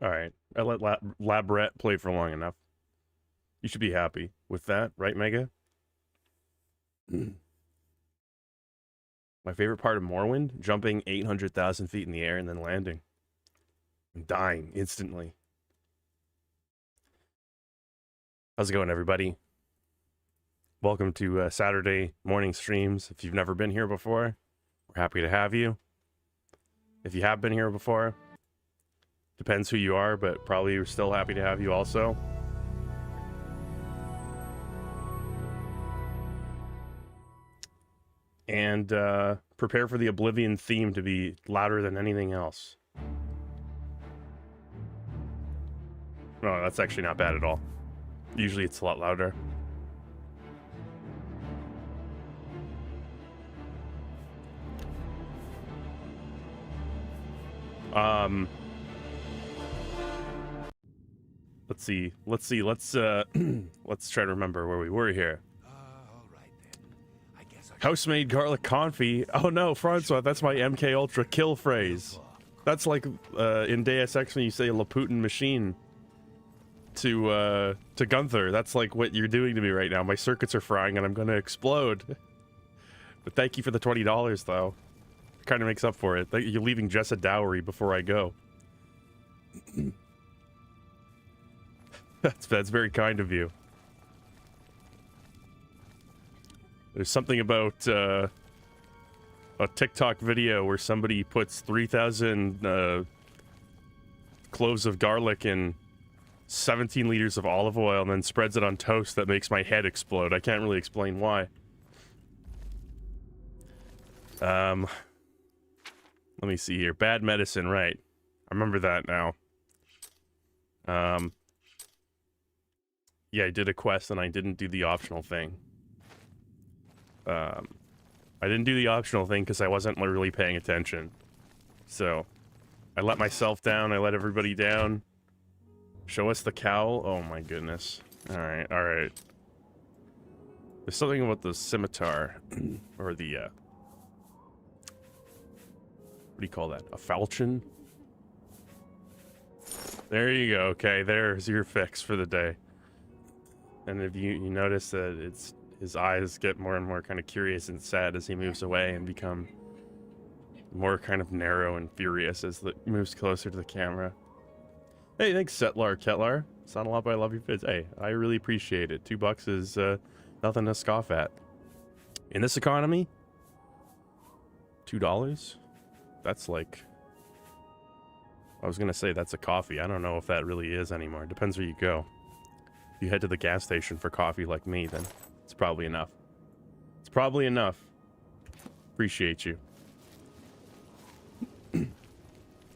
All right. I let Labret play for long enough. You should be happy with that, right, Mega? My favorite part of Morrowind? Jumping 800,000 feet in the air and then landing. And dying instantly. How's it going, everybody? Welcome to Saturday morning streams. If you've never been here before, we're happy to have you. If you have been here before, depends who you are, but probably we're still happy to have you also. And prepare for the Oblivion theme to be louder than anything else. No, that's actually not bad at all. Usually it's a lot louder. Let's see. Let's try to remember where we were here. All right then. I guess House-made garlic confit. Oh no, Francois, that's my MK Ultra kill phrase. That's like in Deus Ex when you say Laputin machine to Gunther. That's like what you're doing to me right now. My circuits are frying and I'm gonna explode. But thank you for the $20 though. Kind of makes up for it. You're leaving Jess a dowry before I go. That's very kind of you. There's something about a TikTok video where somebody puts 3,000 cloves of garlic in 17 liters of olive oil and then spreads it on toast that makes my head explode. I can't really explain why. Let me see here. Bad medicine, right. I remember that now. Yeah, I did a quest and I didn't do the optional thing. I didn't do the optional thing because I wasn't really paying attention. So, I let myself down, I let everybody down. Show us the cowl? Oh my goodness. Alright, alright. There's something about the scimitar, or the, what do you call that? A falchion? There you go, okay, there's your fix for the day. And if you notice that his eyes get more and more kind of curious and sad as he moves away and become more kind of narrow and furious as it moves closer to the camera. Hey, thanks, Setlar Ketlar. It's not a lot, but I love your vids. Hey, I really appreciate it. $2 is nothing to scoff at. In this economy, $2? That's like... I was gonna say that's a coffee. I don't know if that really is anymore. Depends where you go. If you head to the gas station for coffee like me, then it's probably enough. It's probably enough. Appreciate you.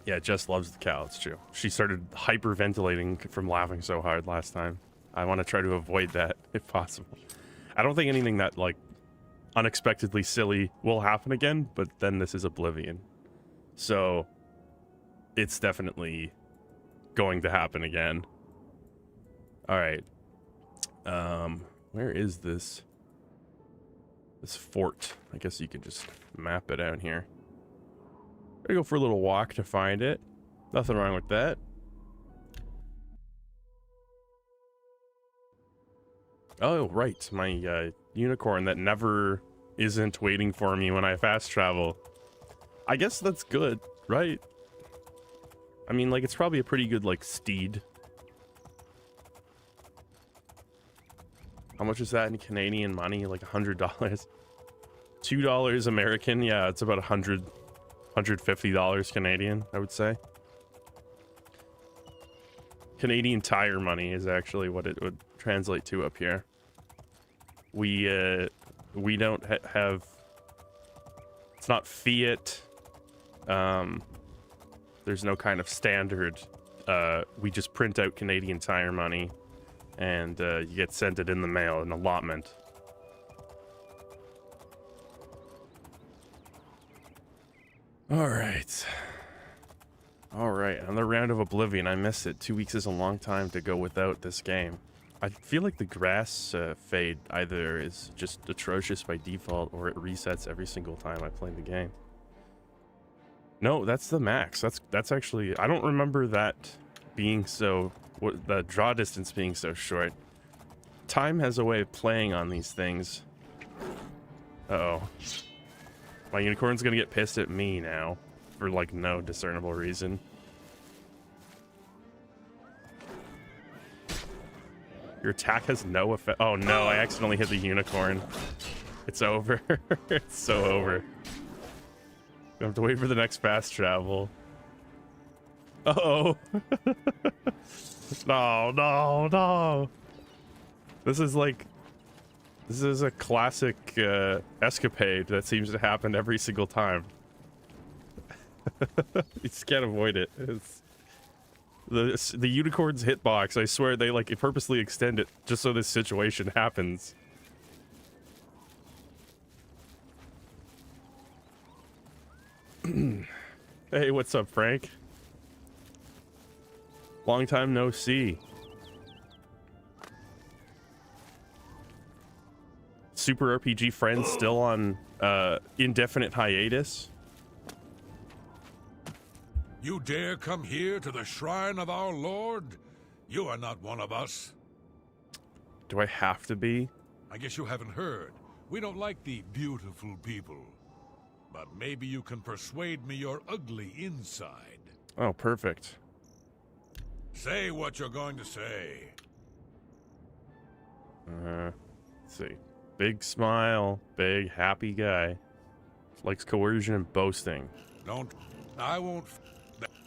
Yeah, Jess loves the cow, it's true. She started hyperventilating from laughing so hard last time. I want to try to avoid that, if possible. I don't think anything that, like, unexpectedly silly will happen again, but then this is Oblivion. So, it's definitely going to happen again. Alright. Where is this fort? I guess you could just map it out here. Gotta go for a little walk to find it. Nothing wrong with that. Oh, right. My unicorn that never isn't waiting for me when I fast travel. I guess that's good, right? I mean, like, it's probably a pretty good, like, steed. How much is that in Canadian money? Like $100. $2 American? Yeah, it's about $150 Canadian, I would say. Canadian Tire money is actually what it would translate to up here. We don't have... It's not fiat. There's no kind of standard. We just print out Canadian Tire money. And you get sent it in the mail, an allotment. Alright. Alright, another round of Oblivion. I missed it. 2 weeks is a long time to go without this game. I feel like the grass fade either is just atrocious by default or it resets every single time I play the game. No, that's the max. That's actually... I don't remember that being so, the draw distance being so short, time has a way of playing on these things. Uh-oh. My unicorn's gonna get pissed at me now for like no discernible reason. Your attack has no effect. Oh no, I accidentally hit the unicorn. It's over. It's so over. I have to wait for the next fast travel. Uh-oh. No, no, no. This is a classic escapade that seems to happen every single time. You just can't avoid it. It's the unicorn's hitbox, I swear they like purposely extend it just so this situation happens. Hey, what's up, Frank? Long time no see. Super RPG friends still on indefinite hiatus. You dare come here to the shrine of our Lord? You are not one of us. Do I have to be? I guess you haven't heard. We don't like the beautiful people. But maybe you can persuade me you're ugly inside. Oh, perfect. Say what you're going to say. Let's see. Big smile, big happy guy. Likes coercion and boasting. I won't.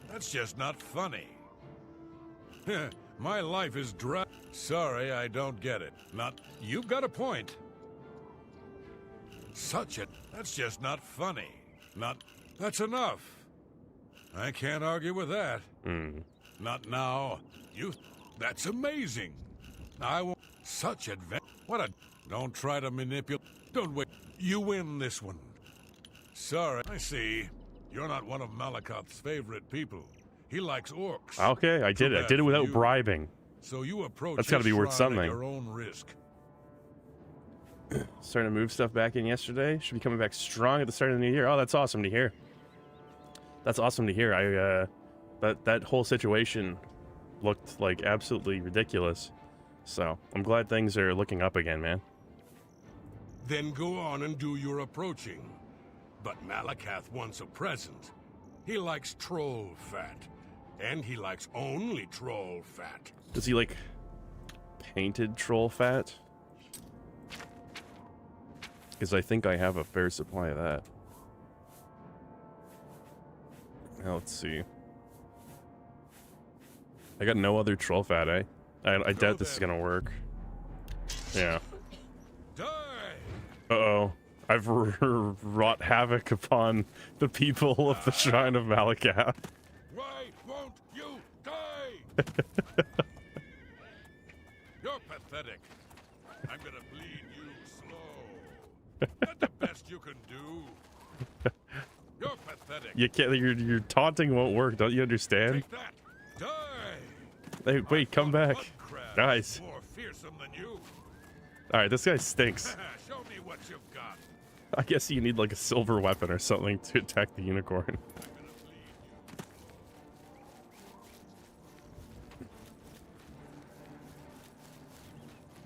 That's just not funny. My life is dry. Sorry, I don't get it. You've got a point. That's just not funny. That's enough. I can't argue with that. Not now. That's amazing. I won't. Such advantage. Don't try to manipulate. Don't wait. You win this one. Sorry. I see. You're not one of Malakoth's favorite people. He likes orcs. Okay, I did it. I did it without bribing. So you approach. That's got to be worth something. At your own risk. Starting to move stuff back in yesterday. Should be coming back strong at the start of the new year. Oh, that's awesome to hear. That's awesome to hear. That whole situation looked like absolutely ridiculous. So I'm glad things are looking up again, man. Then go on and do your approaching. But Malakoth wants a present. He likes troll fat. And he likes only troll fat. Does he like painted troll fat? Because I think I have a fair supply of that. Now let's see. I got no other troll fat, eh? I doubt this is gonna work. Yeah. Die! Uh-oh. I've wrought havoc upon the people of the Shrine of Malakoth. Why won't you die? You're pathetic. I'm gonna bleed you slow. That's the best you can do. You're pathetic. You can't. Your taunting won't work. Don't you understand? Take that. Die. Hey, wait, come back, guys. More fearsome than you. All right, this guy stinks. Show me what you've got. I guess you need like a silver weapon or something to attack the unicorn.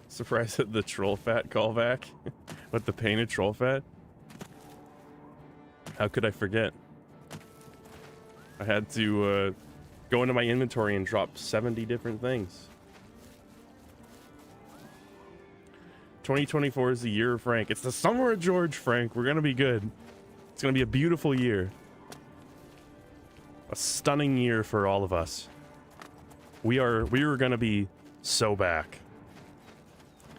Surprised at the troll fat callback with the painted troll fat. How could I forget? I had to go into my inventory and drop 70 different things. 2024 is the year of Frank. It's the summer of George, Frank. We're gonna be good. It's gonna be a beautiful year. A stunning year for all of us. We are gonna be so back.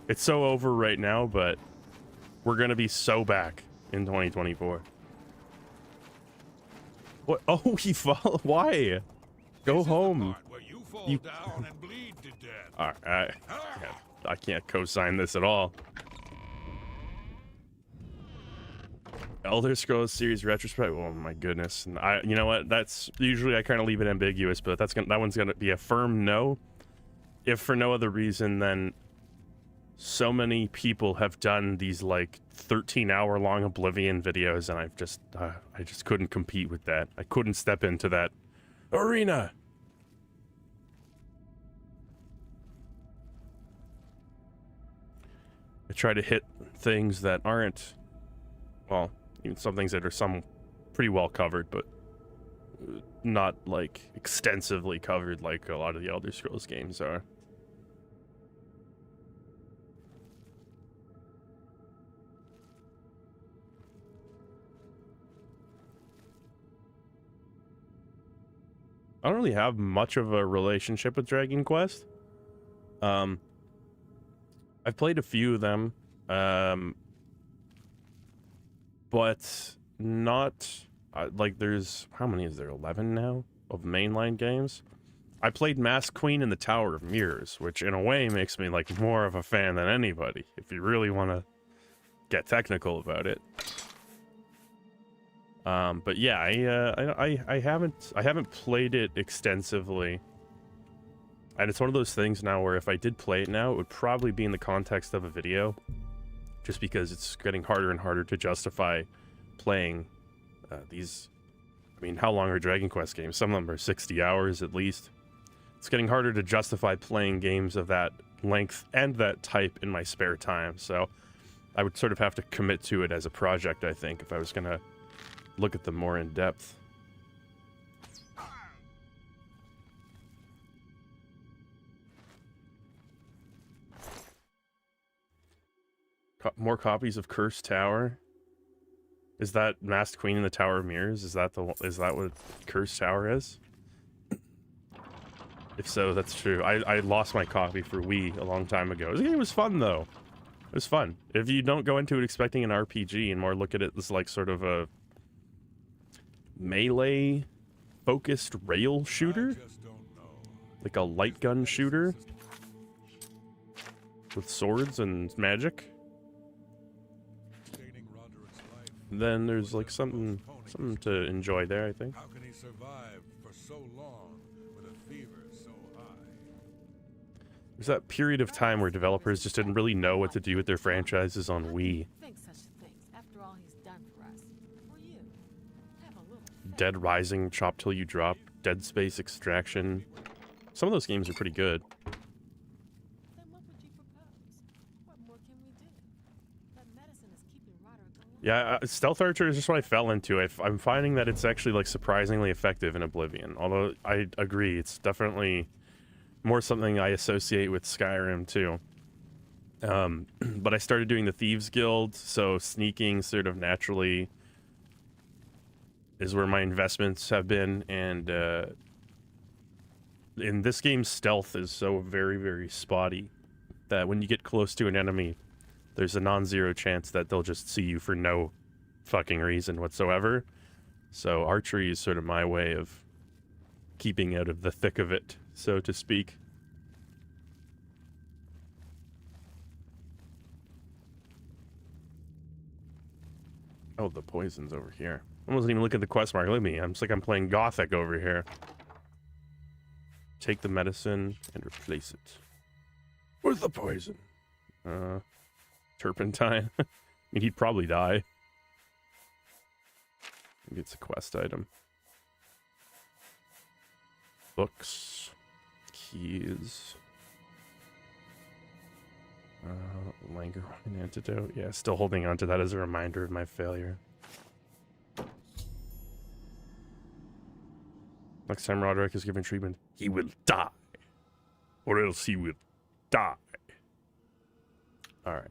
It's so over right now, but we're gonna be so back in 2024. What? Oh, he fall. Why? Go home. Where you fall down and bleed to death. All right. I can't co-sign this at all. Elder Scrolls series retrospect. Oh my goodness. And you know what? That's usually I kind of leave it ambiguous, but that one's gonna be a firm no. If for no other reason than so many people have done these like 13-hour long Oblivion videos, and I just couldn't compete with that. I couldn't step into that arena. I try to hit things that aren't, well, even some things that are some pretty well covered, but not like extensively covered like a lot of the Elder Scrolls games are. I don't really have much of a relationship with Dragon Quest. I've played a few of them, but not like there's, how many is there? 11 now of mainline games. I played Masked Queen and the Tower of Mirrors, which in a way makes me like more of a fan than anybody, if you really want to get technical about it. But yeah, I haven't played it extensively, and it's one of those things now where if I did play it now, it would probably be in the context of a video, just because it's getting harder and harder to justify playing these. I mean, how long are Dragon Quest games? Some of them are 60 hours at least. It's getting harder to justify playing games of that length and that type in my spare time, so I would sort of have to commit to it as a project, I think, if I was gonna look at them more in depth. More copies of Cursed Tower. Is that Masked Queen in the Tower of Mirrors? Is that what Cursed Tower is? If so, that's true. I lost my copy for Wii a long time ago. This game was fun though. It was fun. If you don't go into it expecting an RPG and more look at it as like sort of a melee focused rail shooter, like a light gun shooter with swords and magic, then there's like something to enjoy there, I think. How can he survive for so long with a fever so high? There's that period of time where developers just didn't really know what to do with their franchises on Wii. Dead Rising, Chop Till You Drop, Dead Space Extraction. Some of those games are pretty good. Then what would you propose? What more can we do? That medicine is keeping Roderick alive. Yeah, Stealth Archer is just what I fell into. I'm finding that it's actually like surprisingly effective in Oblivion. Although I agree, it's definitely more something I associate with Skyrim too. But I started doing the Thieves Guild, so sneaking sort of naturally is where my investments have been, and in this game, stealth is so very, very spotty that when you get close to an enemy, there's a non-zero chance that they'll just see you for no fucking reason whatsoever. So archery is sort of my way of keeping out of the thick of it, so to speak. Oh, the poison's over here. I wasn't even looking at the quest mark. Look at me. I'm just like I'm playing Gothic over here. Take the medicine and replace it with the poison. Turpentine. I mean, he'd probably die. Maybe it's a quest item. Books. Keys. Langerhorn antidote. Yeah, still holding on to that as a reminder of my failure. Next time Roderick is given treatment, he will die. Or else he will die. Alright.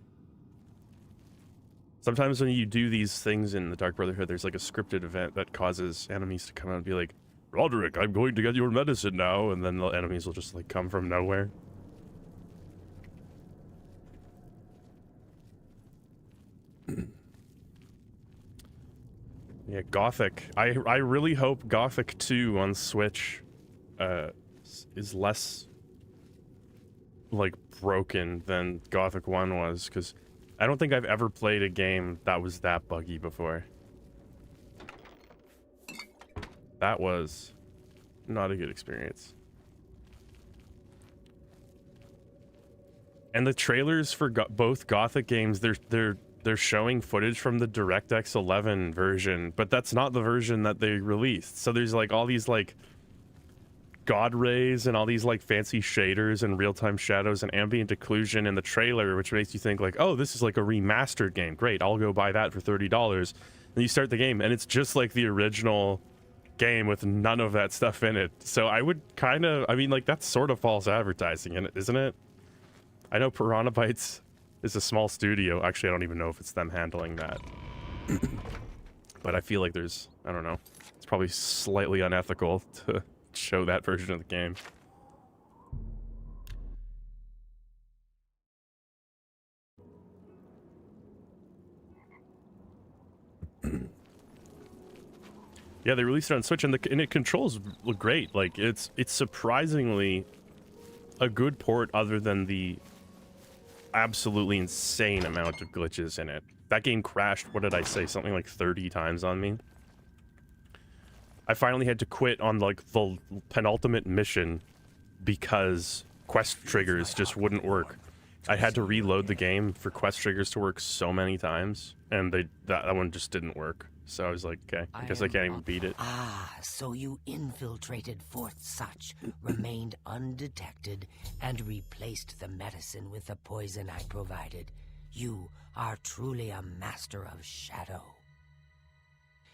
Sometimes when you do these things in the Dark Brotherhood, there's like a scripted event that causes enemies to come out and be like, Roderick, I'm going to get your medicine now. And then the enemies will just like come from nowhere. Yeah, Gothic. I really hope Gothic 2 on Switch is less like broken than Gothic 1 was, because I don't think I've ever played a game that was that buggy before. That was not a good experience. And the trailers for both Gothic games, they're showing footage from the DirectX 11 version, but that's not the version that they released. So there's like all these like god rays and all these like fancy shaders and real-time shadows and ambient occlusion in the trailer, which makes you think like, oh, this is like a remastered game. Great, I'll go buy that for $30. And you start the game and it's just like the original game with none of that stuff in it. So I would kind of, I mean, like, that's sort of false advertising, isn't it? I know Piranha Bytes is a small studio. Actually, I don't even know if it's them handling that. But I feel like there's, I don't know, it's probably slightly unethical to show that version of the game. Yeah, they released it on Switch, and it controls look great. Like, it's surprisingly a good port, other than the absolutely insane amount of glitches in it. That game crashed, what did I say, something like 30 times on me. I finally had to quit on like the penultimate mission because quest triggers just wouldn't work. I had to reload the game for quest triggers to work so many times, and that one just didn't work. So I was like, okay, I guess I can't even beat it. Ah, so you infiltrated Fort Such, remained undetected, and replaced the medicine with the poison I provided. You are truly a master of shadow.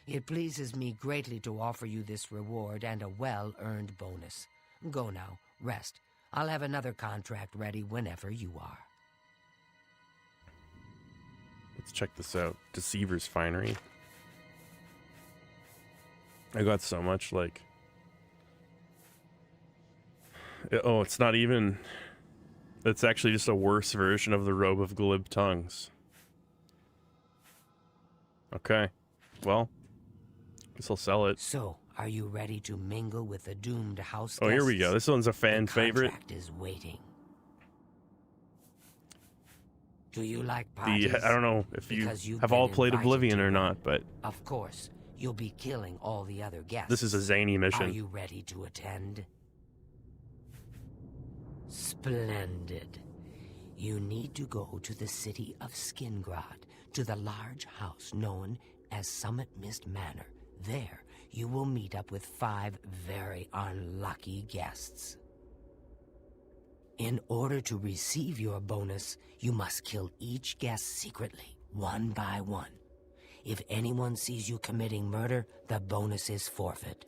It pleases me greatly to offer you this reward and a well-earned bonus. Go now, rest. I'll have another contract ready whenever you are. Let's check this out. Deceiver's Finery. I got so much, like... Oh, it's not even... It's actually just a worse version of the Robe of Glib Tongues. Okay. Well, guess I'll sell it. So, are you ready to mingle with the doomed house Oh, here we guests? go. This one's a fan favorite. The contract is waiting. Do you like parties? I don't know if you Because you've have been all played invited Oblivion to or one. not, but Of course, you'll be killing all the other guests. this is a zany Are mission. you ready to attend? Splendid. You need to go to the city of Skingrad, to the large house known as Summit Mist Manor. There, you will meet up with 5 very unlucky guests. In order to receive your bonus, you must kill each guest secretly, one by one. If anyone sees you committing murder, the bonus is forfeit.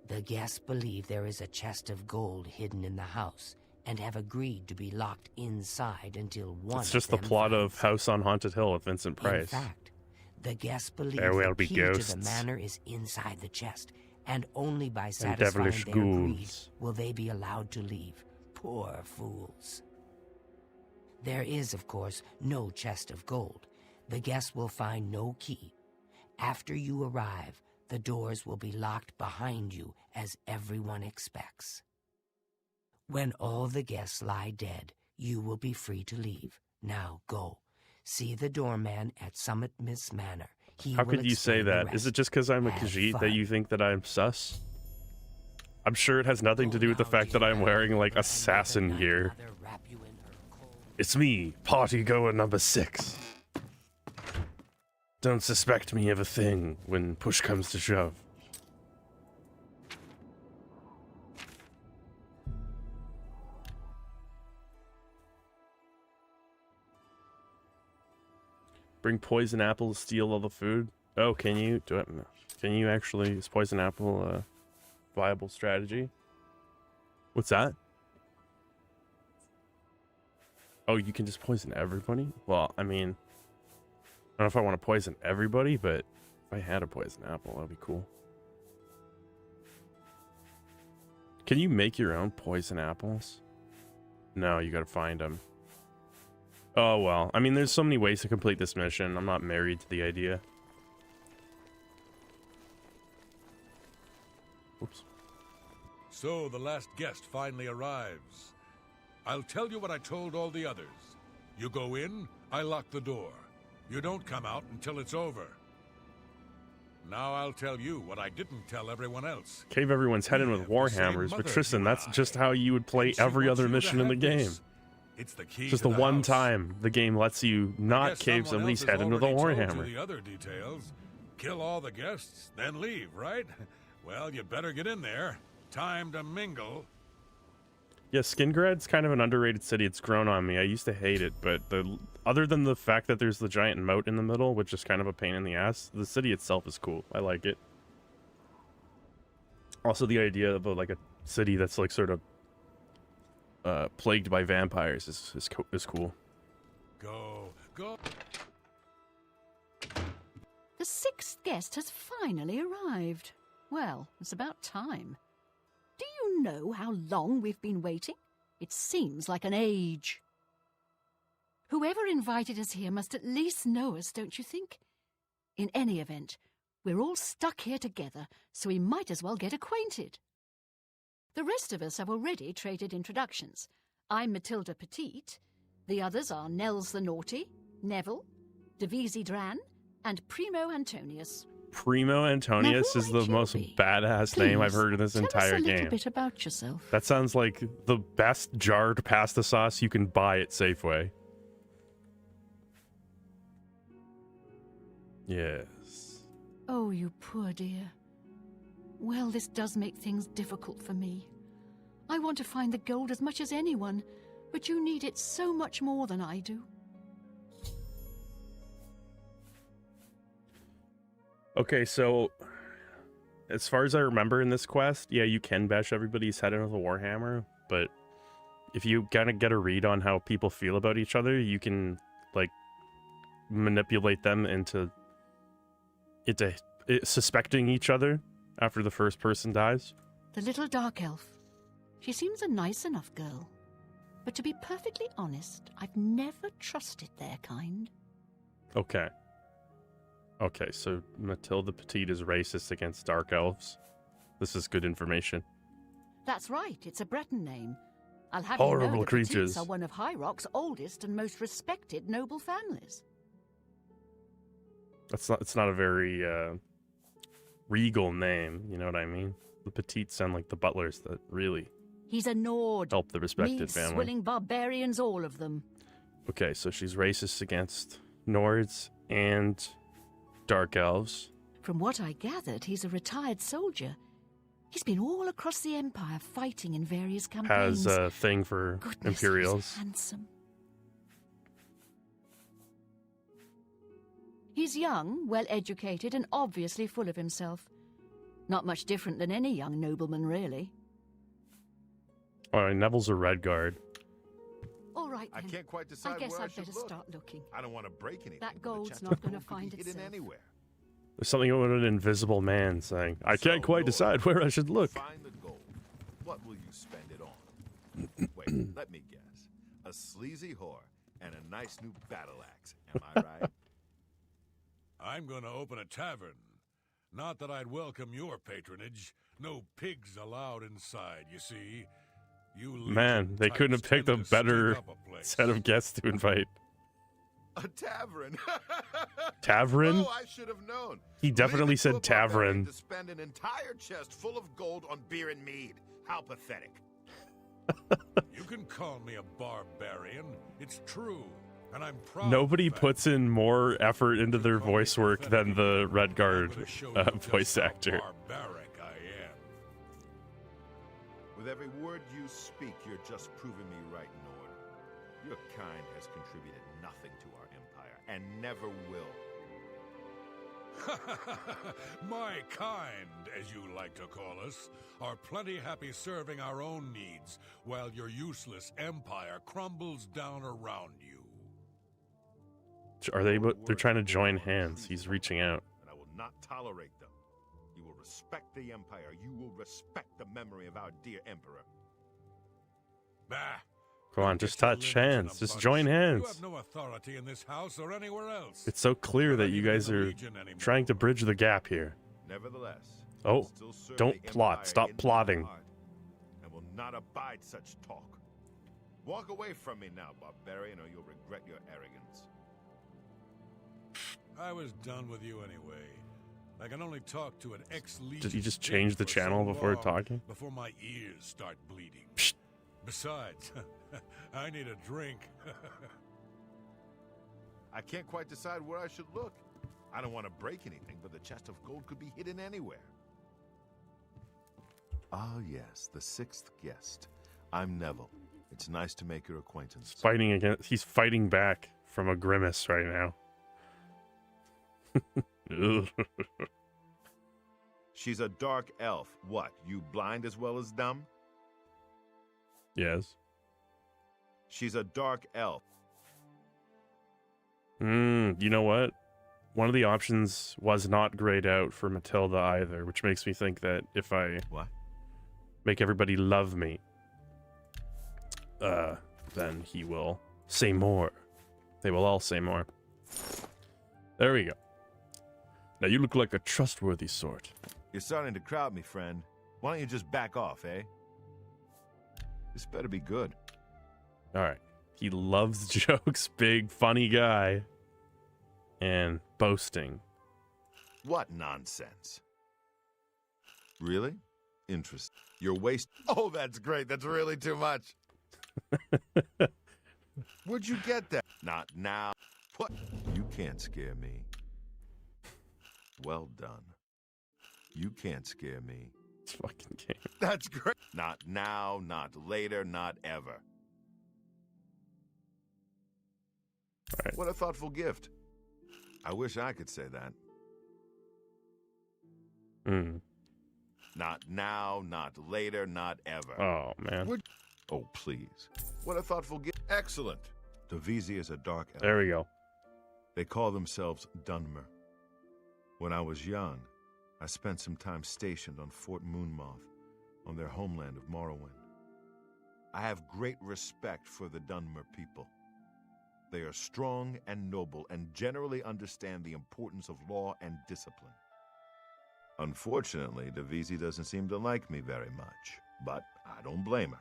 The guests believe there is a chest of gold hidden in the house, and have agreed to be locked inside until one It's just of the them plot finds of House on Haunted Hill with Vincent In Price. fact, the guests believe There will the be key ghosts. to the manor is inside the chest, and only by And satisfying devilish their greed ghouls. will they be allowed to leave. Poor fools. There is, of course, no chest of gold. The guests will find no key. After you arrive, the doors will be locked behind you, as everyone expects. When all the guests lie dead, you will be free to leave. Now go. See the doorman at Summit Mist Manor. He How will could you say explain the that? Is it rest. just because I'm a Have Khajiit that fun. you think that I'm sus? I'm sure it has nothing to do with the fact that I'm wearing like assassin gear. It's me, party goer number 6. Don't suspect me of a thing when push comes to shove. Bring poison apple to steal all the food. Oh, can you do it? Can you actually? Is poison apple a viable strategy? What's that? Oh, you can just poison everybody? Well, I mean, I don't know if I want to poison everybody, but if I had a poison apple, that'd be cool. Can you make your own poison apples? No, you gotta find them. Oh, well. I mean, there's so many ways to complete this mission. I'm not married to the idea. Oops. So the last guest finally arrives. I'll tell you what I told all the others. You go in, I lock the door. You don't come out until it's over. Now I'll tell you what I didn't tell everyone else. Cave everyone's head in with We have the same warhammers, but mother, Tristan, you that's and I. just how you would play And she every wants other you to mission in the have game. this. It's the key Just to the one house. time the game lets you I not guess cave someone somebody's else has head into the already told you warhammer. the other details. Kill all the guests, then leave, right? Well, you better get in there. Time to mingle. Yeah, Skingrad's kind of an underrated city. It's grown on me. I used to hate it, but other than the fact that there's the giant moat in the middle, which is kind of a pain in the ass, the city itself is cool. I like it. Also, the idea of like a city that's like sort of plagued by vampires is cool. Go. The sixth guest has finally arrived. Well, it's about time. Do you know how long we've been waiting? It seems like an age. Whoever invited us here must at least know us, don't you think? In any event, we're all stuck here together, so we might as well get acquainted. The rest of us have already traded introductions. I'm Matilda Petite. The others are Nels the Naughty, Neville, Devisi Dran, and Primo Antonius. Primo Antonius is the most badass name I've heard in this entire Tell us a game. little bit about yourself. That sounds like the best jarred pasta sauce you can buy at Safeway. Yes. Oh, you poor dear. Well, this does make things difficult for me. I want to find the gold as much as anyone, but you need it so much more than I do. Okay, so as far as I remember in this quest, yeah, you can bash everybody's head in with a warhammer, but if you kind of get a read on how people feel about each other, you can like manipulate them into suspecting each other after the first person dies. The little dark elf. She seems a nice enough girl. But to be perfectly honest, I've never trusted their kind. Okay. Okay, so Matilda Petite is racist against dark elves. This is good information. That's right, it's a Breton name. I'll have Horrible you know the creatures. Petites are one of High Rock's oldest and most respected noble families. It's not a very regal name, you know what I mean? The Petites sound like the butlers that really He's a Nord. help the respected family. Swilling barbarians, all of them. Okay, so she's racist against Nords and dark elves. From what I gathered, he's a retired soldier. He's been all across the Empire fighting in various campaigns. Has a thing for Goodness, Imperials. he's handsome. He's young, well-educated, and obviously full of himself. Not much different than any young nobleman, really. Oh, Neville's a red guard. All right, I then. can't quite decide I guess where I I'd should better look. start looking. I don't want to break anything. That but the gold's chest not of gonna gold could find be hidden itself. anywhere. There's something about an invisible man saying, I can't So, quite Lord, decide where I should look. Find the gold. What will you spend it on? Wait, let me guess. A sleazy whore and a nice new battle axe. Am I right? I'm gonna open a tavern. Not that I'd welcome your patronage. No pigs allowed inside, you see. You Man, they legion couldn't have types picked a tend to stink better up a place. set of guests to invite. A tavern. Tavern? Oh, I should have known. He definitely Leave it to said a barbarian tavern. To spend an entire chest full of gold on beer and mead. How pathetic. You can call me a barbarian. It's true. And I'm proud. Nobody of that. puts in more effort into their Call me voice work than pathetic. the Red Guard I'm gonna show you just voice how actor. Barbaric I am. With every word you speak, you're just proving me right, Nord. Your kind has contributed nothing to our empire, and never will. My kind, as you like to call us, are plenty happy serving our own needs, while your useless empire crumbles down around you. Are they? They're trying to join hands. He's reaching out. And I will not tolerate them. You will respect the empire. You will respect the memory of our dear emperor. Bah! Come on, Don't just get your touch limits in a hands. Just bunch. join You hands. have no authority in this house or anywhere else. It's so clear You're that not you even in guys the are Legion anymore. trying to bridge the gap here. Nevertheless, Oh, I still serve don't the plot. empire Stop in my plotting. heart, and will not abide such talk. Walk away from me now, barbarian, or you'll regret your arrogance. I was done with you anyway. I can only talk to an ex-legion. Did you just change the for so channel before long talking? Before my ears start bleeding. Psst. Besides, I need a drink. I can't quite decide where I should look. I don't want to break anything, but the chest of gold could be hidden anywhere. Ah, yes, the sixth guest. I'm Neville. It's nice to make your acquaintance. He's fighting back from a grimace right now. She's a dark elf. What, you blind as well as dumb? Yes. She's a dark elf. You know what? One of the options was not grayed out for Matilda either, which makes me think that if I What? make everybody love me, then he will say more. They will all say more. There we go. Now you look like a trustworthy sort. You're starting to crowd me, friend. Why don't you just back off, eh? This better be good. All right. He loves jokes, big, funny guy. And boasting. What nonsense. Really? Interesting. You're waste. Oh, that's great. That's really too much. Where'd you get that? Not now. What? You can't scare me. Well done. You can't scare me. This fucking game. That's great. Not now, not later, not ever. All right. What a thoughtful gift. I wish I could say that. Not now, not later, not ever. Oh, man. Oh, please. What a thoughtful gift. Excellent. Devizi is a dark elf. There we go. They call themselves Dunmer. When I was young, I spent some time stationed on Fort Moonmoth, on their homeland of Morrowind. I have great respect for the Dunmer people. They are strong and noble and generally understand the importance of law and discipline. Unfortunately, Devizi doesn't seem to like me very much, but I don't blame her.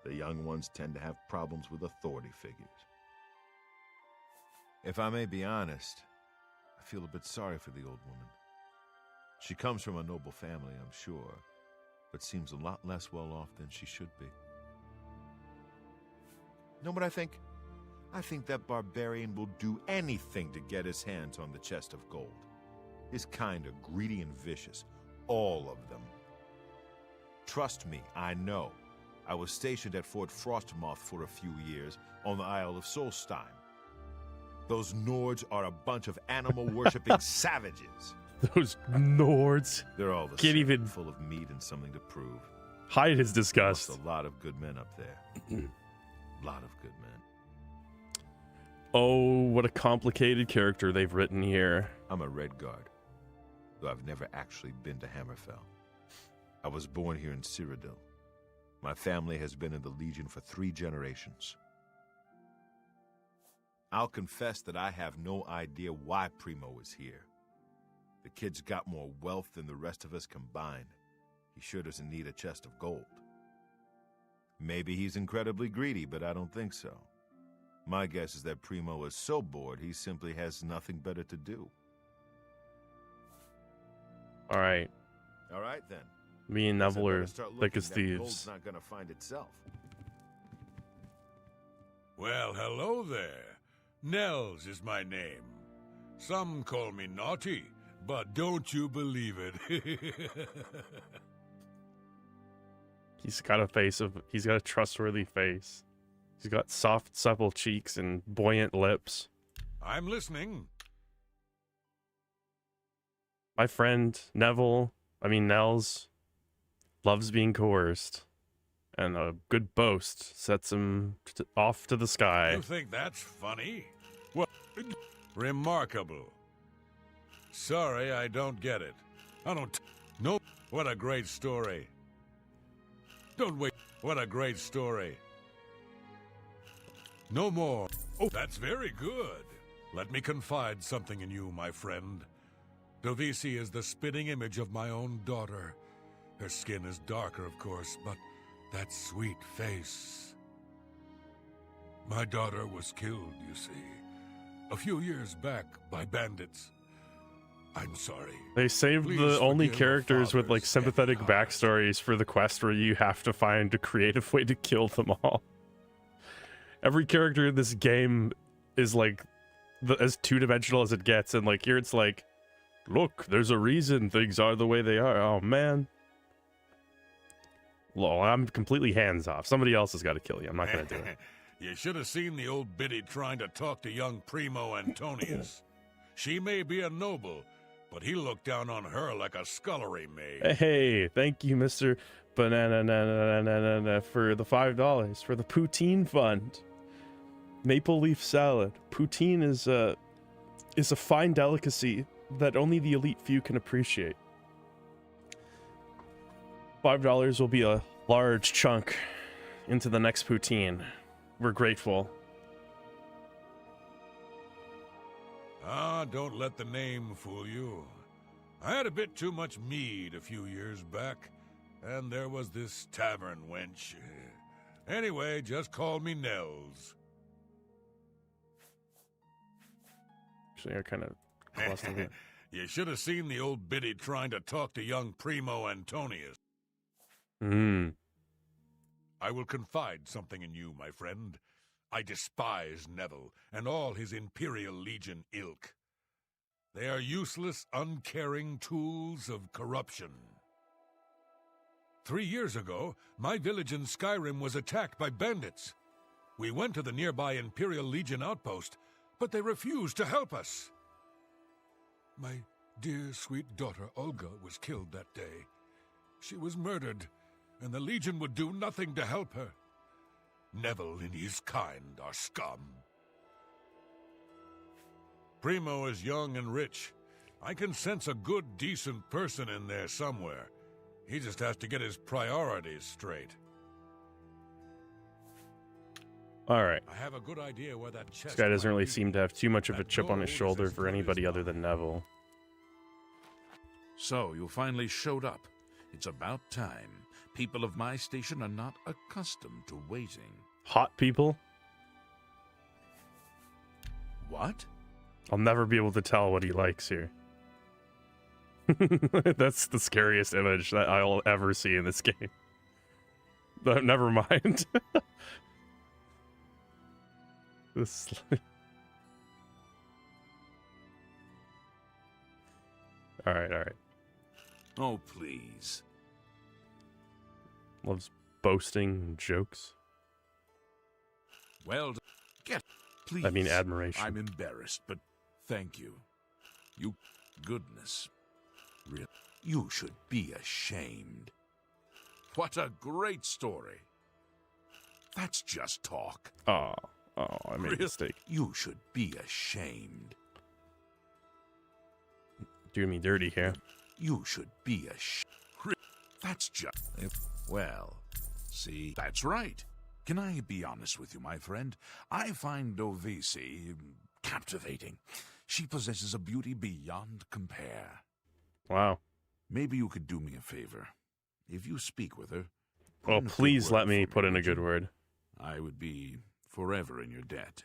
The young ones tend to have problems with authority figures. If I may be honest, I feel a bit sorry for the old woman. She comes from a noble family, I'm sure, but seems a lot less well off than she should be. Know what I think? I think that barbarian will do anything to get his hands on the chest of gold. His kind are greedy and vicious, all of them. Trust me, I know. I was stationed at Fort Frostmoth for a few years on the Isle of Solstheim. Those Nords are a bunch of animal-worshipping savages. Those Nords. They're all the Can't same, even full of meat and something to prove. hide his disgust. Lost a lot of good men up there. Lot of good men. Oh, what a complicated character they've written here. I'm a Redguard, though I've never actually been to Hammerfell. I was born here in Cyrodiil. My family has been in the Legion for 3 generations. I'll confess that I have no idea why Primo is here. The kid's got more wealth than the rest of us combined. He sure doesn't need a chest of gold. Maybe he's incredibly greedy, but I don't think so. My guess is that Primo is so bored he simply has nothing better to do. All right. All right, then. Me and Guess Neville I are better start thick looking. as That thieves. gold's not gonna find itself. Well, hello there. Nels is my name. Some call me naughty, but don't you believe it. He's got a trustworthy face. He's got soft, supple cheeks and buoyant lips. I'm listening. My friend Nels, loves being coerced. And a good boast sets him off to the sky. You think that's funny? Well, remarkable. Sorry, I don't get it. I don't... No, what a great story. Don't wait. What a great story. No more. Oh, that's very good. Let me confide something in you, my friend. Devizi is the spitting image of my own daughter. Her skin is darker, of course, but that sweet face. My daughter was killed, you see, a few years back by bandits. I'm sorry. They saved Please the only forgive characters with like father's sympathetic heavy heart. backstories for the quest where you have to find a creative way to kill them all. Every character in this game is like as two-dimensional as it gets, and like here it's like, look, there's a reason things are the way they are. Oh man. Lol, I'm completely hands off. Somebody else has got to kill you. I'm not going to do it. You should have seen the old biddy trying to talk to young Primo Antonius. She may be a noble, but he looked down on her like a scullery maid. Hey, thank you, Mr. Banana, for the $5 for the poutine fund. Maple leaf salad. Poutine is a fine delicacy that only the elite few can appreciate. $5 will be a large chunk into the next poutine. We're grateful. Ah, don't let the name fool you. I had a bit too much mead a few years back, and there was this tavern wench. Anyway, just call me Nels. Actually, I kind of clustered it. You should have seen the old biddy trying to talk to young Primo Antonius. I will confide something in you, my friend. I despise Neville and all his Imperial Legion ilk. They are useless, uncaring tools of corruption. 3 years ago, my village in Skyrim was attacked by bandits. We went to the nearby Imperial Legion outpost, but they refused to help us. My dear, sweet daughter, Olga, was killed that day. She was murdered, and the Legion would do nothing to help her. Neville and his kind are scum. Primo is young and rich. I can sense a good, decent person in there somewhere. He just has to get his priorities straight. All right. I have a good idea where that chest This guy doesn't might really be. seem to have too much of a That chip on his gold is shoulder as for good as anybody other mine. than Neville. So, you finally showed up. It's about time. People of my station are not accustomed to waiting. Hot people? What? I'll never be able to tell what he likes here. That's the scariest image that I'll ever see in this game. But never mind. This. All right. Oh, please. Loves boasting and jokes. Well, get... Please. I mean admiration. I'm embarrassed, but thank you. You... Goodness. Really? You should be ashamed. What a great story. That's just talk. Oh, I made a mistake. You should be ashamed. Doing me dirty here. You should be ashamed. That's just... Well, see, that's right. Can I be honest with you, my friend? I find Dovesi captivating. She possesses a beauty beyond compare. Wow. Maybe you could do me a favor. If you speak with her... put Well, in a good please word let me for put in a would good you? word. I would be forever in your debt.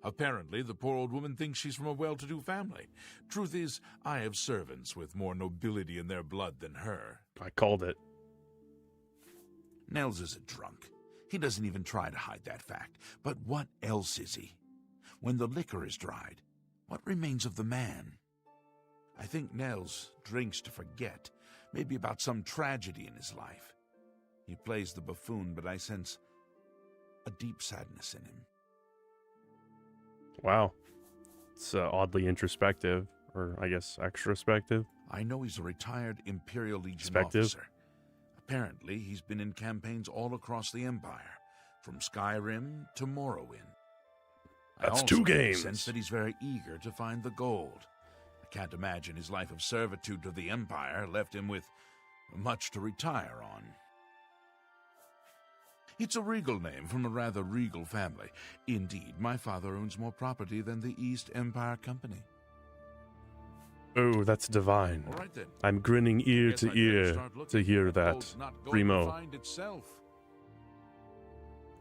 Apparently, the poor old woman thinks she's from a well-to-do family. Truth is, I have servants with more nobility in their blood than her. I called it. Nels is a drunk. He doesn't even try to hide that fact. But what else is he? When the liquor is dried, what remains of the man? I think Nels drinks to forget, maybe about some tragedy in his life. He plays the buffoon, but I sense a deep sadness in him. Wow. It's oddly introspective, or I guess extrospective. I know he's a retired Imperial Legion Spective? officer. Apparently, he's been in campaigns all across the Empire, from Skyrim to Morrowind. That's I 2 also games. sense that he's very eager to find the gold. I can't imagine his life of servitude to the Empire left him with much to retire on. It's a regal name from a rather regal family. Indeed, my father owns more property than the East Empire Company. Oh, that's divine. All right then. I'm grinning ear Guess to I'd better ear start looking. to hear that. gold's not going to Primo. find itself.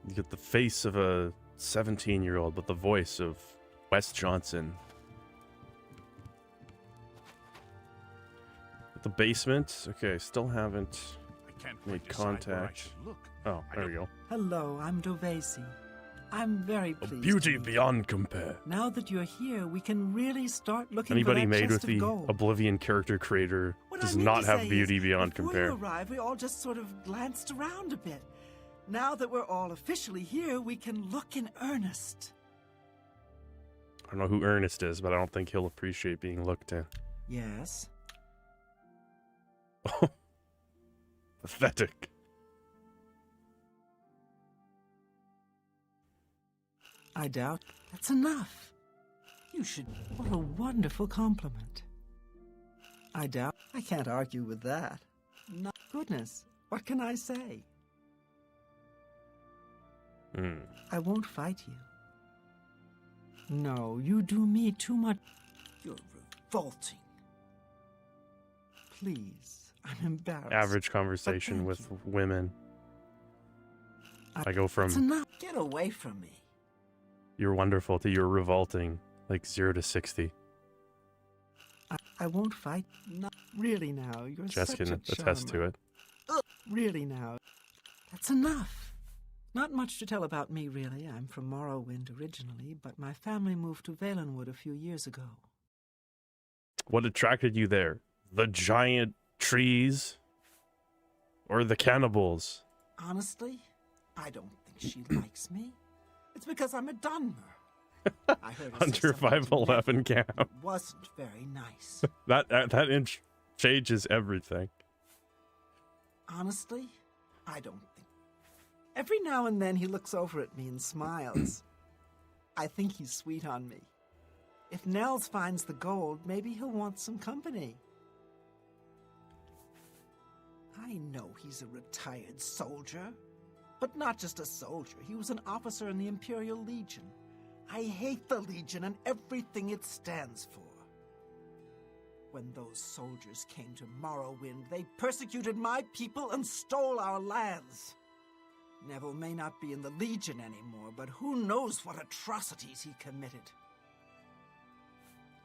You get the face of a 17-year-old, but the voice of Wes Johnson. The basement. Okay, still haven't I can't made quite decide where I contact. should look. Oh, I there we go. Hello, I'm Dovesi. I'm very A pleased. beauty to meet you. beyond compare. Now that you're here, we can really start looking Anybody for that made chest with of the gold. Oblivion character creator What does I mean not to have say beauty is, beyond before compare. you arrived, we all just sort of glanced around a bit. Now that we're all officially here, we can look in earnest. I don't know who Ernest is, but I don't think he'll appreciate being looked at. Yes. Pathetic. I doubt that's enough. You should. What a wonderful compliment. I doubt. I can't argue with that. No, goodness, what can I say? I won't fight you. No, you do me too much. You're revolting. Please, I'm embarrassed. Average conversation thank with you. women. I go It's from enough. Get away from me. you're wonderful to you're revolting, like 0 to 60. I won't fight. Not really now. You're Jess such can a attest to charmer. it. Really now. That's enough. Not much to tell about me, really. I'm from Morrowind originally, but my family moved to Valenwood a few years ago. What attracted you there? The giant trees? Or the cannibals? Honestly, I don't think she likes me. It's because I'm a Dunmer. I heard her say Under something to 5'11" Neville cap. that wasn't very nice. That inch changes everything. Honestly, I don't think. Every now and then he looks over at me and smiles. I think he's sweet on me. If Nels finds the gold, maybe he'll want some company. I know he's a retired soldier, but not just a soldier. He was an officer in the Imperial Legion. I hate the Legion and everything it stands for. When those soldiers came to Morrowind, they persecuted my people and stole our lands. Neville may not be in the Legion anymore, but who knows what atrocities he committed.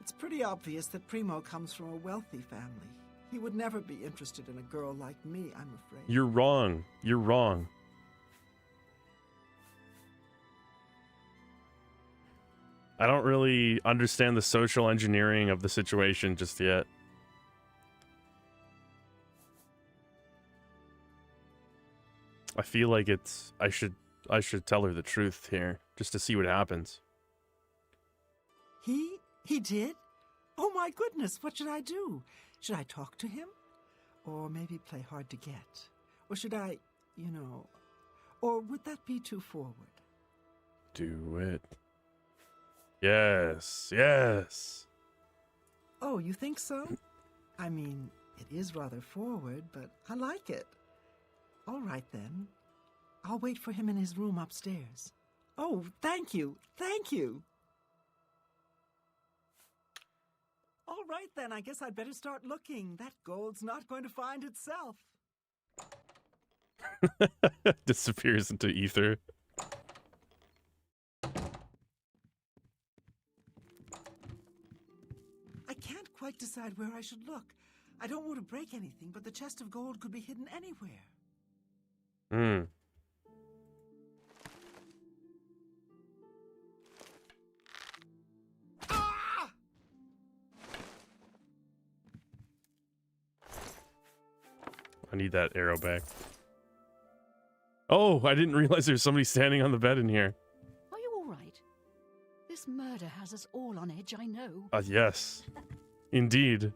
It's pretty obvious that Primo comes from a wealthy family. He would never be interested in a girl like me, I'm afraid. You're wrong. You're wrong. I don't really understand the social engineering of the situation just yet. I feel like I should tell her the truth here just to see what happens. He did? Oh my goodness, what should I do? Should I talk to him? Or maybe play hard to get? Or should I, or would that be too forward? Do it. Yes, yes. Oh, you think so? I mean, it is rather forward, but I like it. All right, then. I'll wait for him in his room upstairs. Oh, thank you. Thank you. All right, then. I guess I'd better start looking. That gold's not going to find itself. Disappears into ether. I can't quite decide where I should look. I don't want to break anything, but the chest of gold could be hidden anywhere. Ah! I need that arrow back. Oh, I didn't realize there's somebody standing on the bed in here. Are you all right? This murder has us all on edge, I know. Yes. Indeed.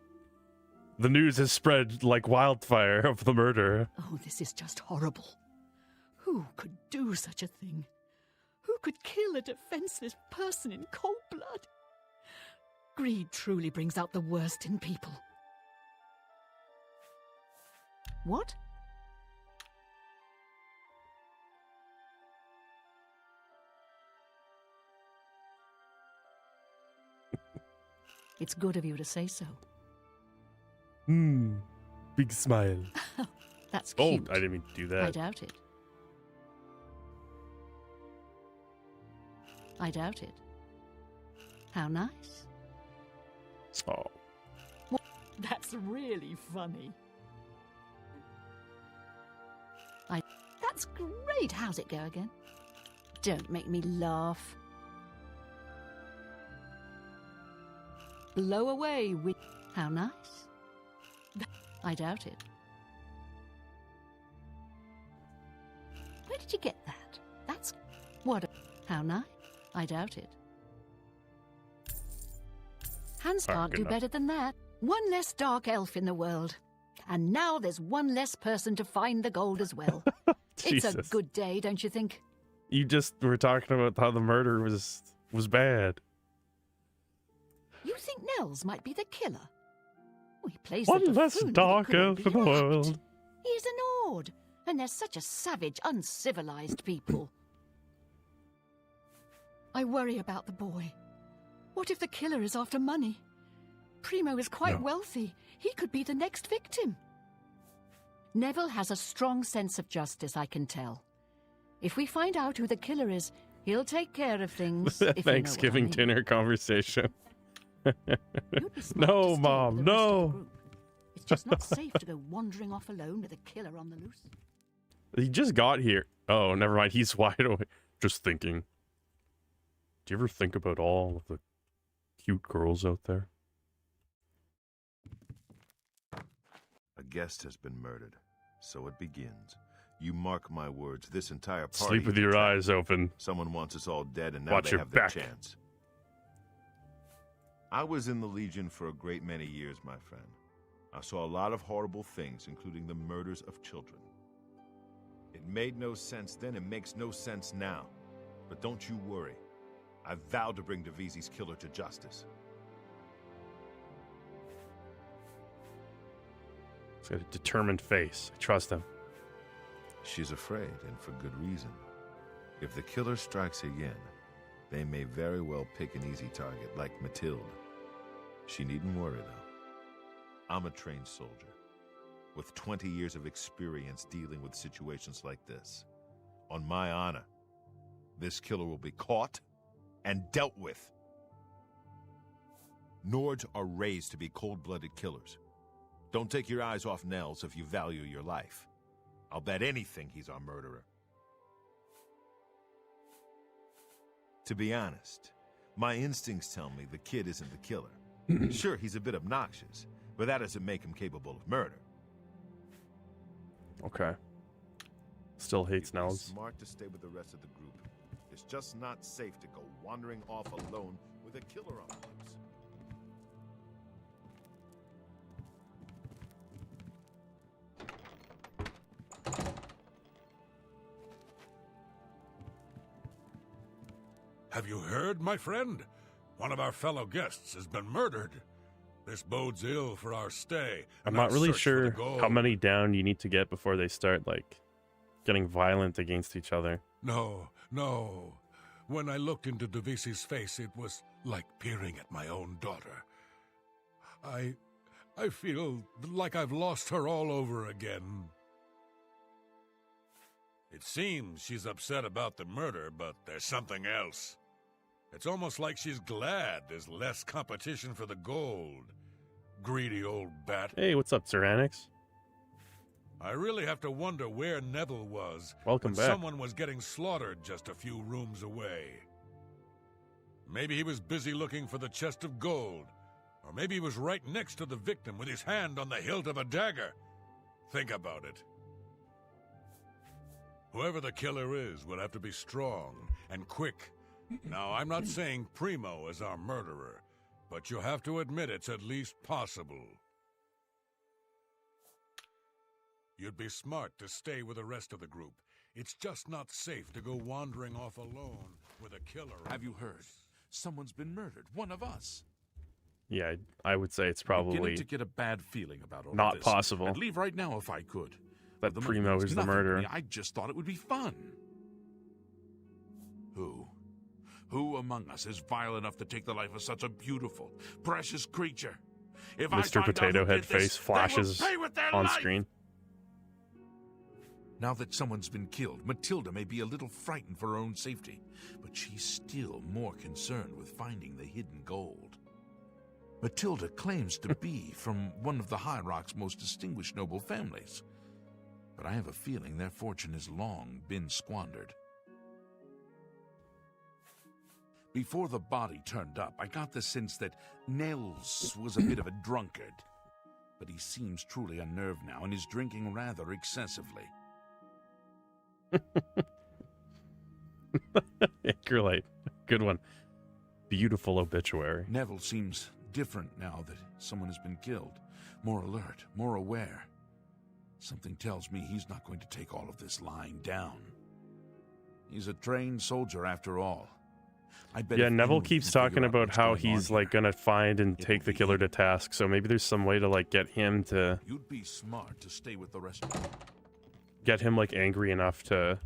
The news has spread like wildfire of the murder. Oh, this is just horrible. Who could do such a thing? Who could kill a defenseless person in cold blood? Greed truly brings out the worst in people. What? It's good of you to say so. Big smile. That's Oh, cute. I didn't mean to do I that. doubt it. I doubt it. How nice. Oh. That's really funny. That's great. How's it go again? Don't make me laugh. Blow away with... How nice. I doubt it. Where did you get that? That's... What? How nice. I doubt it. Hans can't do better than that. One less dark elf in the world. And now there's one less person to find the gold as well. It's a good day, don't you think? You just were talking about how the murder was bad. You think Nels might be the killer? Oh, he plays One the less buffoon, but dark he couldn't elf be in the that. world. He's an Ord, and they're such a savage, uncivilized people. I worry about the boy. What if the killer is after money? Primo is quite wealthy. He could be the next victim. Neville has a strong sense of justice, I can tell. If we find out who the killer is, he'll take care of things. If Thanksgiving you know what I mean. dinner conversation. You'd be smart No, to stay Mom, with the rest of the no. group. It's just not safe to go wandering off alone with a killer on the loose. He just got here. Oh, never mind. He's wide awake. Just thinking. Do you ever think about all of the cute girls out there? A guest has been murdered, so it begins. You mark my words, this entire party... Sleep with is a your trap. eyes open. Someone wants us all dead, and now Watch they your have their back. chance. I was in the Legion for a great many years, my friend. I saw a lot of horrible things, including the murders of children. It made no sense then, it makes no sense now. But don't you worry. I vowed to bring Divisi's killer to justice. He's got a determined face. I trust him. She's afraid, and for good reason. If the killer strikes again, they may very well pick an easy target, like Matilda. She needn't worry, though. I'm a trained soldier, with 20 years of experience dealing with situations like this. On my honor, this killer will be caught and dealt with. Nords are raised to be cold-blooded killers. Don't take your eyes off Nels if you value your life. I'll bet anything he's our murderer. To be honest, my instincts tell me the kid isn't the killer. Sure, he's a bit obnoxious, but that doesn't make him capable of murder. Okay. Still hates It'd be Nels. smart to stay with the rest of the group. It's just not safe to go wandering off alone with a killer on the loose. Have you heard, my friend? One of our fellow guests has been murdered. This bodes ill for our stay. I'm and not our really search for the sure gold. how many down you need to get before they start, like, getting violent against each other. No. When I looked into Divisi's face, it was like peering at my own daughter. I feel like I've lost her all over again. It seems she's upset about the murder, but there's something else. It's almost like she's glad there's less competition for the gold. Greedy old bat. Hey, what's up, Tyranix? I really have to wonder where Neville was Welcome when back. someone was getting slaughtered just a few rooms away. Maybe he was busy looking for the chest of gold, or maybe he was right next to the victim with his hand on the hilt of a dagger. Think about it. Whoever the killer is will have to be strong and quick. Now, I'm not saying Primo is our murderer, but you have to admit it's at least possible. You'd be smart to stay with the rest of the group. It's just not safe to go wandering off alone with a killer. Have you heard? Someone's been murdered. One of us. Yeah, I would say it's I'm probably beginning to get a bad feeling about all not this. possible I'd leave right now if I could. that The Primo money is the means nothing to murderer. me. I just thought it would be fun. Who among us is vile enough to take the life of such a beautiful, precious creature? If I Mr. find out Potato who Head did this, face they will flashes pay with their on life. screen. Now that someone's been killed, Matilda may be a little frightened for her own safety, but she's still more concerned with finding the hidden gold. Matilda claims to be from one of the High Rock's most distinguished noble families, but I have a feeling their fortune has long been squandered. Before the body turned up, I got the sense that Nels was a bit of a drunkard. But he seems truly unnerved now and is drinking rather excessively. Anchorlight. Good one. Beautiful obituary. Neville seems different now that someone has been killed. More alert, more aware. Something tells me he's not going to take all of this lying down. He's a trained soldier after all. I bet Yeah, if Neville anyone keeps can figure talking out about what's how going on he's here, like gonna find and it take will the be killer him. to task. So maybe there's some way to like get him to You'd be smart to stay with the rest of them. get him like angry enough to.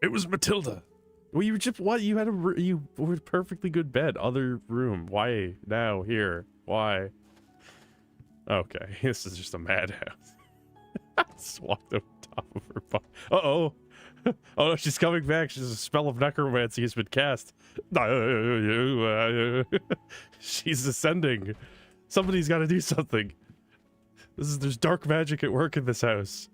It was Matilda. Well, you just what? You had you were a perfectly good bed. Other room. Why now here? Why? Okay, this is just a madhouse. Just walked over top of her body. Uh-oh. Oh, no, she's coming back. She's a spell of necromancy has been cast. She's ascending. Somebody's got to do something. There's dark magic at work in this house.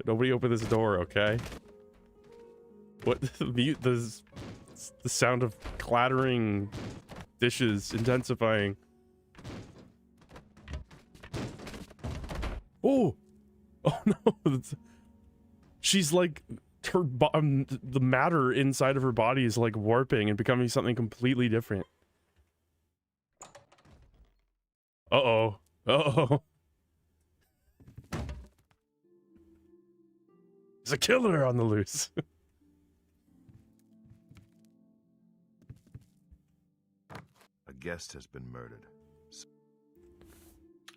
Nobody open this door, okay? What the sound of clattering dishes intensifying. Oh no! She's like the matter inside of her body is like warping and becoming something completely different. Uh-oh. Uh-oh. There's a killer on the loose. A guest has been murdered.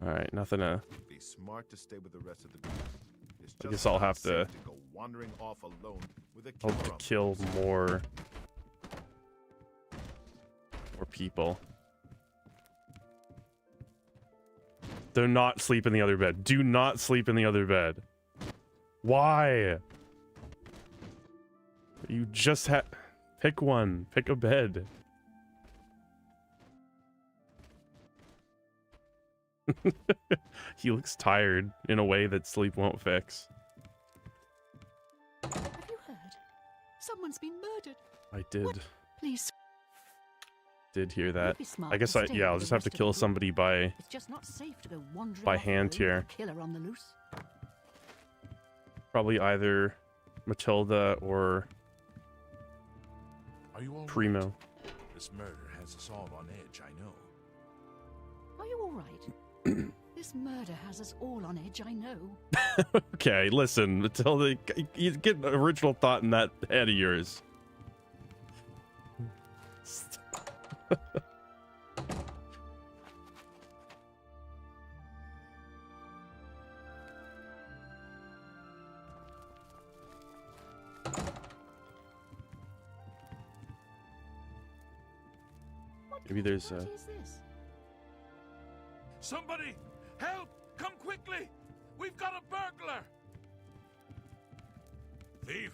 Alright, nothing to... Be smart to stay with the rest of the group. It's I just guess I'll not have to... safe go wandering off alone with a Hope to kill more people. Do not sleep in the other bed. Do not sleep in the other bed. Why? You just had... Pick one. Pick a bed. He looks tired in a way that sleep won't fix. Have you heard? Someone's been murdered. I did. What? Please. Did hear that. Be smart I guess and stay yeah, I'll with just the have to rest of kill the group. somebody by It's just not safe to go wandering by off hand alone with here. a killer on the loose. Probably either Matilda or Are you all Primo. right? This murder has us all on edge, I know. Are you all right? This murder has us all on edge, I know. Okay, listen, Matilda, you get an original thought in that head of yours. Maybe there's What is this? Somebody! Help! Come quickly! We've got a burglar! Thief,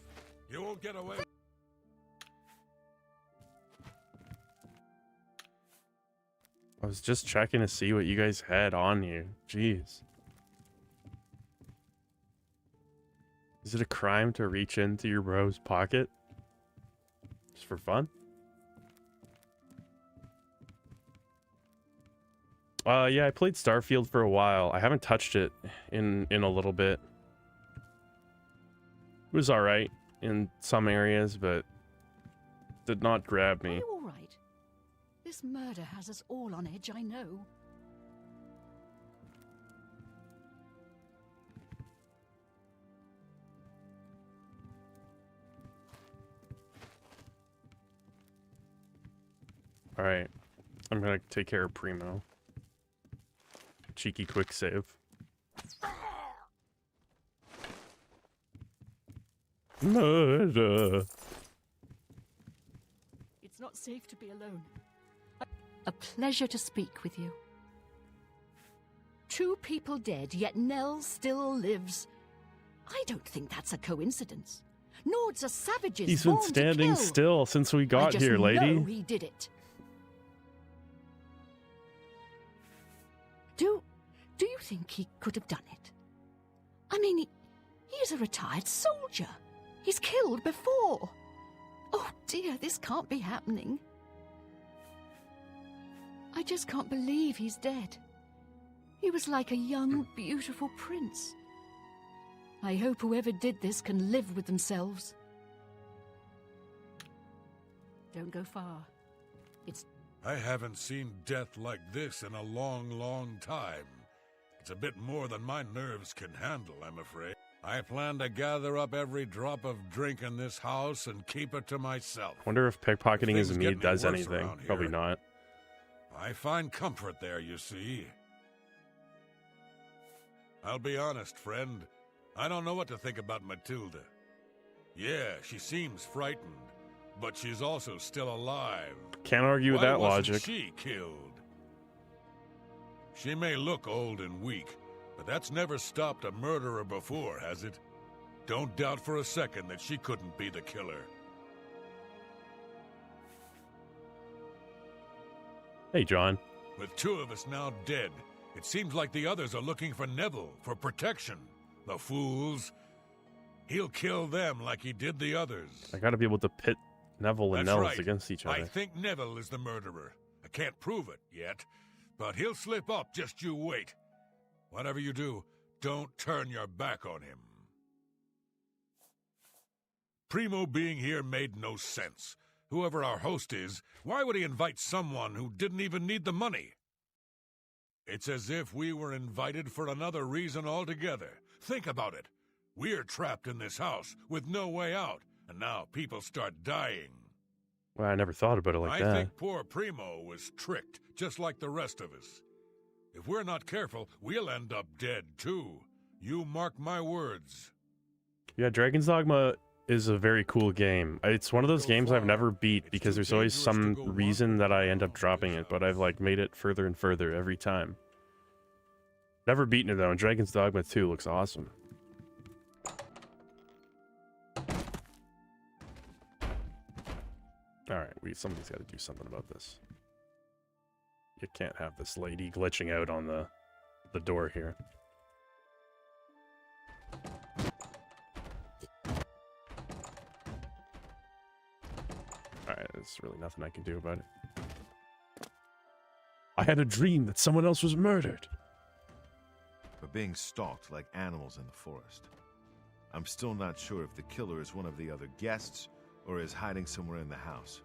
you won't get away. I was just checking to see what you guys had on you. Jeez. Is it a crime to reach into your bro's pocket? Just for fun? Yeah, I played Starfield for a while. I haven't touched it in a little bit. It was alright in some areas, but did not grab Are me. you all right? This murder has us all on edge, I know. Alright. I'm gonna take care of Primo. Cheeky quick save. Murder. It's not safe to be alone. A pleasure to speak with you. 2 people dead, yet Nell still lives. I don't think that's a coincidence. Nords are savages. He's been born to standing kill. still since we I got just here, lady. know he did it. Do you think he could have done it? I mean, he is a retired soldier. He's killed before. Oh dear, this can't be happening. I just can't believe he's dead. He was like a young, beautiful prince. I hope whoever did this can live with themselves. Don't go far. It's... I haven't seen death like this in a long, long time. It's a bit more than my nerves can handle, I'm afraid. I plan to gather up every drop of drink in this house and keep it to myself. Wonder if pickpocketing Things as a get mead me does worse anything. around here. Probably not. I find comfort there, you see. I'll be honest, friend. I don't know what to think about Matilda. Yeah, she seems frightened, but she's also still alive. Can't argue with that Why wasn't logic. she killed? She may look old and weak, but that's never stopped a murderer before, has it? Don't doubt for a second that she couldn't be the killer. Hey, John. With two of us now dead, it seems like the others are looking for Neville for protection. The fools. He'll kill them like he did the others. I gotta be able to pit Neville and That's Nels right. against each other. I think Neville is the murderer. I can't prove it yet, but he'll slip up, just you wait. Whatever you do, don't turn your back on him. Primo being here made no sense. Whoever our host is, why would he invite someone who didn't even need the money? It's as if we were invited for another reason altogether. Think about it. We're trapped in this house with no way out, and now people start dying. Well, I never thought about it like I that. think poor Primo was tricked, just like the rest of us. If we're not careful, we'll end up dead, too. You mark my words. Yeah, Dragon's Dogma is a very cool game. It's one of those games I've never beat because there's always some reason that I end up dropping it, but I've like made it further and further every time. Never beaten it though, and Dragon's Dogma 2 looks awesome. Alright, somebody's got to do something about this. You can't have this lady glitching out on the door here. Alright, there's really nothing I can do about it. I had a dream that someone else was murdered. We're being stalked like animals in the forest. I'm still not sure if the killer is one of the other guests or is hiding somewhere in the house.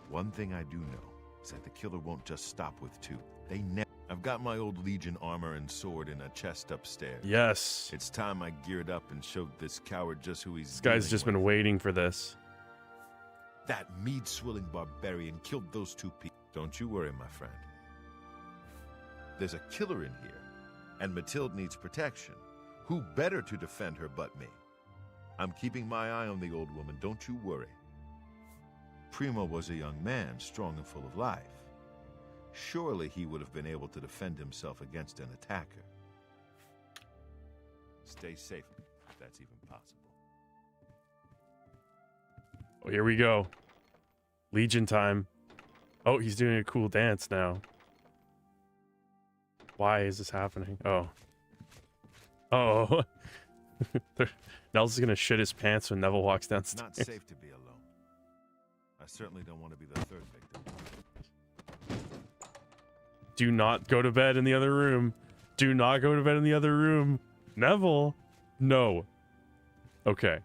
One thing I do know is that the killer won't just stop with two. I've got my old Legion armor and sword in a chest upstairs. Yes. It's time I geared up and showed this coward just who he's This guy's just been waiting for this. That mead-swilling barbarian killed those two people. Don't you worry, my friend. There's a killer in here, and Matilda needs protection. Who better to defend her but me? I'm keeping my eye on the old woman, don't you worry. Primo was a young man, strong and full of life. Surely he would have been able to defend himself against an attacker. Stay safe, if that's even possible. Oh, here we go. Legion time. Oh, he's doing a cool dance now. Why is this happening? Oh. Oh. Nels is gonna shit his pants when Neville walks downstairs. Not safe to be alone. I certainly don't want to be the third victim. Do not go to bed in the other room. Do not go to bed in the other room. Neville. No. Okay.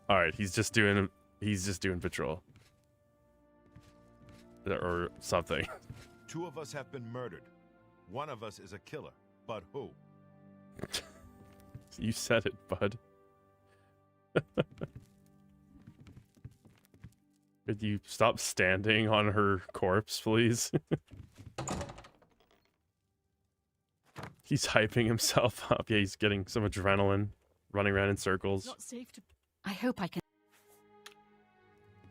All right, he's just doing patrol. Or something. Two of us have been murdered. One of us is a killer. But who? You said it, bud. Could you stop standing on her corpse, please? He's hyping himself up. Yeah, he's getting some adrenaline, running around in circles. Not safe to... I hope I can...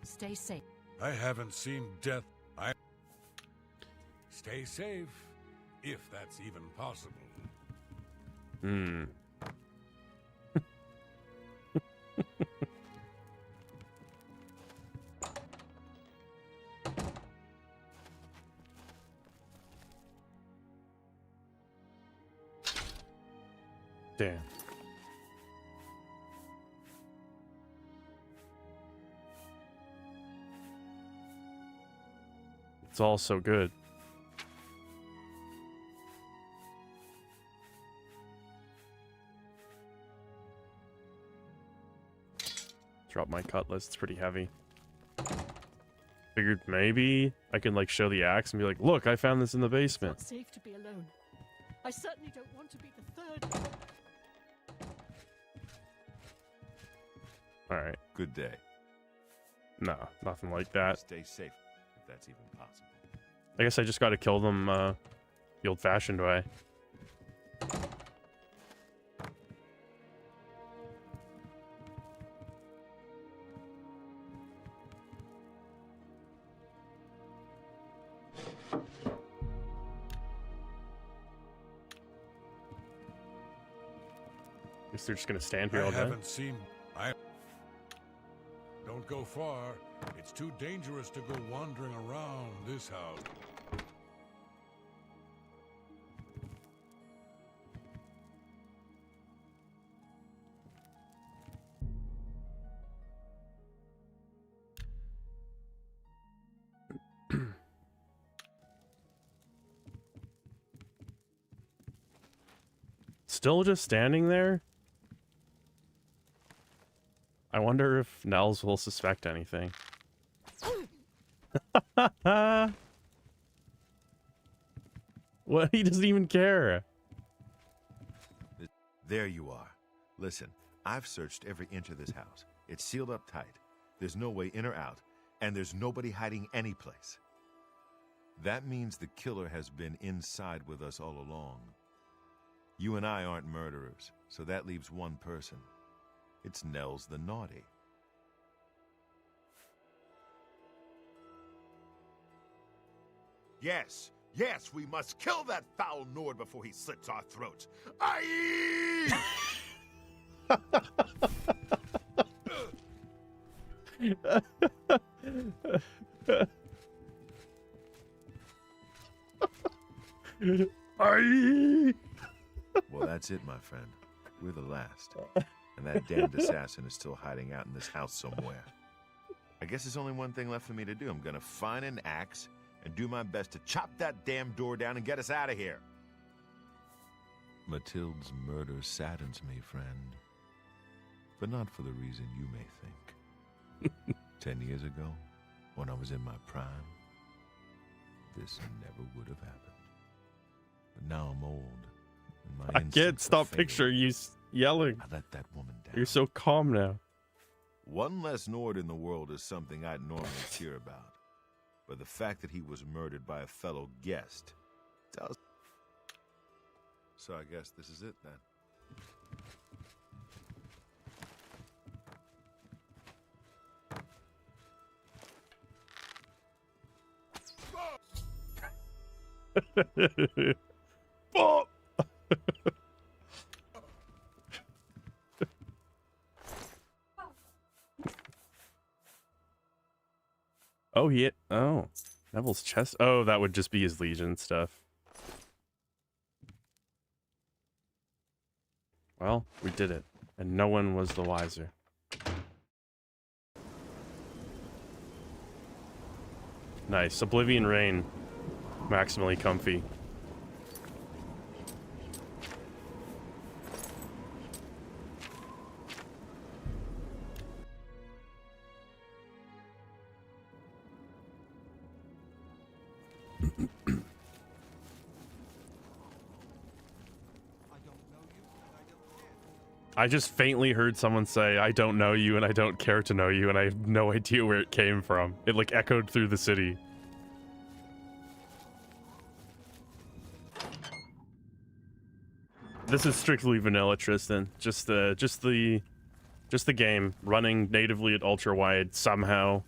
Stay safe. I haven't seen death. Stay safe, if that's even possible. Hmm. Damn. It's all so good. Drop my cutlass, it's pretty heavy. Figured maybe I can like show the axe and be like, look, I found this in the basement. It's not safe to be alone. I certainly don't want to be the third. Alright. Good day. No, nothing like that. Stay safe, if that's even possible. I guess I just gotta kill them the old-fashioned way. Guess they're just gonna stand here all day. Don't go far. It's too dangerous to go wandering around this house. Still just standing there? I wonder if Nels will suspect anything. What? He doesn't even care. There you are. Listen, I've searched every inch of this house. It's sealed up tight. There's no way in or out, and there's nobody hiding any place. That means the killer has been inside with us all along. You and I aren't murderers, so that leaves one person. It's Nels the Naughty. Yes, yes, we must kill that foul Nord before he slits our throats. Aye! Aye! Well, that's it, my friend. We're the last. And that damned assassin is still hiding out in this house somewhere. I guess there's only one thing left for me to do. I'm gonna find an axe and do my best to chop that damn door down and get us out of here. Mathilde's murder saddens me, friend. But not for the reason you may think. 10 years ago, when I was in my prime, this never would have happened. But now I'm old. And my I can't instincts stop are failing. picturing you yelling. I let that woman down. You're so calm now. One less Nord in the world is something I'd normally cheer about. But the fact that he was murdered by a fellow guest tells... So I guess this is it, then. Oh! Oh, he hit. Oh, Neville's chest. Oh, that would just be his Legion stuff. Well, we did it, and no one was the wiser. Nice. Oblivion Rain. Maximally comfy. I just faintly heard someone say, I don't know you and I don't care to know you, and I have no idea where it came from. It like echoed through the city. This is strictly vanilla, Tristan. Just the game running natively at ultra wide somehow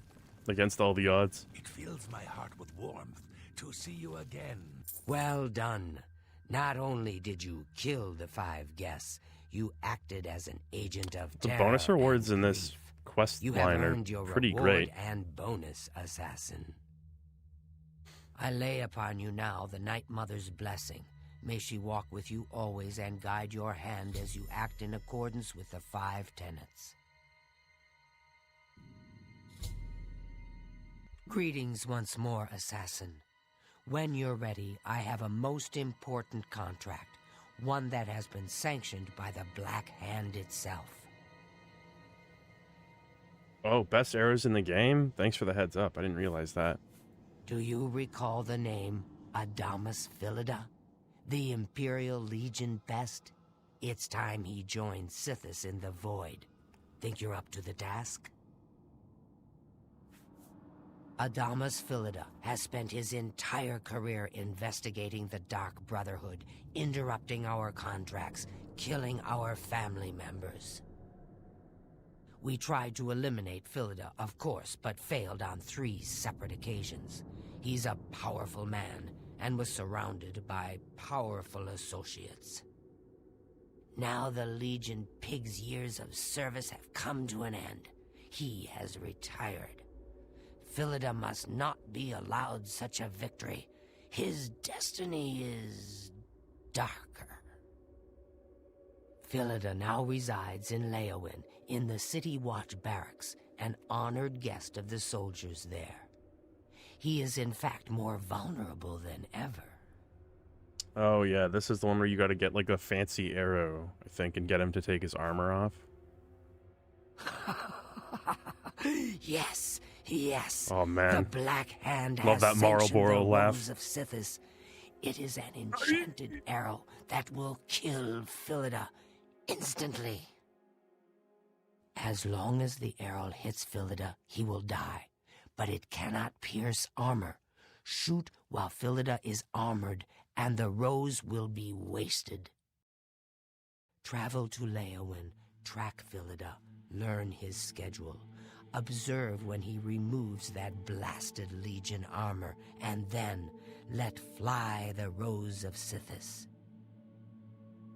against all the odds. It fills my heart with warmth to see you again. Well done. Not only did you kill the 5 guests, you acted as an agent of The terror bonus rewards and in this grief. quest You have line are earned your pretty reward great. and bonus, assassin. I lay upon you now the Night Mother's blessing. May she walk with you always and guide your hand as you act in accordance with the 5 tenets. Greetings once more, assassin. When you're ready, I have a most important contract, one that has been sanctioned by the Black Hand itself. Oh, best arrows in the game? Thanks for the heads up. I didn't realize that. Do you recall the name Adamus Philida? The Imperial Legion best? It's time he joined Sithis in the Void. Think you're up to the task? Adamus Philida has spent his entire career investigating the Dark Brotherhood, interrupting our contracts, killing our family members. We tried to eliminate Philida, of course, but failed on 3 separate occasions. He's a powerful man, and was surrounded by powerful associates. Now the Legion Pig's years of service have come to an end. He has retired. Philida must not be allowed such a victory. His destiny is darker. Philida now resides in Leowin, in the City Watch Barracks, an honored guest of the soldiers there. He is in fact more vulnerable than ever. Oh yeah, this is the one where you gotta get like a fancy arrow, I think, and get him to take his armor off. Yes, yes. Oh man. The Black Hand Love has that sanctioned Marlboro the laugh. Rose of Sithis. It is an enchanted arrow that will kill Philida instantly. As long as the arrow hits Philida, he will die. But it cannot pierce armor. Shoot while Philida is armored, and the rose will be wasted. Travel to Leowin, track Philida, learn his schedule. Observe when he removes that blasted Legion armor, and then let fly the Rose of Sithis.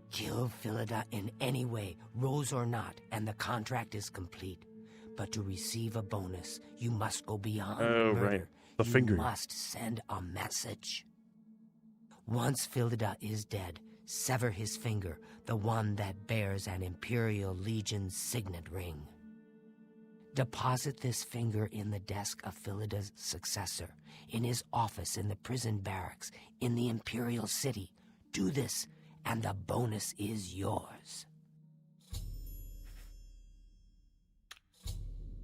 Kill Philida in any way, rose or not, and the contract is complete. But to receive a bonus, you must go beyond murder. Right. The finger. You must send a message. Once Philida is dead, sever his finger, the one that bears an Imperial Legion signet ring. Deposit this finger in the desk of Philida's successor, in his office in the prison barracks, in the Imperial City. Do this, and the bonus is yours.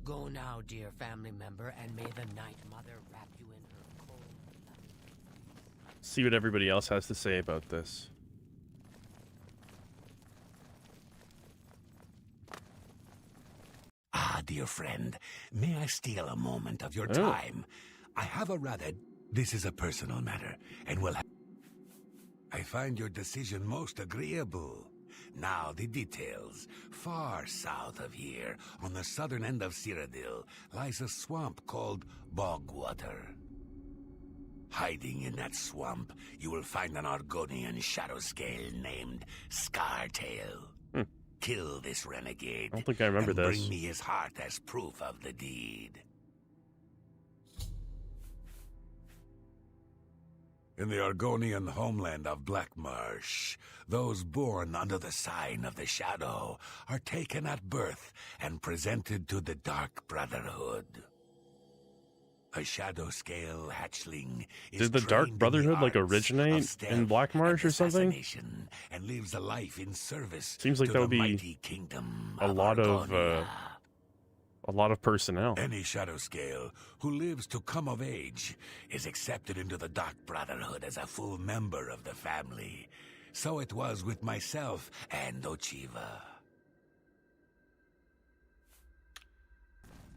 Go now, dear family member, and may the Night Mother wrap you in her cold blood. See what everybody else has to say about this. Ah, dear friend, may I steal a moment of your time? I have a rather... This is a personal matter, and will have... I find your decision most agreeable. Now, the details. Far south of here, on the southern end of Cyrodiil, lies a swamp called Bogwater. Hiding in that swamp, you will find an Argonian shadow scale named Scartail. Kill this renegade. I don't think I remember and this. Bring me his heart as proof of the deed. In the Argonian homeland of Blackmarsh, those born under the sign of the Shadow are taken at birth and presented to the Dark Brotherhood. A shadow scale hatchling is Did the Dark trained in Brotherhood like arts originate of in stealth Blackmarsh and or something? assassination, and lives a life in service Seems like to that the would be mighty kingdom a of lot Argonia. a lot of personnel. Any shadow scale who lives to come of age is accepted into the Dark Brotherhood as a full member of the family. So it was with myself and Ochiva.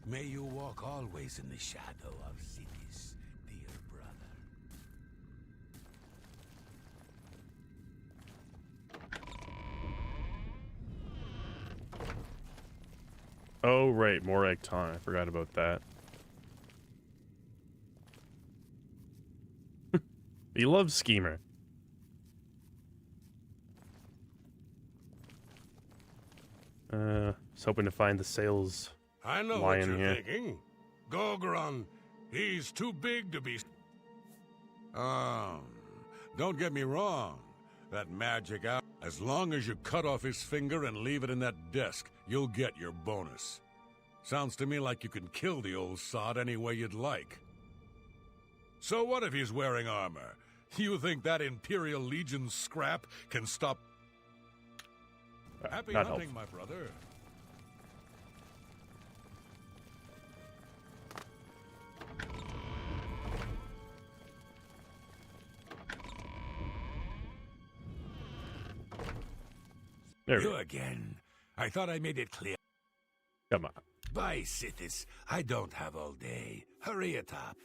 May you walk always in the shadow of City's dear brother. Oh right, more Egton. I forgot about that. He loves Schemer. Was hoping to find the sales I know lion what you're here. thinking. Gogron, he's too big to be... Don't get me wrong. That magic out. As long as you cut off his finger and leave it in that desk, you'll get your bonus. Sounds to me like you can kill the old sod any way you'd like. So what if he's wearing armor? You think that Imperial Legion scrap can stop? Happy Not hunting, helpful. my brother. There we You go. again. I thought I made it clear. Come on. Bye, Sithis. I don't have all day. Hurry it up.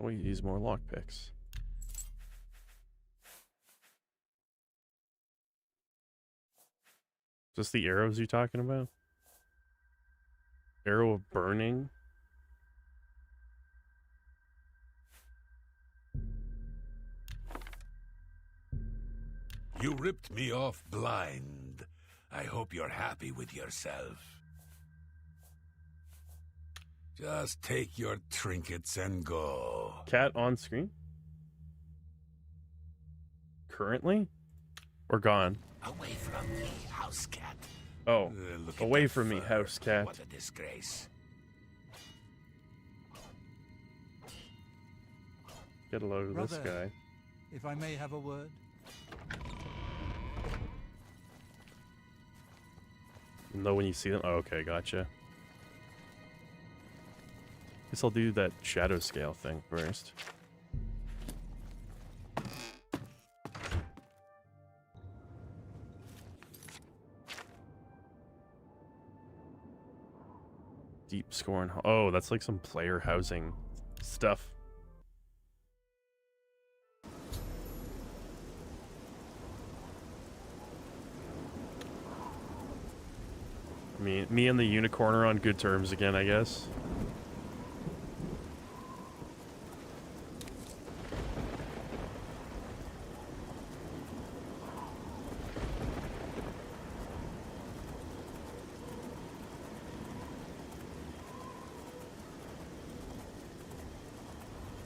We use more lockpicks. Is this the arrows you're talking about? Arrow of burning? You ripped me off blind. I hope you're happy with yourself. Just take your trinkets and go. Cat on screen? Currently? Or gone? Away from me, house cat. Oh, Look at away that from me, fur. house cat. What a disgrace. Get a load of this Brother. guy. If I may have a word. Know when you see them? Oh, okay, gotcha. Guess I'll do that shadow scale thing first. Deep scorn. Oh, that's like some player housing stuff. Me and the unicorn are on good terms again, I guess.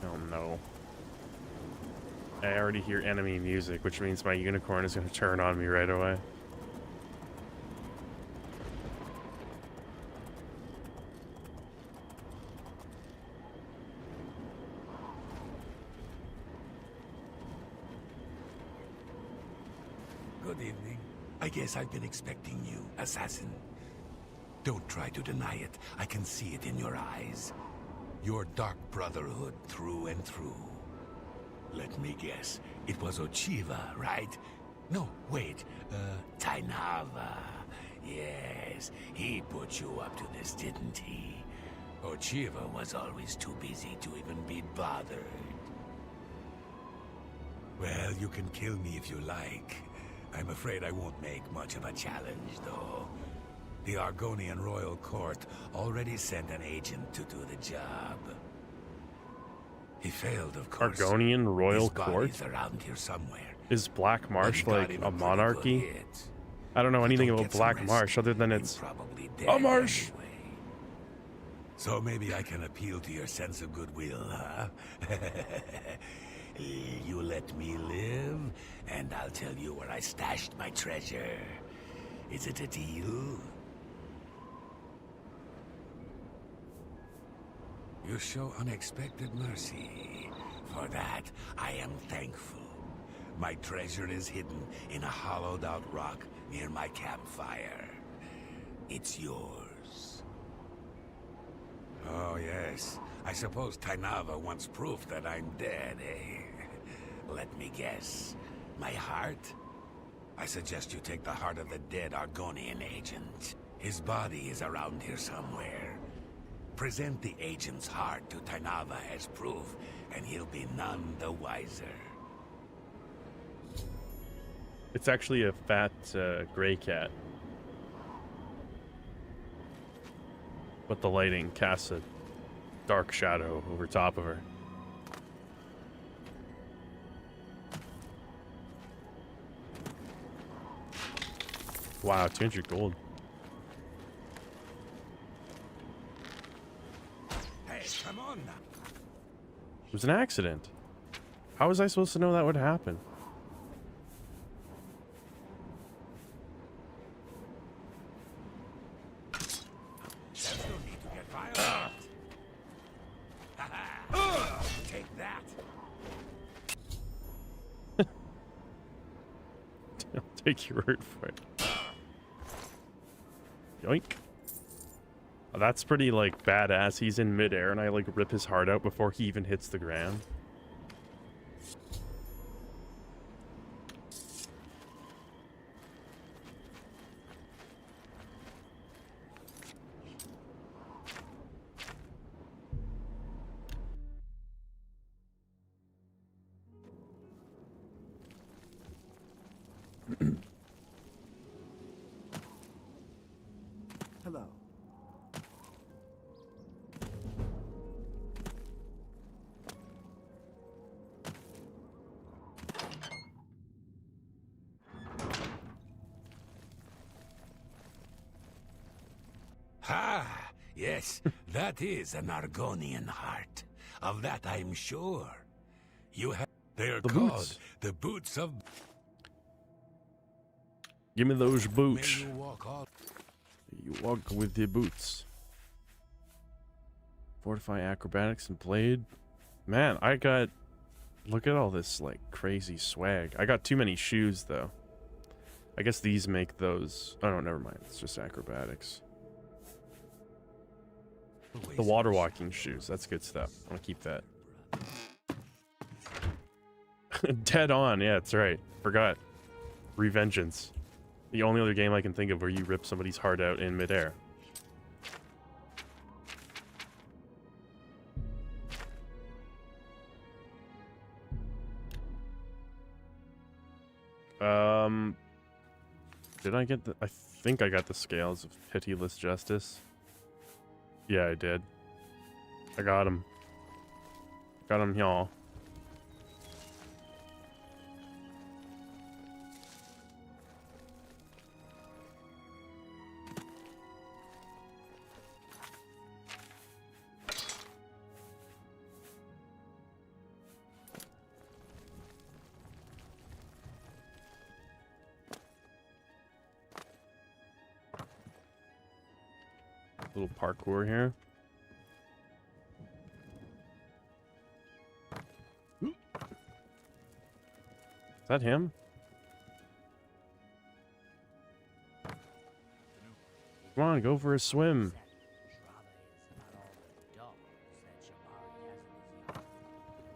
Oh no. I already hear enemy music, which means my unicorn is going to turn on me right away. Good evening. I guess I've been expecting you, assassin. Don't try to deny it. I can see it in your eyes. Your dark brotherhood through and through. Let me guess. It was Ochiva, right? No, wait. Tainava. Yes, he put you up to this, didn't he? Ochiva was always too busy to even be bothered. Well, you can kill me if you like. I'm afraid I won't make much of a challenge, though. The Argonian Royal Court already sent an agent to do the job. He failed, of course. Argonian Royal His Court? body's around here somewhere. Is Black Marsh But he got like him a pretty monarchy? good hit. I don't know But anything don't about get some Black rest. Marsh other than You're it's probably a dead marsh. anyway. So maybe I can appeal to your sense of goodwill, huh? You let me live, and I'll tell you where I stashed my treasure. Is it a deal? You show unexpected mercy. For that, I am thankful. My treasure is hidden in a hollowed-out rock near my campfire. It's yours. Oh, yes. I suppose Tainava wants proof that I'm dead, eh? Let me guess. My heart? I suggest you take the heart of the dead Argonian agent. His body is around here somewhere. Present the agent's heart to Tainava as proof, and he'll be none the wiser. It's actually a fat gray cat. But the lighting casts a dark shadow over top of her. Wow, 200 gold. was an accident. How was I supposed to know that would happen? There's no need to get violent. Take that. I'll take your word for it. Yoink. Oh, that's pretty, like, badass. He's in midair and I, like, rip his heart out before he even hits the ground. Hello. Ha! Yes, that is an Argonian heart. Of that I'm sure. You have. They are The called boots. the boots of. Give me those May boots. you walk all. You walk with the boots. Fortify acrobatics and blade. Man, I got... Look at all this, like, crazy swag. I got too many shoes, though. I guess these make those... Oh, no, never mind. It's just acrobatics. The water walking shoes. That's good stuff. I'm gonna keep that. Dead on. Yeah, that's right. Forgot. Revengeance. The only other game I can think of where you rip somebody's heart out in midair. Did I get the... I think I got the scales of pitiless justice. Yeah, I did. I got him. Got him, y'all. Little parkour here. Is that him? Come on, go for a swim.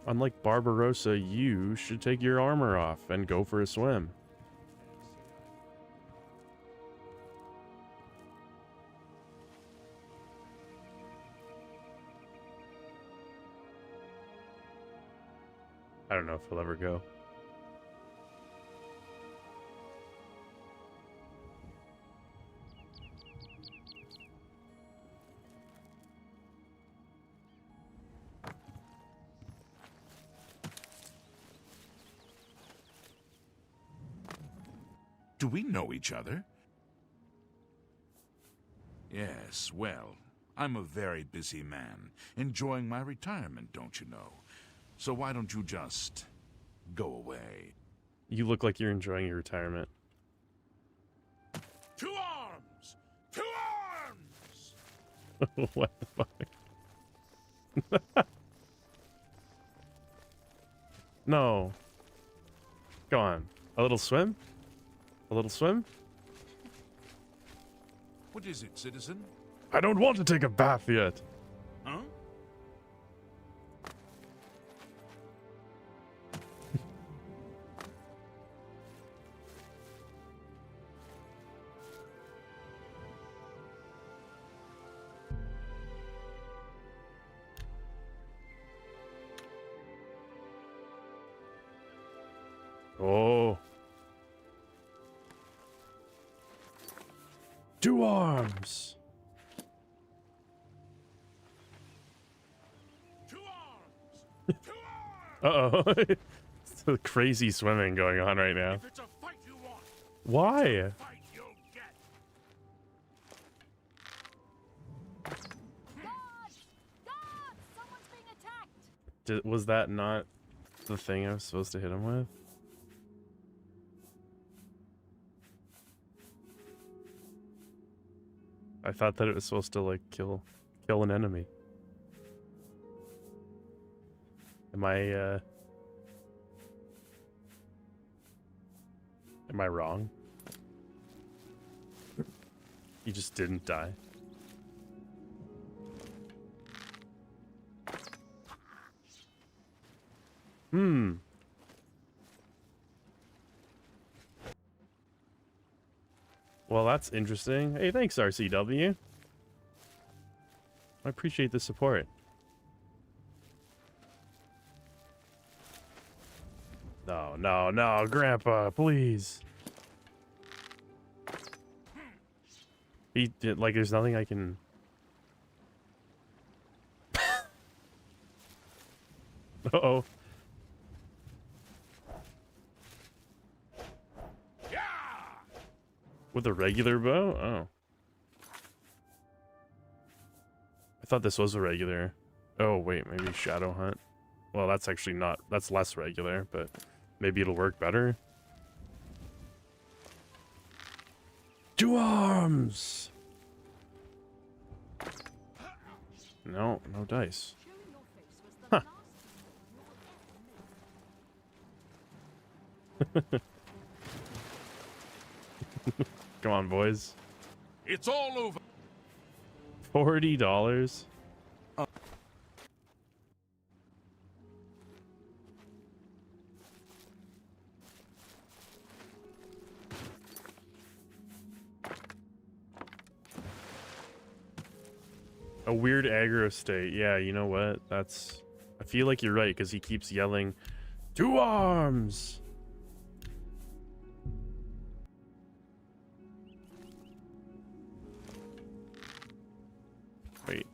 Unlike Barbarossa, you should take your armor off and go for a swim. I don't know if he'll ever go. Do we know each other? Yes, well, I'm a very busy man, enjoying my retirement, don't you know? So why don't you just go away? You look like you're enjoying your retirement. To arms! To arms! What the fuck? No. Go on. A little swim? A little swim? What is it, citizen? I don't want to take a bath yet. Huh? Oh. Two arms. To arms! To arms! Uh-oh. It's the crazy swimming going on right now. If it's a fight you want, Why? fight you'll get. Guard! Guard! Someone's being attacked! Was that not the thing I was supposed to hit him with? I thought that it was supposed to like kill an enemy. Am I wrong? He just didn't die. Well, that's interesting. Hey, thanks, RCW. I appreciate the support. No, no, no, Grandpa, please. He did, like, there's nothing I can... Uh-oh. With a regular bow? Oh. I thought this was a regular. Oh, wait, maybe Shadow Hunt. Well, that's actually not... That's less regular, but maybe it'll work better. Two arms! No, no dice. Huh. Come on, boys. It's all over. $40? A weird aggro state. Yeah, you know what? That's... I feel like you're right, because he keeps yelling, "Two arms!" Wait.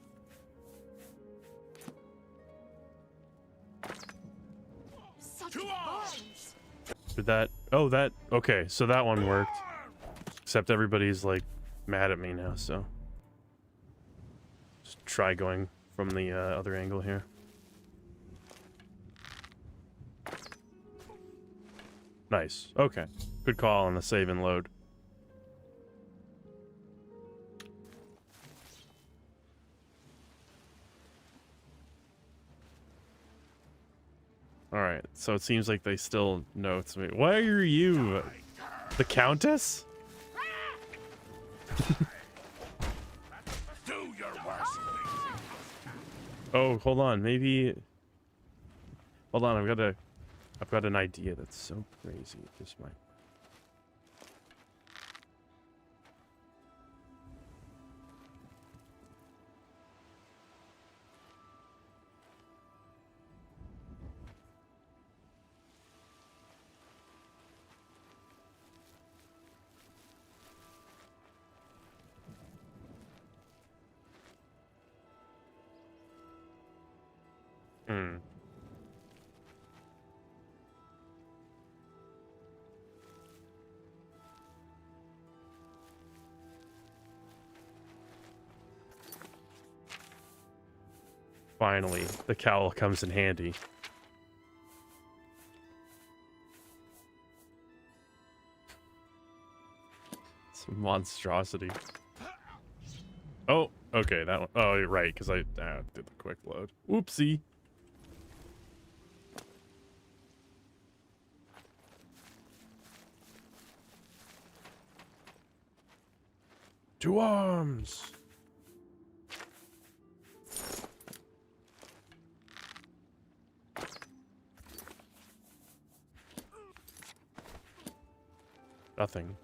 Did that... Oh, that... Okay, so that one worked. Except everybody's, like, mad at me now, so... Just try going from the other angle here. Nice. Okay. Good call on the save and load. Alright, so it seems like they still know it's me. Why are you? The Countess? Oh, hold on. Maybe... Hold on, I've got an idea that's so crazy. This might... Finally, the cowl comes in handy. It's a monstrosity. Oh, okay, that one. Oh, you're right, because I did the quick load. Whoopsie. Two arms. Nothing.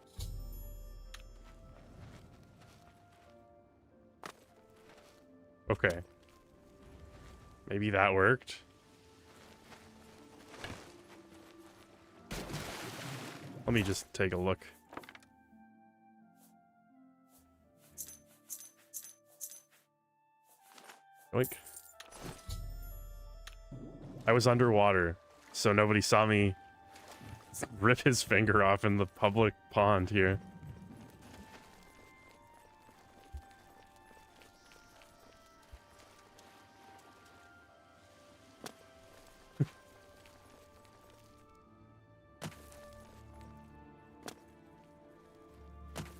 Okay. Maybe that worked. Let me just take a look. Oink. I was underwater, so nobody saw me rip his finger off in the public pond here.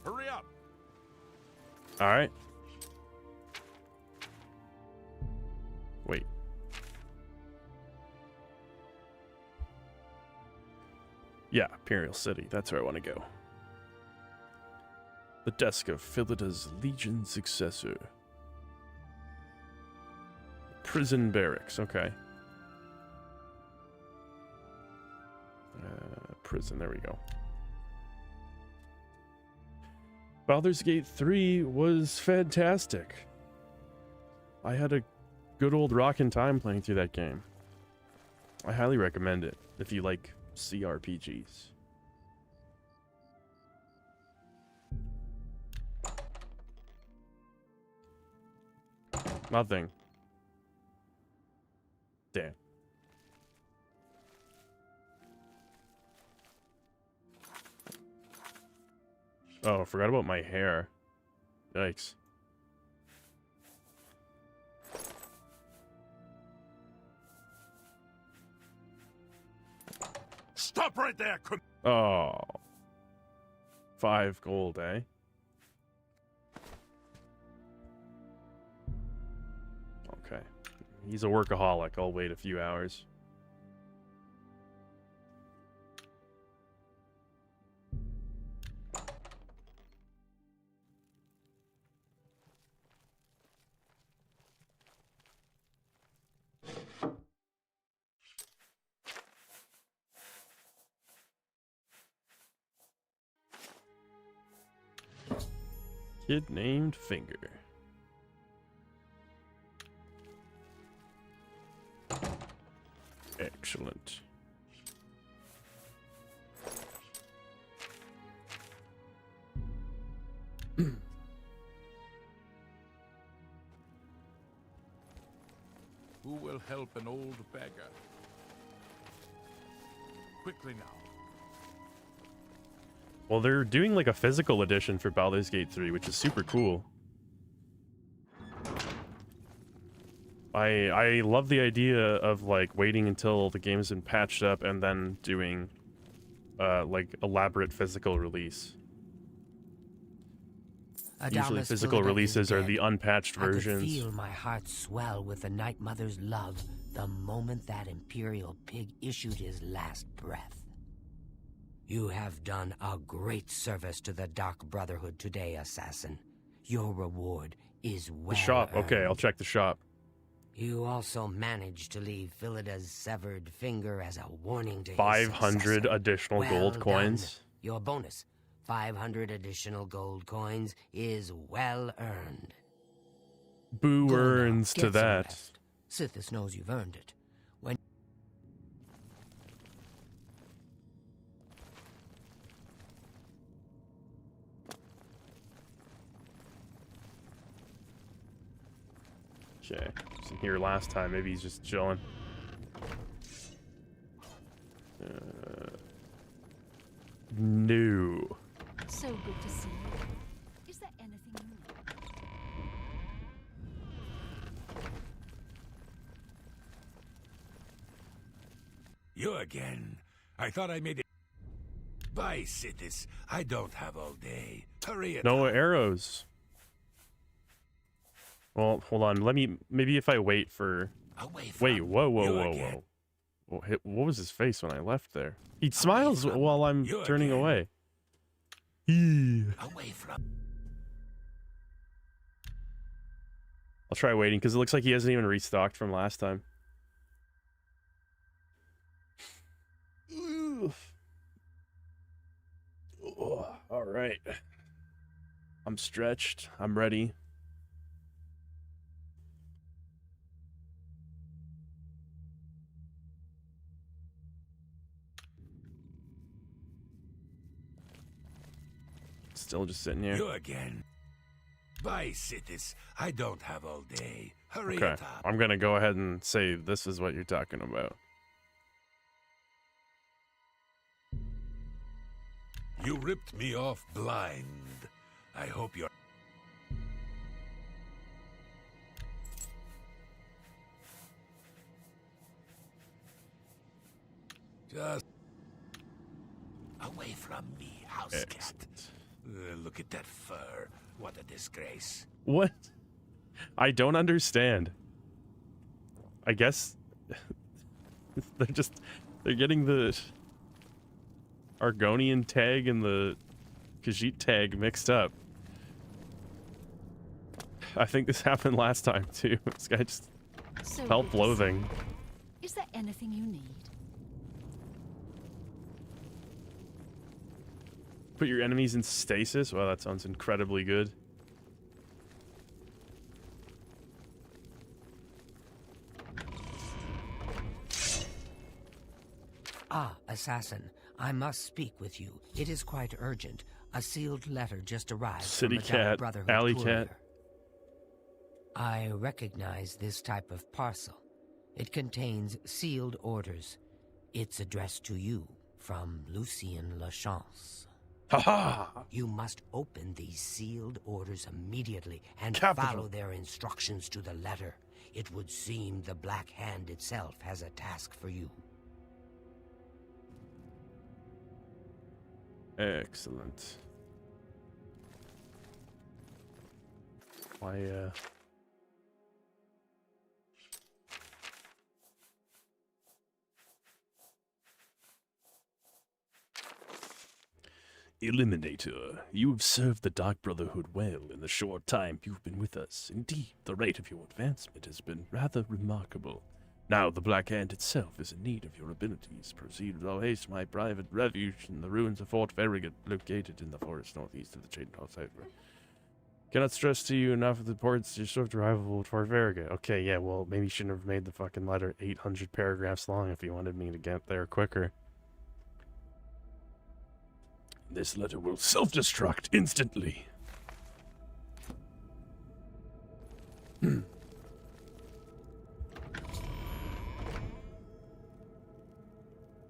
Hurry up! All right. Wait. Yeah, Imperial City. That's where I want to go. The desk of Philida's Legion successor. Prison barracks. Okay. Prison. There we go. Baldur's Gate 3 was fantastic. I had a good old rockin' time playing through that game. I highly recommend it if you like CRPGs. Nothing. Damn. Oh, I forgot about my hair. Yikes. Stop right there! Oh. 5 gold, eh? Okay. He's a workaholic. I'll wait a few hours. Kid named Finger. Excellent. Who will help an old beggar? Quickly now. Well, they're doing like a physical edition for Baldur's Gate 3, which is super cool. I love the idea of like waiting until the game's been patched up and then doing like elaborate physical release. Usually physical releases are the unpatched versions. I could feel my heart swell with the Night Mother's love the moment that Imperial pig issued his last breath. You have done a great service to the Dark Brotherhood today, Assassin. Your reward is well The shop. earned. Okay, I'll check the shop. You also managed to leave Philida's severed finger as a warning to his 500 successor. additional Well gold done. coins. Your bonus, 500 additional gold coins, is well earned. Boo Go now, earns get to some that. rest. Sithis knows you've earned it. When Okay, was in here last time. Maybe he's just chilling. No. So good to see you. Is there anything you need? You again. I thought I made it. Bye, Sithis. I don't have all day. Hurry it No up. arrows. Well, hold on. Let me. Maybe if I wait for. Away from Wait. Whoa. Whoa. you Whoa. again. Whoa. What was his face when I left there? He smiles while I'm you turning again. away. Eee. Away from. I'll try waiting because it looks like he hasn't even restocked from last time. All right. I'm stretched. I'm ready. Still just sitting here. You again. Bye, Sithis. I don't have all day. Hurry Okay. it up. I'm going to go ahead and say this is what you're talking about. You ripped me off blind. I hope you're... Just... away from me, house cat. Excellent. Look at that fur. What a disgrace. What? I don't understand. I guess they're getting the Argonian tag and the Khajiit tag mixed up. I think this happened last time too. This guy just So felt good to loathing. see. Is there anything you need? Put your enemies in stasis? Well, that sounds incredibly good. Ah, assassin, I must speak with you. It is quite urgent. A sealed letter just arrived City from a Dark cat, Brotherhood alley courier. cat. I recognize this type of parcel. It contains sealed orders. It's addressed to you from Lucien Lachance. Haha! You must open these sealed orders immediately and Capital. follow their instructions to the letter. It would seem the Black Hand itself has a task for you. Excellent. Why, Eliminator, you have served the Dark Brotherhood well in the short time you've been with us. Indeed, the rate of your advancement has been rather remarkable. Now the Black Hand itself is in need of your abilities. Proceed with all haste to my private refuge in the ruins of Fort Farragut, located in the forest northeast of the Chain House Cypher. Cannot stress to you enough of the importance of your swift arrival at Fort Farragut. Okay, yeah, well, maybe you shouldn't have made the fucking letter 800 paragraphs long if you wanted me to get there quicker. This letter will self-destruct instantly.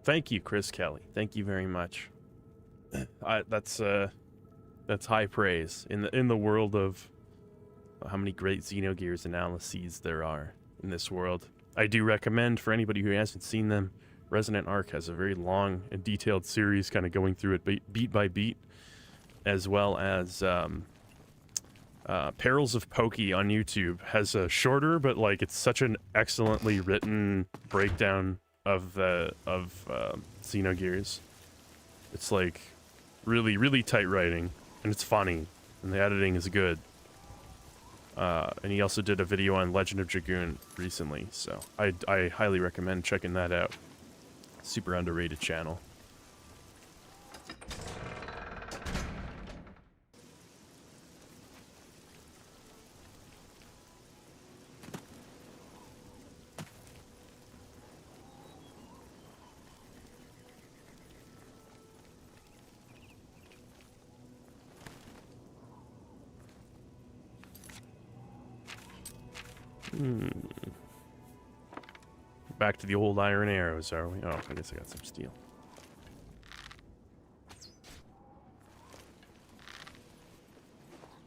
Thank you, Chris Kelly. Thank you very much. That's high praise in the world of how many great Xenogears analyses there are in this world. I do recommend for anybody who hasn't seen them. Resonant Arc has a very long and detailed series kind of going through it beat by beat, as well as Perils of Pokey on YouTube has a shorter, but like it's such an excellently written breakdown of Xenogears. It's like really, really tight writing, and it's funny, and the editing is good. And he also did a video on Legend of Dragoon recently, so I highly recommend checking that out. Super underrated channel. Back to the old iron arrows, are we? Oh, I guess I got some steel.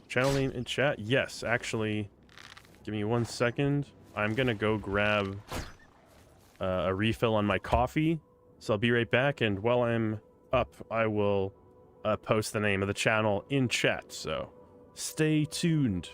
Channel name in chat? Yes, actually. Give me 1 second. I'm gonna go grab a refill on my coffee. So I'll be right back, and while I'm up, I will post the name of the channel in chat. So stay tuned.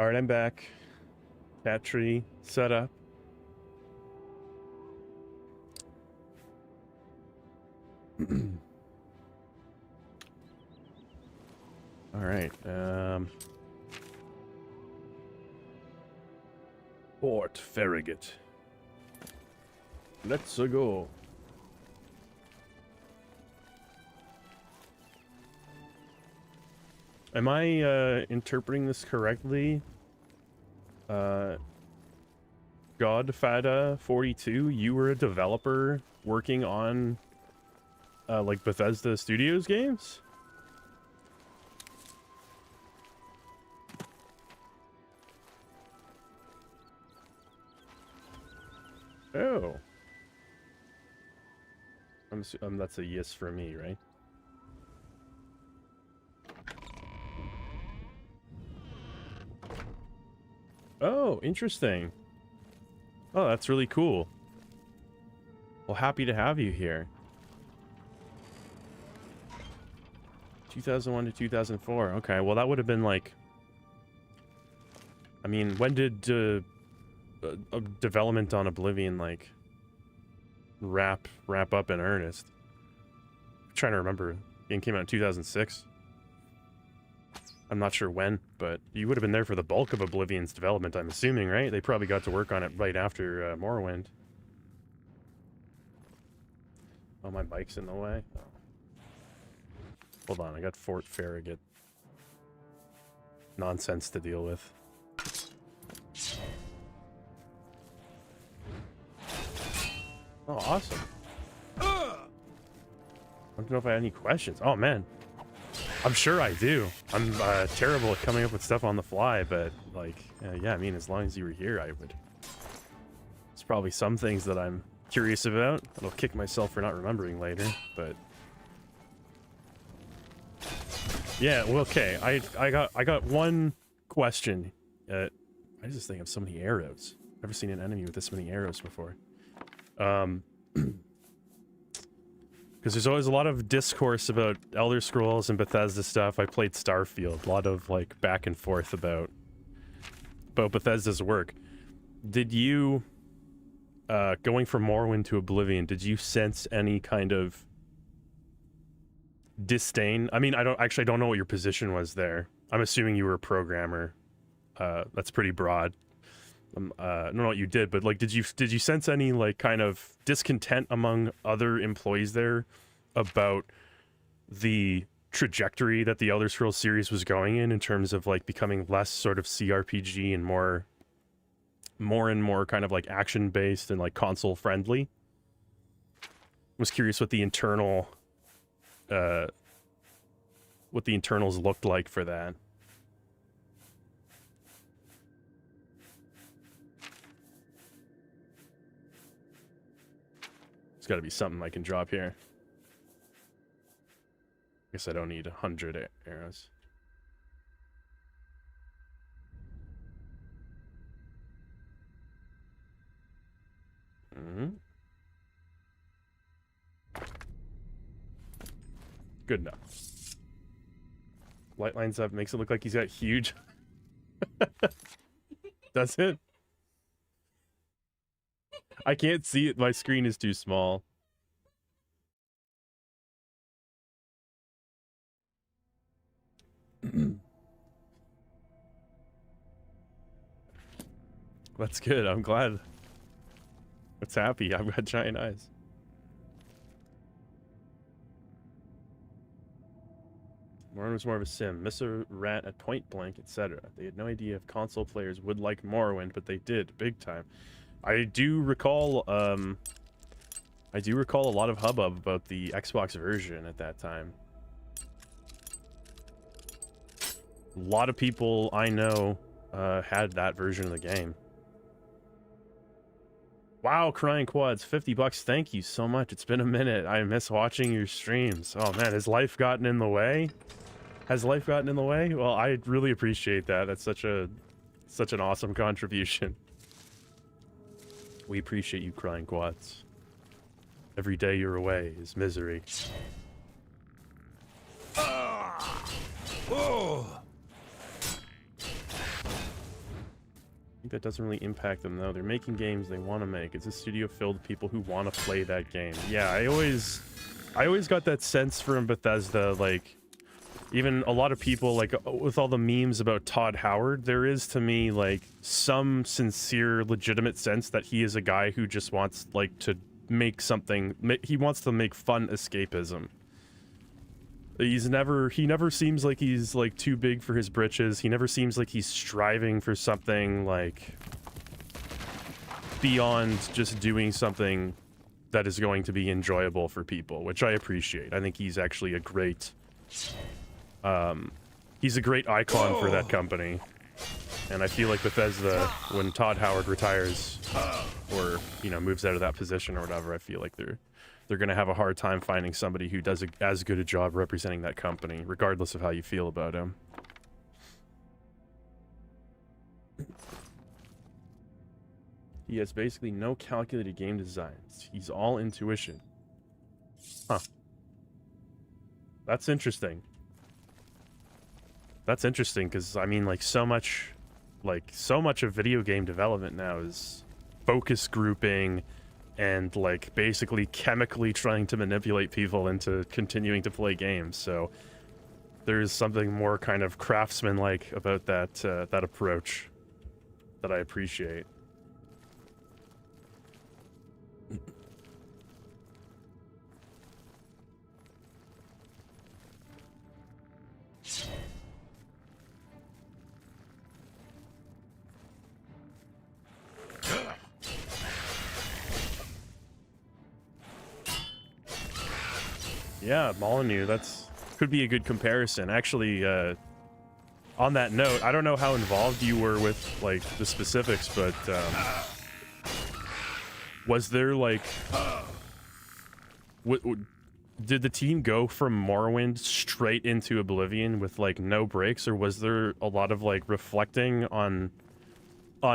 All right, I'm back. Cat tree set up. All right. Port Farragut. Let's go. Am I interpreting this correctly? Godfada42, you were a developer working on like Bethesda Studios games? Oh. That's a yes for me, right? Oh, interesting. Oh, that's really cool. Well, happy to have you here. 2001 to 2004. Okay, well, that would have been like... I mean, when did development on Oblivion, like, wrap up in earnest? I'm trying to remember. The game came out in 2006. I'm not sure when, but you would have been there for the bulk of Oblivion's development, I'm assuming, right? They probably got to work on it right after Morrowind. Oh, my bike's in the way. Oh. Hold on, I got Fort Farragut nonsense to deal with. Oh, awesome. I don't know if I had any questions. Oh, man. I'm sure I do. I'm terrible at coming up with stuff on the fly, but, like, yeah, I mean, as long as you were here, I would. There's probably some things that I'm curious about. I'll kick myself for not remembering later, but... Yeah, well, okay. I got one question. I just think of so many arrows. Never seen an enemy with this many arrows before. Because there's always a lot of discourse about Elder Scrolls and Bethesda stuff. I played Starfield. A lot of, like, back and forth about Bethesda's work. Did you, going from Morrowind to Oblivion, did you sense any kind of disdain? I mean, I don't know what your position was there. I'm assuming you were a programmer. That's pretty broad. I don't know what you did, but like, did you sense any like kind of discontent among other employees there about the trajectory that the Elder Scrolls series was going in terms of like becoming less sort of CRPG and more and more kind of like action based and like console friendly? I was curious what the internals looked like for that. There's got to be something I can drop here. I guess I don't need 100 arrows. Good enough. Light lines up, makes it look like he's got huge. Does it? I can't see it. My screen is too small. That's good. I'm glad. It's happy. I've got giant eyes. Morrowind was more of a sim. Miss a rat at point blank, etc. They had no idea if console players would like Morrowind, but they did, big time. I do recall a lot of hubbub about the Xbox version at that time. A lot of people I know had that version of the game. Wow, Crying Quads, $50. Thank you so much. It's been a minute. I miss watching your streams. Oh man, has life gotten in the way? Has life gotten in the way? Well, I really appreciate that. That's such an awesome contribution. We appreciate you, Crying Quads. Every day you're away is misery. Oh! that doesn't really impact them, though. They're making games they want to make. It's a studio filled with people who want to play that game. Yeah, I always got that sense from Bethesda, like, even a lot of people, like, with all the memes about Todd Howard, there is, to me, like, some sincere, legitimate sense that he is a guy who just wants, like, to make something, he wants to make fun escapism. He never seems like he's, like, too big for his britches. He never seems like he's striving for something, like, beyond just doing something that is going to be enjoyable for people, which I appreciate. I think he's actually a great, he's a great icon for that company. And I feel like Bethesda, when Todd Howard retires, or, you know, moves out of that position or whatever, I feel like they're going to have a hard time finding somebody who does as good a job representing that company, regardless of how you feel about him. He has basically no calculated game designs. He's all intuition. Huh. That's interesting. That's interesting, because, I mean, like, so much of video game development now is focus grouping and, like, basically chemically trying to manipulate people into continuing to play games. So there's something more kind of craftsman-like about that approach that I appreciate. Yeah, Molyneux, could be a good comparison. Actually, on that note, I don't know how involved you were with, like, the specifics, but was there, like, did the team go from Morrowind straight into Oblivion with, like, no breaks, or was there a lot of, like, reflecting on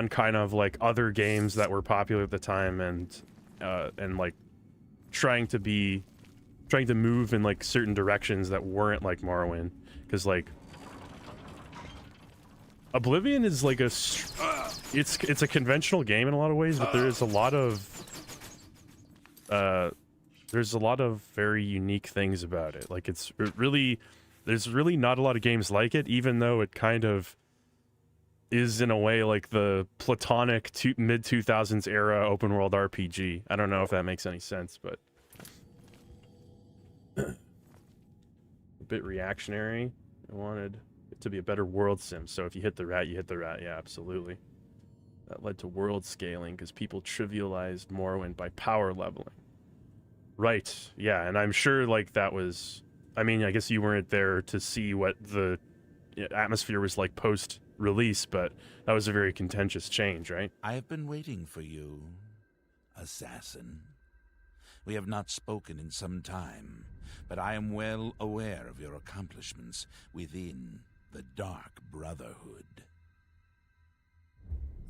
kind of, like, other games that were popular at the time and like trying to move in, like, certain directions that weren't like Morrowind? Because, like, Oblivion is like it's a conventional game in a lot of ways, but there's a lot of very unique things about it. Like, there's really not a lot of games like it, even though it kind of is, in a way, like the platonic mid-2000s era open world RPG. I don't know if that makes any sense, but a bit reactionary. I wanted it to be a better world sim, so if you hit the rat, you hit the rat. Yeah, absolutely. That led to world scaling because people trivialized Morrowind by power leveling. Right, yeah, and I'm sure, like, that was... I mean, I guess you weren't there to see what the atmosphere was like post-release, but that was a very contentious change, right? I have been waiting for you, assassin. We have not spoken in some time, but I am well aware of your accomplishments within the Dark Brotherhood.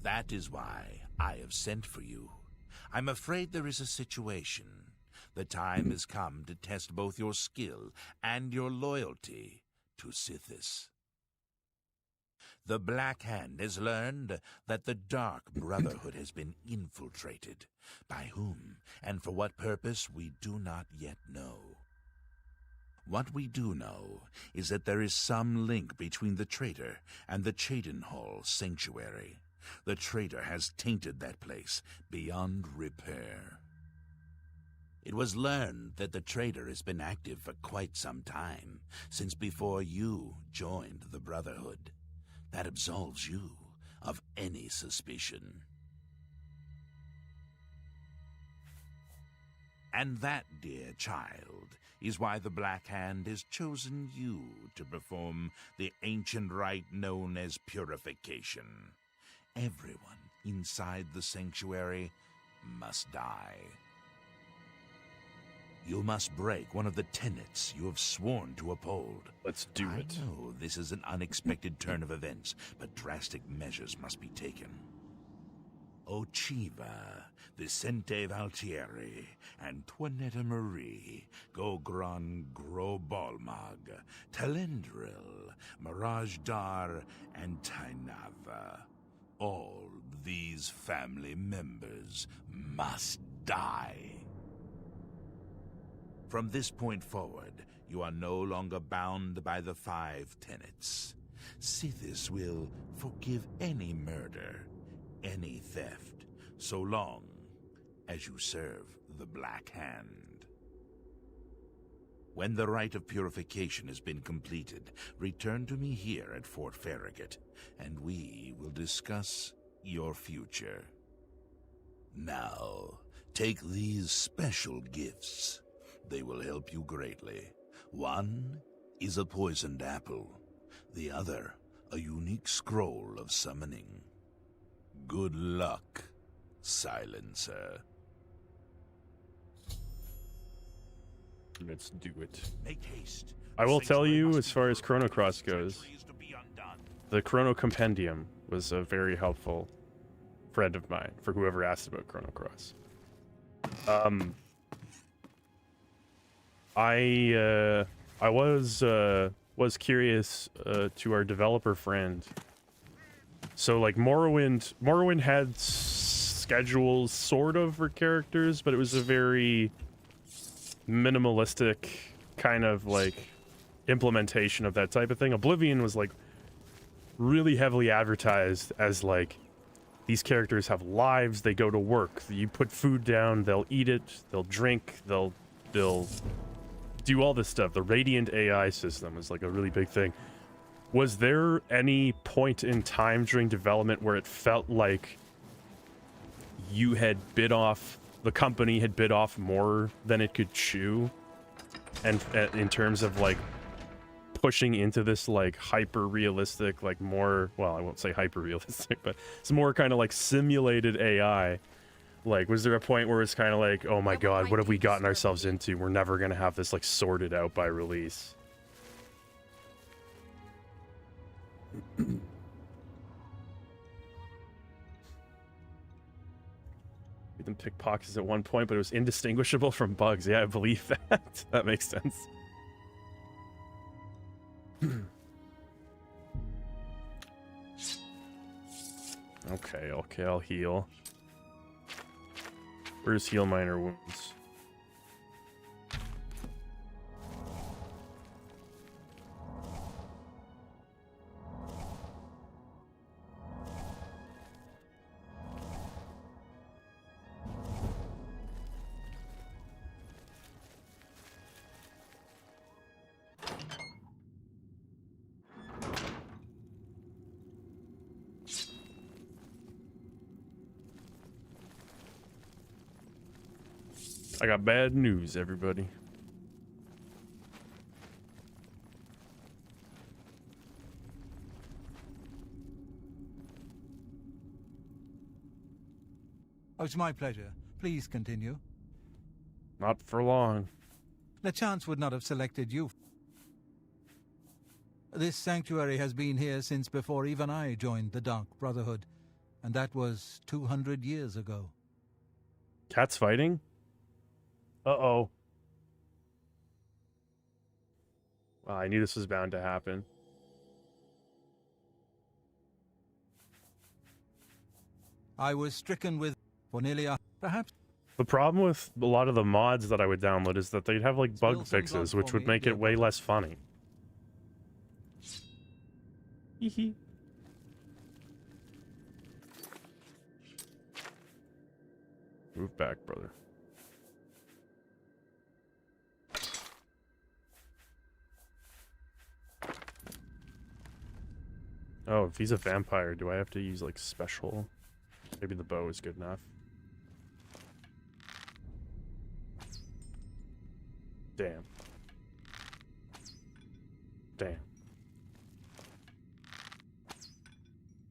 That is why I have sent for you. I'm afraid there is a situation. The time has come to test both your skill and your loyalty to Sithis. The Black Hand has learned that the Dark Brotherhood has been infiltrated. By whom and for what purpose we do not yet know. What we do know is that there is some link between the traitor and the Cheydinhal Sanctuary. The traitor has tainted that place beyond repair. It was learned that the traitor has been active for quite some time, since before you joined the Brotherhood. That absolves you of any suspicion. And that, dear child, is why the Black Hand has chosen you to perform the ancient rite known as purification. Everyone inside the sanctuary must die. You must break one of the tenets you have sworn to uphold. Let's do it. I know this is an unexpected turn of events, but drastic measures must be taken. Ochiva, Vicente Valtieri, Antoinetta Marie, Gogron Grobalmag, Talendril, Mirage Dar, and Tainava. All these family members must die. From this point forward, you are no longer bound by the 5 tenets. Sithis will forgive any murder, any theft, so long as you serve the Black Hand. When the rite of purification has been completed, return to me here at Fort Farragut, and we will discuss your future. Now, take these special gifts. They will help you greatly. One is a poisoned apple. The other, a unique scroll of summoning. Good luck, Silencer. Let's do it. Make haste. I will tell you, as far as Chrono Cross goes, the Chrono Compendium was a very helpful friend of mine for whoever asked about Chrono Cross. I was curious to our developer friend. So like Morrowind had schedules sort of for characters, but it was a very minimalistic kind of like implementation of that type of thing. Oblivion was like really heavily advertised as like these characters have lives, they go to work, you put food down, they'll eat it, they'll drink, they'll do all this stuff. The Radiant AI system is like a really big thing. Was there any point in time during development where it felt like you had bit off, the company had bit off more than it could chew, and in terms of like pushing into this like hyper realistic, like more, well, I won't say hyper realistic, but it's more kind of like simulated AI? Like, was there a point where it's kind of like, oh my god, what have we gotten ourselves into? We're never gonna have this like sorted out by release. We didn't pick poxes at one point, but it was indistinguishable from bugs. Yeah, I believe that. That makes sense. Okay, I'll heal. Where's heal minor wounds? I got bad news, everybody. Oh, it's my pleasure. Please continue. Not for long. The chance would not have selected you. This sanctuary has been here since before even I joined the Dark Brotherhood, and that was 200 years ago. Cats fighting? Uh-oh. Well, I knew this was bound to happen. I was stricken with for nearly perhaps. The problem with a lot of the mods that I would download is that they'd have like bug fixes, which would make it way less funny. Hee. Move back, brother. Oh, if he's a vampire, do I have to use like special? Maybe the bow is good enough. Damn. Damn.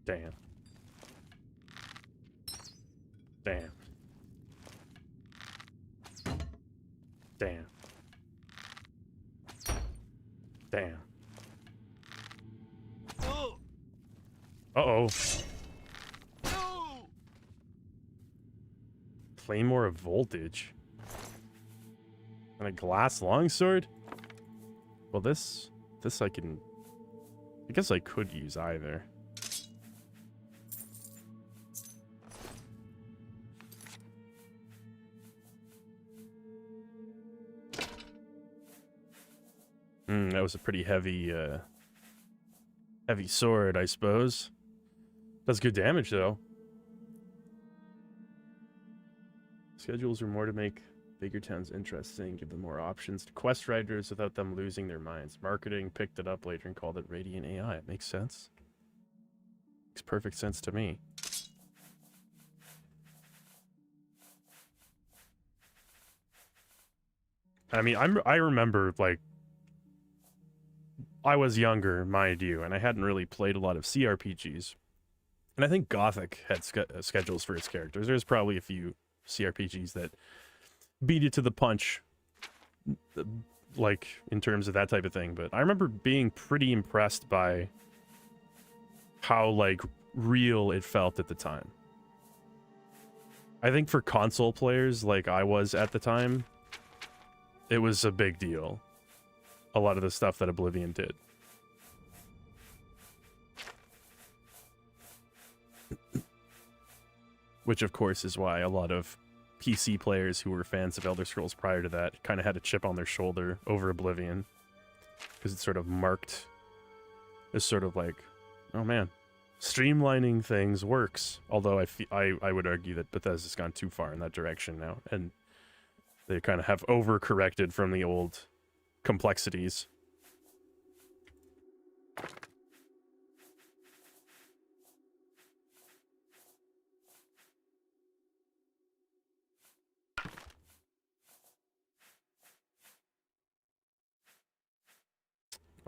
Damn. Damn. Damn. Damn. Uh-oh. No! Claymore of Voltage. And a glass longsword? Well, this I guess I could use either. That was a pretty heavy, heavy sword, I suppose. Does good damage, though. Schedules are more to make bigger towns interesting, give them more options to quest writers without them losing their minds. Marketing picked it up later and called it Radiant AI. It makes sense. Makes perfect sense to me. I mean, I remember, like, I was younger, mind you, and I hadn't really played a lot of CRPGs. And I think Gothic had schedules for its characters. There's probably a few CRPGs that beat it to the punch, like, in terms of that type of thing. But I remember being pretty impressed by how, like, real it felt at the time. I think for console players, like I was at the time, it was a big deal. A lot of the stuff that Oblivion did. Which, of course, is why a lot of PC players who were fans of Elder Scrolls prior to that kind of had a chip on their shoulder over Oblivion. Because it sort of marked as sort of like, oh man, streamlining things works. Although I would argue that Bethesda's gone too far in that direction now. And they kind of have overcorrected from the old complexities.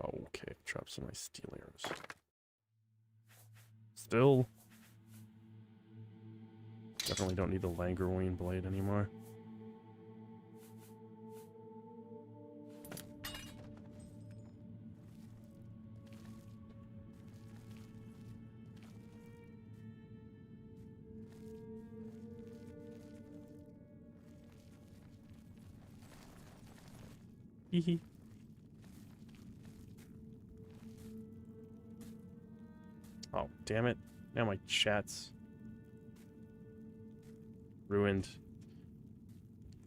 Okay, drop some of my steel arrows. Still, definitely don't need the Langerween blade anymore. Hehe. Oh, damn it. Now my chat's ruined.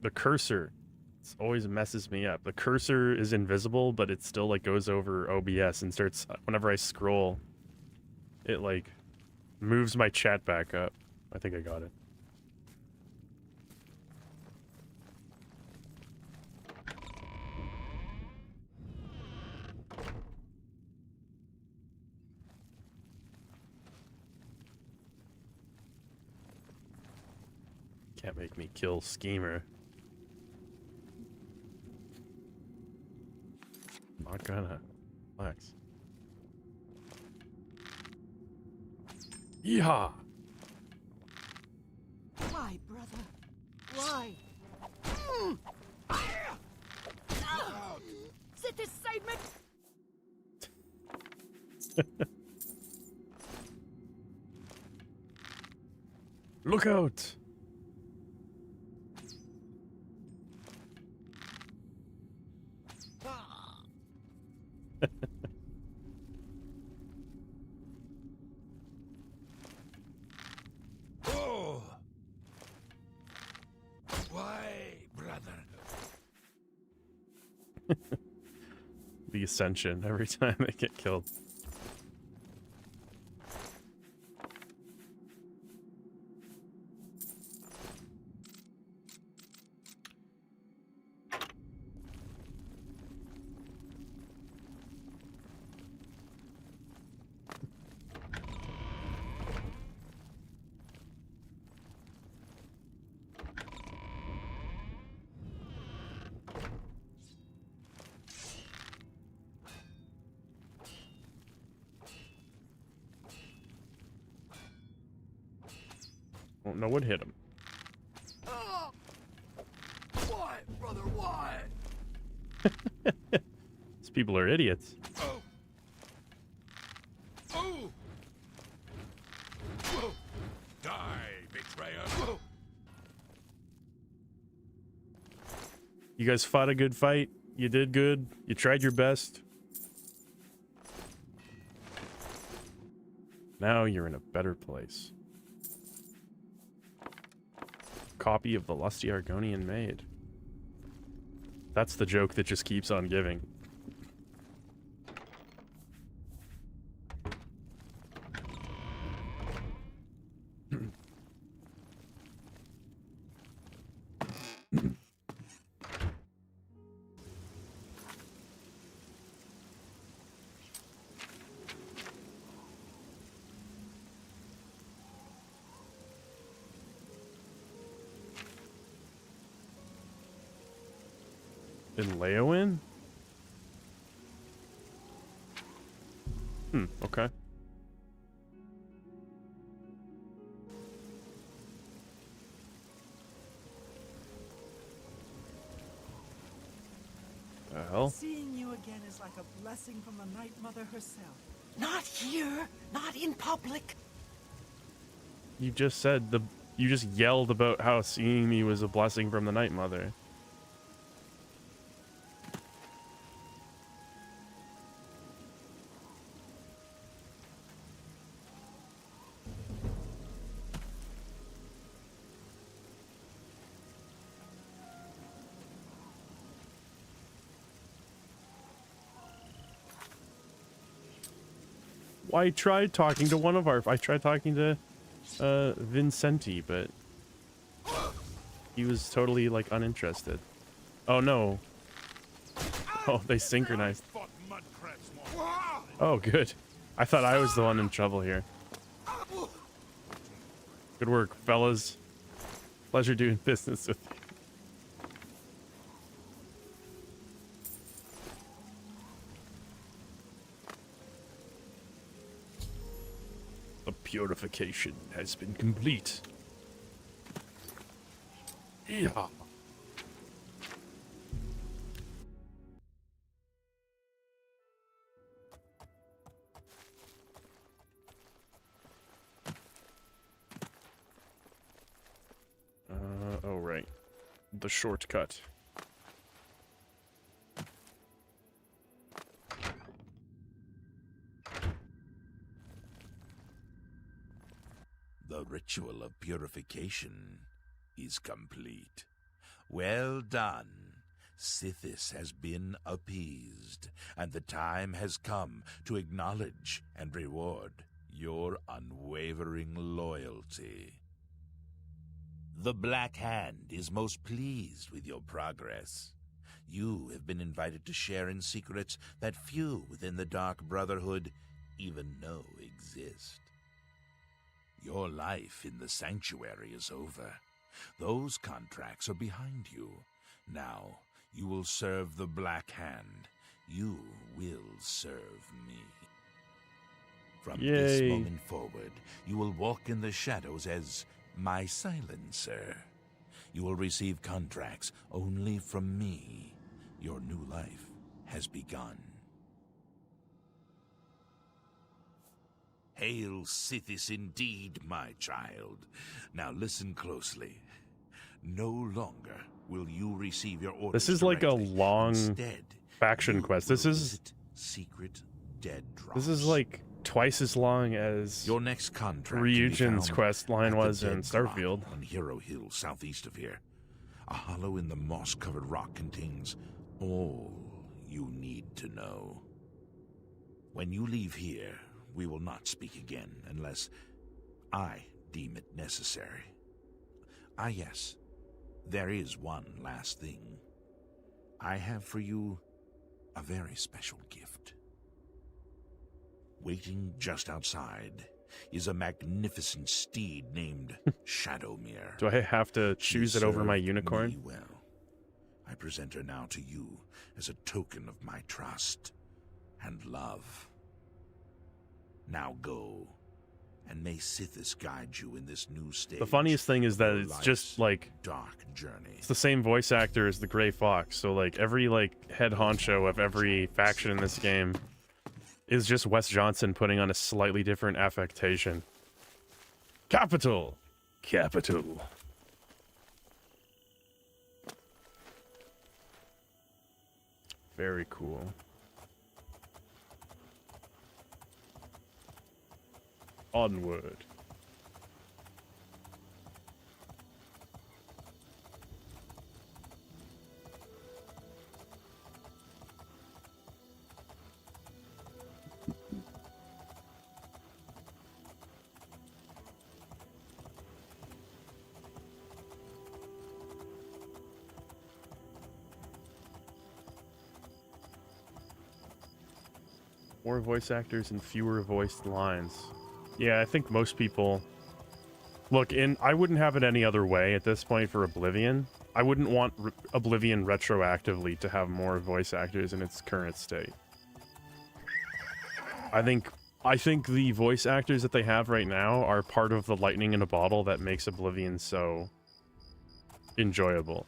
The cursor. It always messes me up. The cursor is invisible, but it still like goes over OBS and starts, whenever I scroll, it like moves my chat back up. I think I got it. Can't make me kill Schemer. Not gonna. Relax. Yeehaw! Why, brother? Why? Sit this side me. Look out! Oh! Why, brother? The Ascension every time they get killed. Don't know what hit him. Why, brother, why? These people are idiots. Oh! Oh! Oh! Die, betrayer. Oh! You guys fought a good fight. You did good. You tried your best. Now you're in a better place. Copy of the lusty Argonian maid. That's the joke that just keeps on giving. in Leowin? Okay. The hell? Seeing you again is like a blessing from the Night Mother herself. Not here! Not in public! You just said you just yelled about how seeing me was a blessing from the Night Mother. I tried talking to I tried talking to Vincenti, but he was totally like uninterested. Oh no. Oh, they synchronized. Oh, good. I thought I was the one in trouble here. Good work, fellas. Pleasure doing business with you. The purification has been complete. Yeah. Oh right. The shortcut. The ritual of purification is complete. Well done. Sithis has been appeased, and the time has come to acknowledge and reward your unwavering loyalty. The Black Hand is most pleased with your progress. You have been invited to share in secrets that few within the Dark Brotherhood even know exist. Your life in the sanctuary is over. Those contracts are behind you. Now, you will serve the Black Hand. You will serve me. From this moment forward, you will walk in the shadows as my silencer. You will receive contracts only from me. Your new life has begun. Hail Sithis indeed, my child. Now listen closely. No longer will you receive your orders. This is like a long Instead, faction quest. This is visit secret dead drops. This is like twice as long as your next contract Ryujin's quest line was in Dead Drop Starfield. on Hero Hill, southeast of here. A hollow in the moss-covered rock contains all you need to know. When you leave here, we will not speak again unless I deem it necessary. Ah, yes. There is one last thing. I have for you a very special gift. Waiting just outside is a magnificent steed named Shadowmere. Do I have to choose it over my unicorn? Me well. I present her now to you as a token of my trust and love. Now go, and may Sithis guide you in this new stage. The funniest thing is that it's just like dark journey. It's the same voice actor as the Gray Fox, so like every like head honcho of every faction in this game is just Wes Johnson putting on a slightly different affectation. Capital! Capital. Very cool. Onward. More voice actors and fewer voiced lines. Yeah, I think most people... Look, I wouldn't have it any other way at this point for Oblivion. I wouldn't want Oblivion retroactively to have more voice actors in its current state. I think the voice actors that they have right now are part of the lightning in a bottle that makes Oblivion so enjoyable.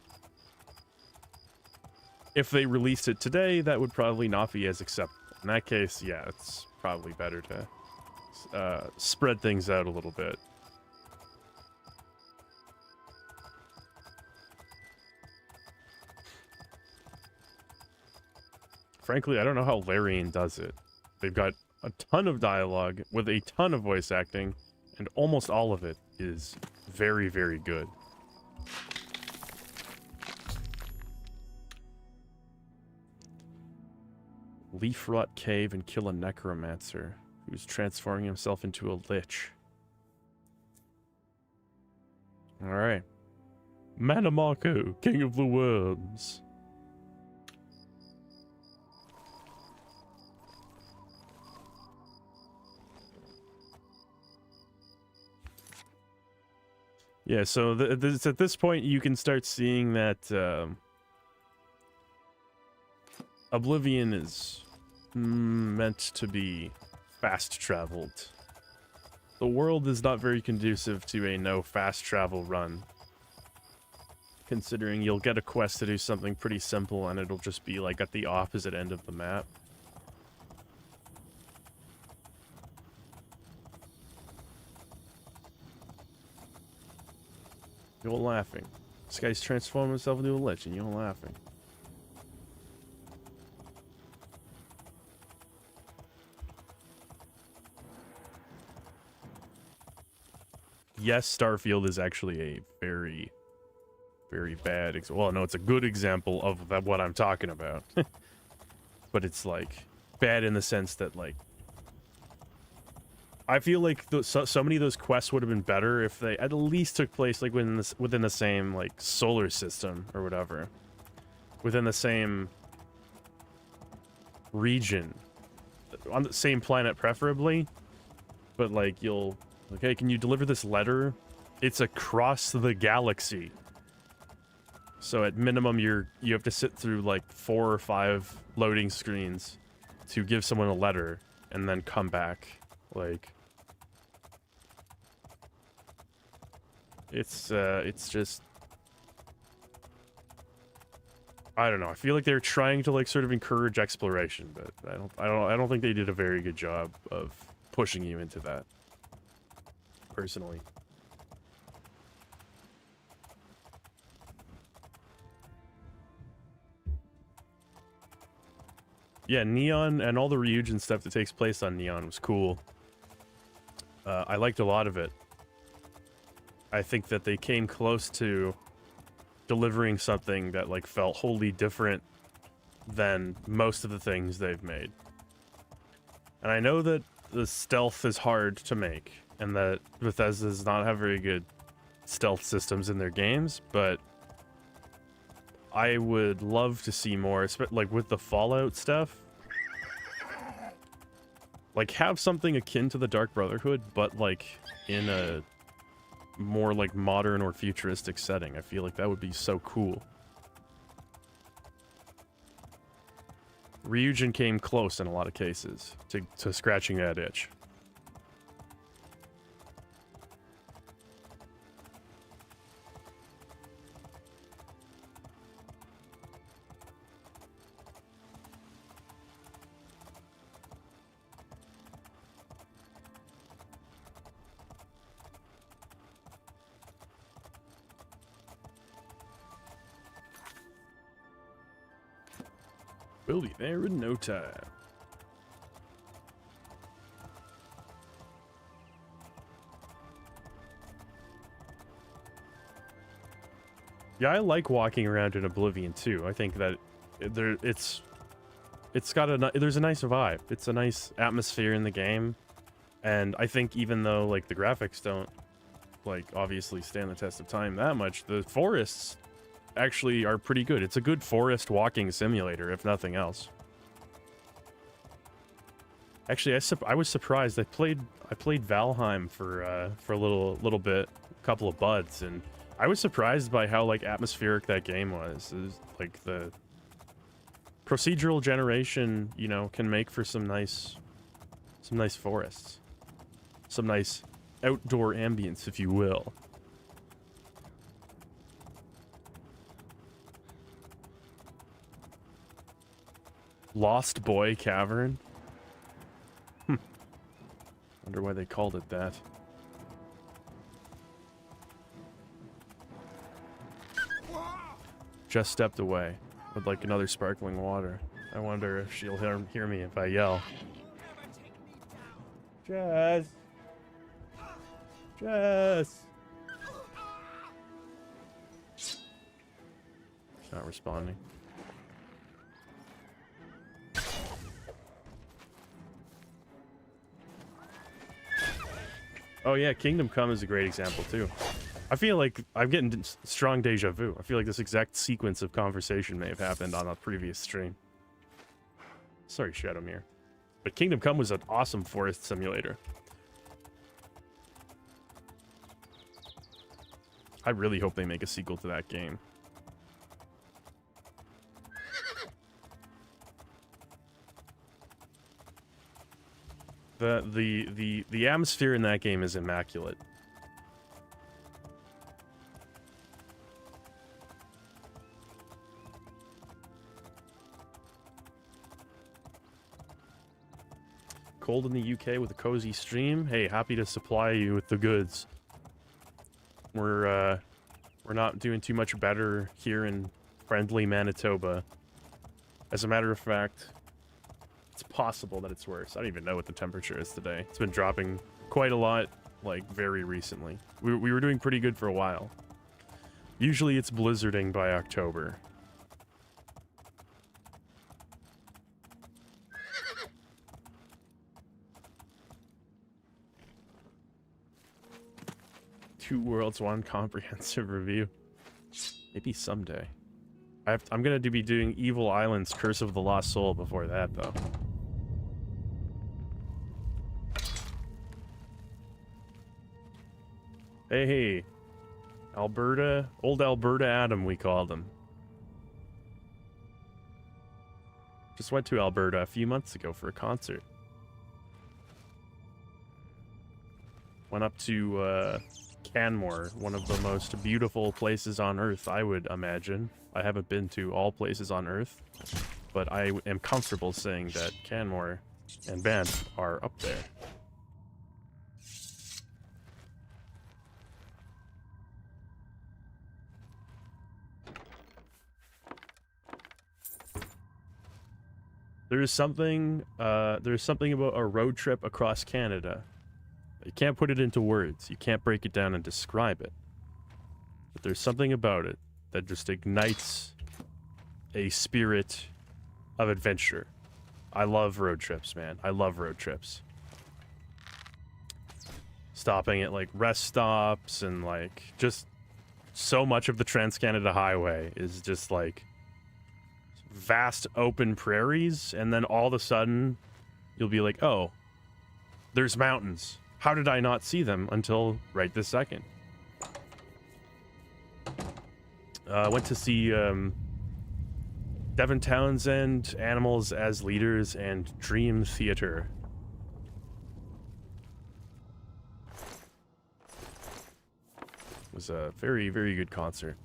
If they released it today, that would probably not be as acceptable. In that case, yeah, it's probably better to spread things out a little bit. Frankly, I don't know how Larian does it. They've got a ton of dialogue with a ton of voice acting, and almost all of it is very, very good. Leaf rot cave and kill a necromancer who's transforming himself into a lich. Alright. Manamako, king of the worms. Yeah, so it's at this point you can start seeing that Oblivion is meant to be fast-traveled. The world is not very conducive to a no fast travel run, considering you'll get a quest to do something pretty simple and it'll just be like at the opposite end of the map. You're laughing. This guy's transforming himself into a lich and you're laughing. Yes, Starfield is actually a very, very bad well, no, it's a good example of what I'm talking about. But it's like bad in the sense that like I feel like so many of those quests would have been better if they at least took place like within the same like solar system or whatever, within the same region, on the same planet preferably. But like you'll okay, can you deliver this letter? It's across the galaxy. So at minimum you have to sit through like 4 or 5 loading screens to give someone a letter and then come back. Like it's just I don't know. I feel like they're trying to like sort of encourage exploration, but I don't think they did a very good job of pushing you into that. Personally. Yeah, Neon and all the Ryujin stuff that takes place on Neon was cool. I liked a lot of it. I think that they came close to delivering something that like felt wholly different than most of the things they've made. And I know that the stealth is hard to make, and that Bethesda does not have very good stealth systems in their games, but I would love to see more, like with the Fallout stuff. Like have something akin to the Dark Brotherhood, but like in a more like modern or futuristic setting. I feel like that would be so cool. Ryujin came close in a lot of cases to scratching that itch. We'll be there in no time. Yeah, I like walking around in Oblivion too. I think that it's got there's a nice vibe. It's a nice atmosphere in the game, and I think even though like the graphics don't like obviously stand the test of time that much, the forests actually are pretty good. It's a good forest walking simulator, if nothing else. Actually, I was surprised. I played Valheim for a little bit, a couple of buds, and I was surprised by how like atmospheric that game was. It was like the procedural generation, you know, can make for some nice forests, some nice outdoor ambience, if you will. Lost Boy Cavern. Wonder why they called it that. Just stepped away. Would like another sparkling water. I wonder if she'll hear me if I yell. Jazz! Jazz! She's not responding. Oh yeah, Kingdom Come is a great example too. I feel like I'm getting strong deja vu. I feel like this exact sequence of conversation may have happened on a previous stream. Sorry, Shadowmere. But Kingdom Come was an awesome forest simulator. I really hope they make a sequel to that game. The atmosphere in that game is immaculate. Cold in the UK with a cozy stream. Hey, happy to supply you with the goods. We're not doing too much better here in friendly Manitoba. As a matter of fact, it's possible that it's worse. I don't even know what the temperature is today. It's been dropping quite a lot, like, very recently. We were doing pretty good for a while. Usually it's blizzarding by October. Two Worlds, one comprehensive review. Maybe someday. I'm gonna be doing Evil Island's Curse of the Lost Soul before that, though. Hey, Alberta, old Alberta Adam, we called him. Just went to Alberta a few months ago for a concert. Went up to Canmore, one of the most beautiful places on Earth, I would imagine. I haven't been to all places on Earth, but I am comfortable saying that Canmore and Banff are up there. There's something about a road trip across Canada. You can't put it into words. You can't break it down and describe it. But there's something about it that just ignites a spirit of adventure. I love road trips, man. I love road trips. Stopping at, like, rest stops and, like, just so much of the Trans-Canada Highway is just, like, vast open prairies, and then all of a sudden you'll be like, oh, there's mountains. How did I not see them until right this second? I went to see Devin Townsend, Animals as Leaders, and Dream Theater. It was a very, very good concert.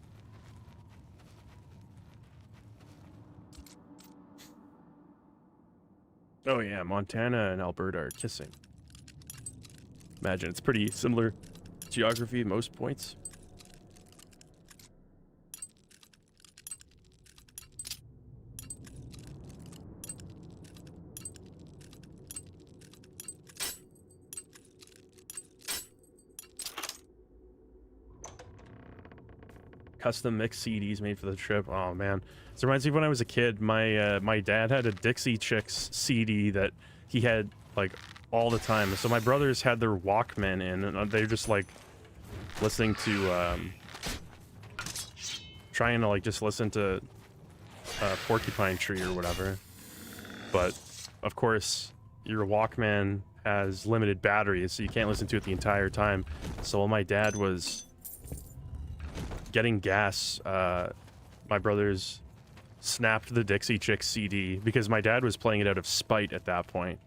Oh yeah, Montana and Alberta are kissing. Imagine, it's pretty similar geography at most points. Custom mix CDs made for the trip. Oh man, this reminds me of when I was a kid. My dad had a Dixie Chicks CD that he had like all the time. So my brothers had their Walkman in, and they're just like listening to trying to like just listen to Porcupine Tree or whatever. But of course, your Walkman has limited batteries, so you can't listen to it the entire time. So while my dad was getting gas, my brothers snapped the Dixie Chicks CD because my dad was playing it out of spite at that point.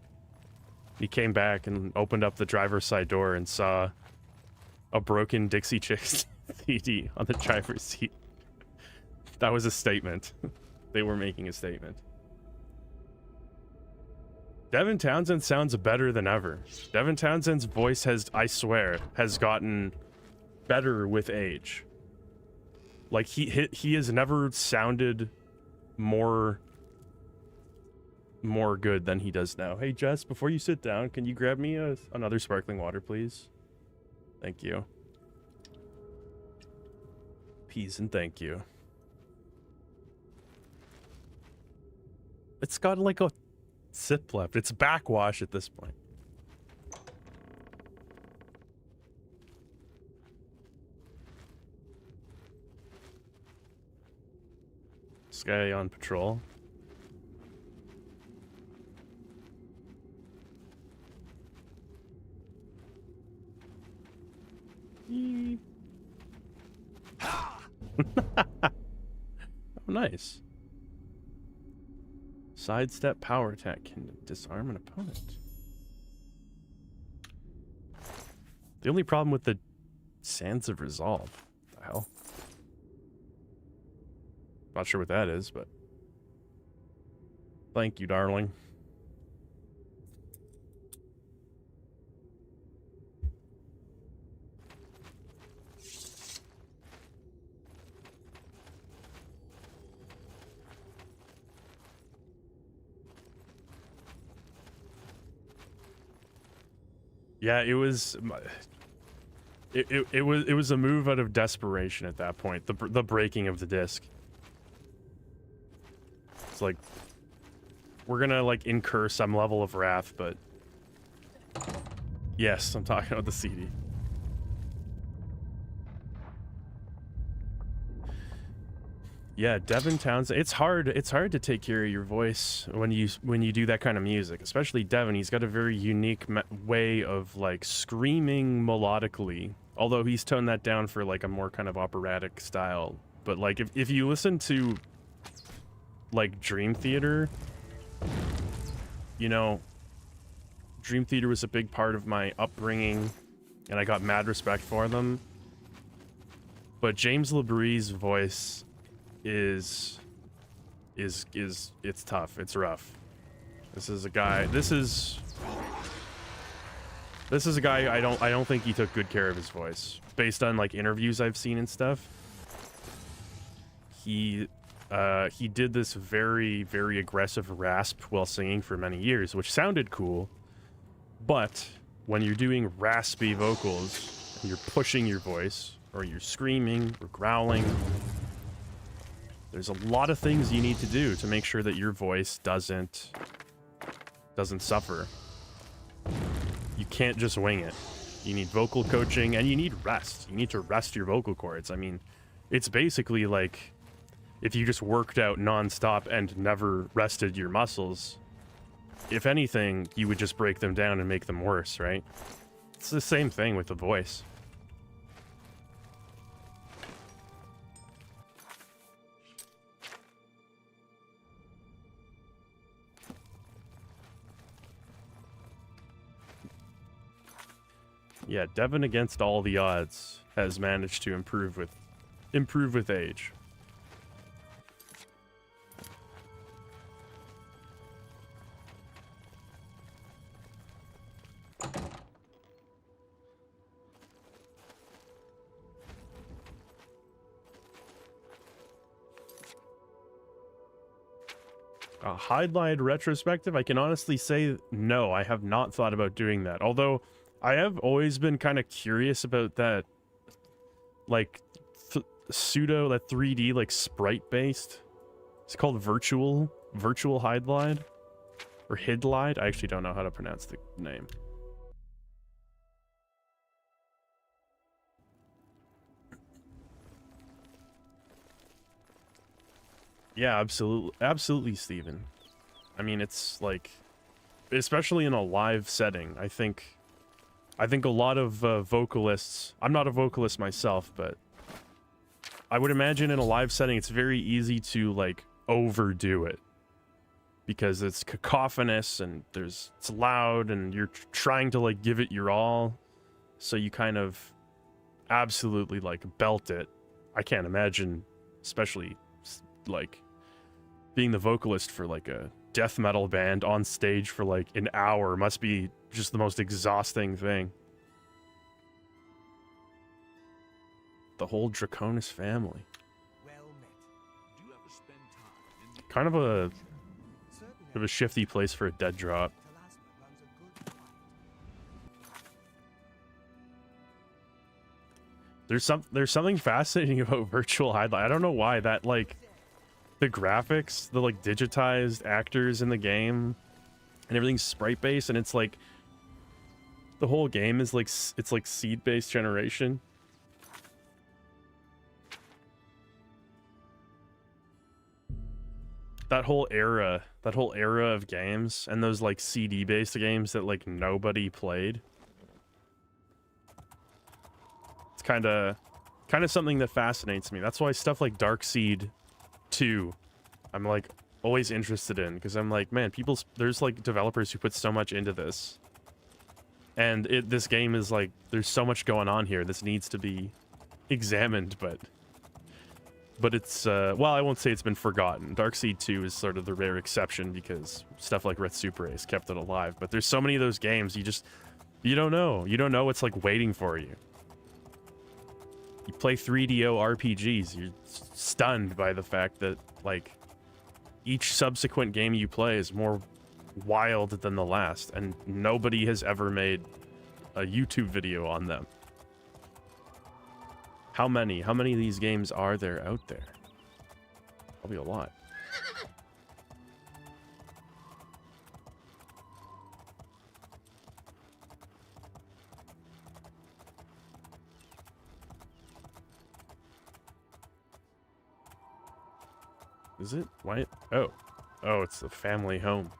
He came back and opened up the driver's side door and saw a broken Dixie Chicks CD on the driver's seat. That was a statement. They were making a statement. Devin Townsend sounds better than ever. Devin Townsend's voice has, I swear, has gotten better with age. Like, he has never sounded more good than he does now. Hey, Jess, before you sit down, can you grab me another sparkling water, please? Thank you. Peace and thank you. It's got like a sip left. It's backwash at this point. This guy on patrol. Oh, nice. Sidestep power attack can disarm an opponent. The only problem with the Sands of Resolve. What the hell? Not sure what that is, but thank you, darling. Yeah, it was it was a move out of desperation at that point. The breaking of the disc. It's like we're gonna like incur some level of wrath, but yes, I'm talking about the CD. Yeah, Devin Townsend. It's hard to take care of your voice when you do that kind of music, especially Devin. He's got a very unique way of like screaming melodically. Although he's toned that down for like a more kind of operatic style. But like if you listen to like Dream Theater, you know, Dream Theater was a big part of my upbringing, and I got mad respect for them. But James LeBrie's voice is it's tough. It's rough. This is a guy I don't think he took good care of his voice. Based on like interviews I've seen and stuff. He did this very, very aggressive rasp while singing for many years, which sounded cool. But when you're doing raspy vocals and you're pushing your voice, or you're screaming or growling, there's a lot of things you need to do to make sure that your voice doesn't suffer. You can't just wing it. You need vocal coaching and you need rest. You need to rest your vocal cords. I mean, it's basically like if you just worked out nonstop and never rested your muscles. If anything, you would just break them down and make them worse, right? It's the same thing with the voice. Yeah, Devin, against all the odds, has managed to improve with age. A highlight retrospective? I can honestly say no, I have not thought about doing that. Although I have always been kind of curious about that, like, pseudo, that 3D, like, sprite-based. It's called virtual hide-glide? Or hid-glide? I actually don't know how to pronounce the name. Yeah, absolutely, Steven. I mean, it's, like, especially in a live setting, I think a lot of vocalists, I'm not a vocalist myself, but I would imagine in a live setting, it's very easy to like overdo it because it's cacophonous and it's loud and you're trying to like give it your all. So you kind of absolutely like belt it. I can't imagine, especially like being the vocalist for like a death metal band on stage for like an hour must be just the most exhausting thing. The whole Draconis family. Kind of a shifty place for a dead drop. There's something fascinating about virtual highlight. I don't know why that like the graphics, the like digitized actors in the game and everything's sprite based, and it's like the whole game is like it's like seed based generation. That whole era of games and those like CD based games that like nobody played. It's kind of something that fascinates me. That's why stuff like Darkseid 2 I'm like always interested in, because I'm like, man, there's like developers who put so much into this. And this game is like, there's so much going on here. This needs to be examined, but it's, well, I won't say it's been forgotten. Darkseid 2 is sort of the rare exception because stuff like Red Super Ace kept it alive. But there's so many of those games, you don't know. You don't know what's like waiting for you. You play 3DO RPGs, you're stunned by the fact that like each subsequent game you play is more wild than the last, and nobody has ever made a YouTube video on them. How many of these games are there out there? Probably a lot. Is it? Why? Oh, it's the family home.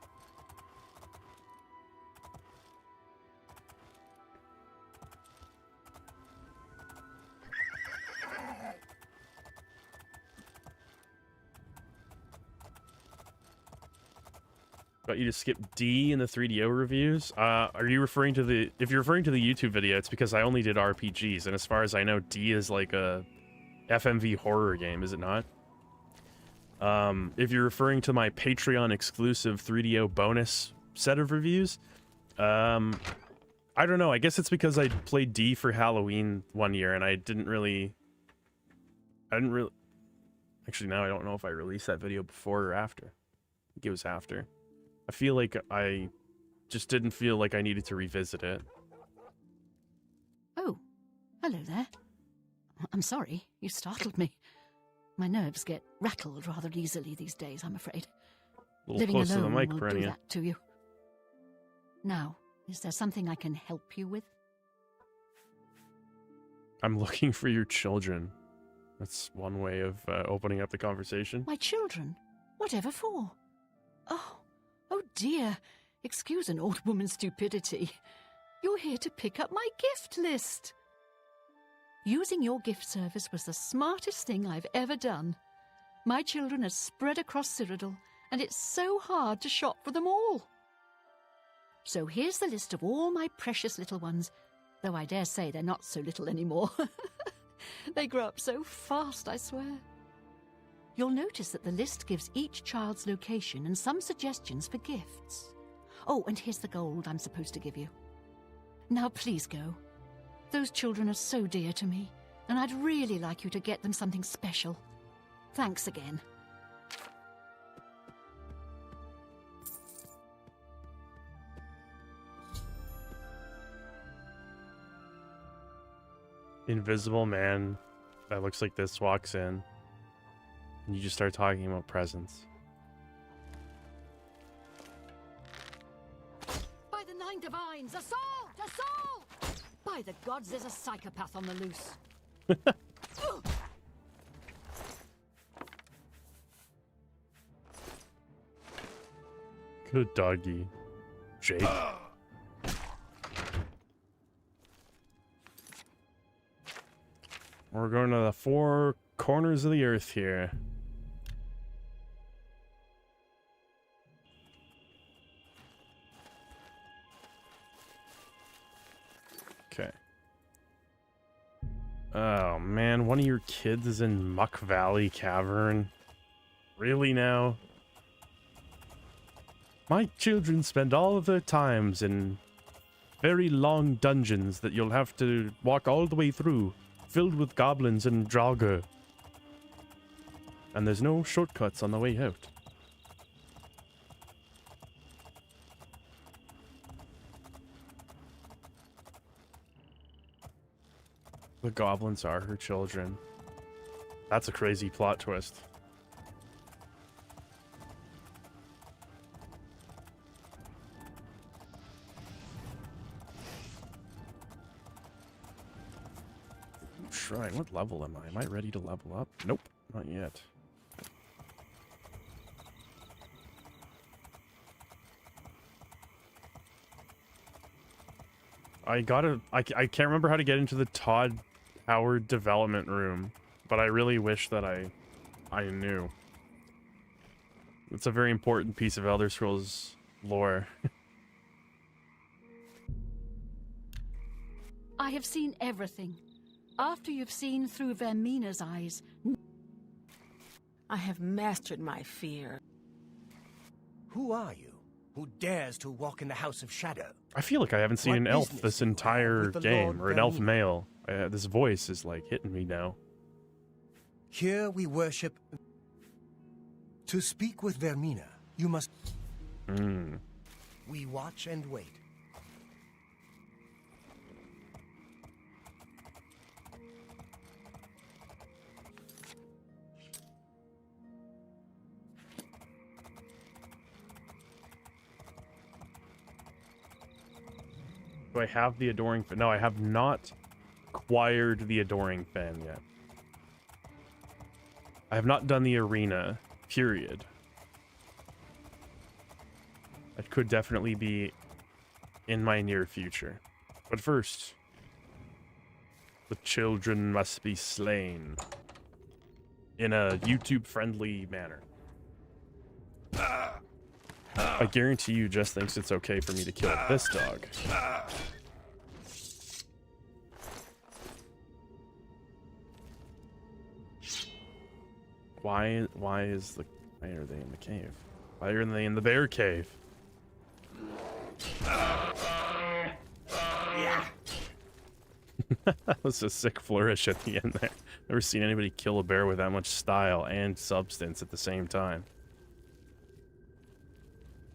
Got you to skip D in the 3DO reviews. Are you referring to the... If you're referring to the YouTube video, it's because I only did RPGs, and as far as I know, D is like a FMV horror game, is it not? If you're referring to my Patreon exclusive 3DO bonus set of reviews, I don't know. I guess it's because I played D for Halloween one year, and I didn't really... Actually, now I don't know if I released that video before or after. I think it was after. I feel like I just didn't feel like I needed to revisit it. Oh, hello there. I'm sorry, you startled me. My nerves get rattled rather easily these days, I'm afraid. A little Living close to alone the mic, will do Perennia. that to you. Now, is there something I can help you with? I'm looking for your children. That's one way of opening up the conversation. My children? Whatever for? Oh dear. Excuse an old woman's stupidity. You're here to pick up my gift list. Using your gift service was the smartest thing I've ever done. My children are spread across Cyrodiil, and it's so hard to shop for them all. So here's the list of all my precious little ones, though I dare say they're not so little anymore. They grow up so fast, I swear. You'll notice that the list gives each child's location and some suggestions for gifts. Oh, and here's the gold I'm supposed to give you. Now please go. Those children are so dear to me, and I'd really like you to get them something special. Thanks again. Invisible man that looks like this walks in, and you just start talking about presents. By the Nine Divines, assault! Assault! By the gods, there's a psychopath on the loose. Good doggy. Jake. We're going to the Four corners of the earth here. Okay. Oh man, one of your kids is in Muck Valley Cavern. Really now? My children spend all of their times in very long dungeons that you'll have to walk all the way through, filled with goblins and draugr. And there's no shortcuts on the way out. The goblins are her children. That's a crazy plot twist. Shrine, what level am I? Am I ready to level up? Nope, not yet. I can't remember how to get into the Todd Howard development room, but I really wish that I knew. It's a very important piece of Elder Scrolls lore. I have seen everything. After you've seen through Vermina's eyes. I have mastered my fear. Who are you? Who dares to walk in the House of Shadow? I feel like I haven't seen an elf this entire game, or an elf male. This voice is like hitting me now. Here we worship. To speak with Vermina, you must. We watch and wait. Do I have the Adoring Fan? No, I have not acquired the Adoring Fan yet. I have not done the arena, period. That could definitely be in my near future. But first, the children must be slain in a YouTube-friendly manner. I guarantee you Jess thinks it's okay for me to kill this dog. Why are they in the cave? Why are they in the bear cave? That was a sick flourish at the end there. Never seen anybody kill a bear with that much style and substance at the same time.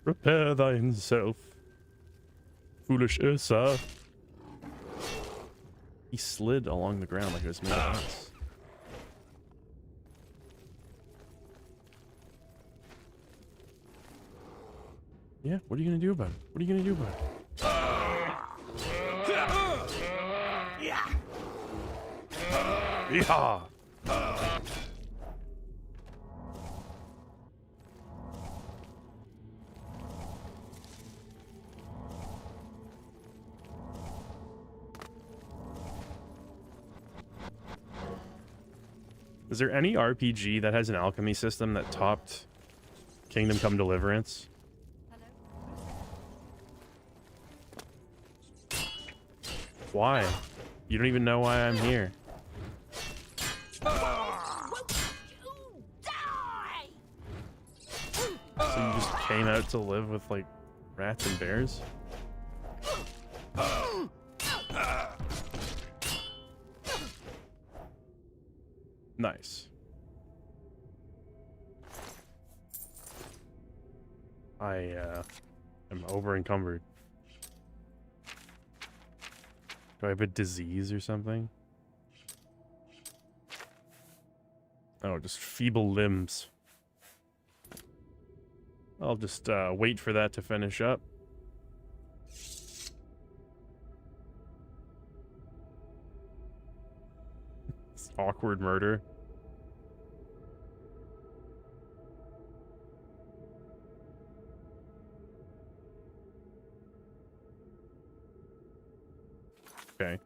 Prepare thyself, foolish Ursa. He slid along the ground like it was made of ice. Yeah, what are you gonna do about it? What are you gonna do about it? Yeehaw! Is there any RPG that has an alchemy system that topped Kingdom Come Deliverance? Why? You don't even know why I'm here. So you just came out to live with, like, rats and bears? Nice. I am over encumbered. Do I have a disease or something? Oh, just feeble limbs. I'll just wait for that to finish up. It's awkward murder. Okay.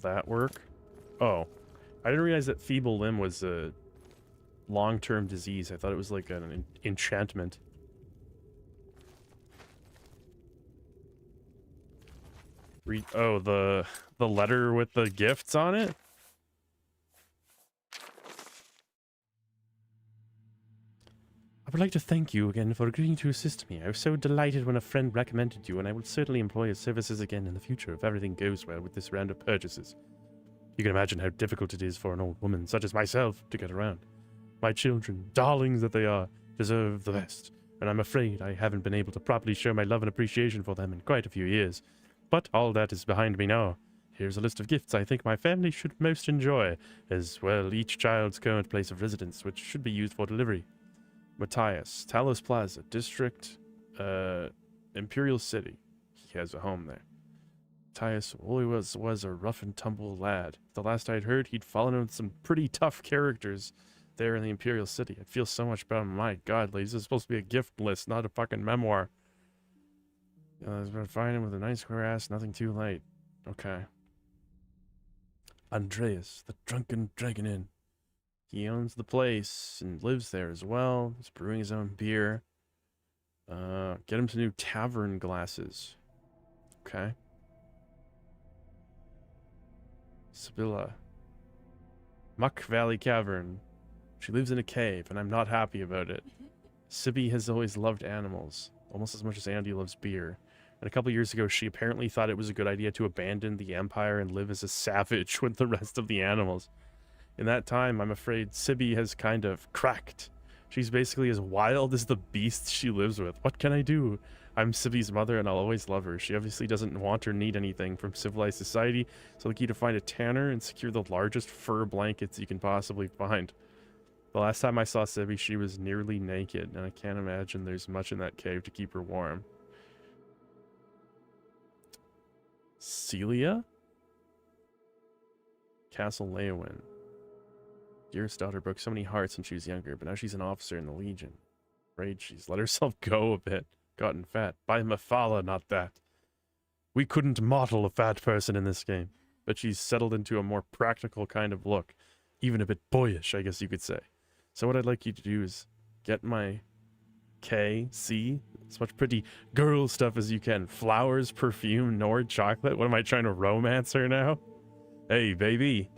Will that work? Oh, I didn't realize that feeble limb was a long-term disease. I thought it was like an enchantment. Read, oh, the letter with the gifts on it? I would like to thank you again for agreeing to assist me. I was so delighted when a friend recommended you, and I will certainly employ your services again in the future if everything goes well with this round of purchases. You can imagine how difficult it is for an old woman such as myself to get around. My children, darlings that they are, deserve the best, and I'm afraid I haven't been able to properly show my love and appreciation for them in quite a few years. But all that is behind me now. Here's a list of gifts I think my family should most enjoy, as well each child's current place of residence, which should be used for delivery. Matthias, Talos Plaza, District, Imperial City. He has a home there. Matthias always was a rough and tumble lad. The last I'd heard, he'd fallen in with some pretty tough characters there in the Imperial City. I'd feel so much better. My God, ladies, this is supposed to be a gift list, not a fucking memoir. I was finding with a nice square ass, nothing too late. Okay. Andreas, the Drunken Dragon Inn. He owns the place and lives there as well. He's brewing his own beer. Get him some new tavern glasses. Okay. Sibylla. Muck Valley Cavern. She lives in a cave, and I'm not happy about it. Sibby has always loved animals, almost as much as Andy loves beer. And a couple years ago, she apparently thought it was a good idea to abandon the Empire and live as a savage with the rest of the animals. In that time, I'm afraid Sibby has kind of cracked. She's basically as wild as the beasts she lives with. What can I do? I'm Sibby's mother, and I'll always love her. She obviously doesn't want or need anything from civilized society, so the key to find a tanner and secure the largest fur blankets you can possibly find. The last time I saw Sibby, she was nearly naked, and I can't imagine there's much in that cave to keep her warm. Celia? Castle Leowin. Dearest daughter broke so many hearts when she was younger, but now she's an officer in the Legion. Afraid she's let herself go a bit. Gotten fat. By Mephala, not that. We couldn't model a fat person in this game, but she's settled into a more practical kind of look. Even a bit boyish, I guess you could say. So what I'd like you to do is get my C, as much pretty girl stuff as you can. Flowers, perfume, Nord chocolate. What am I trying to romance her now? Hey, baby.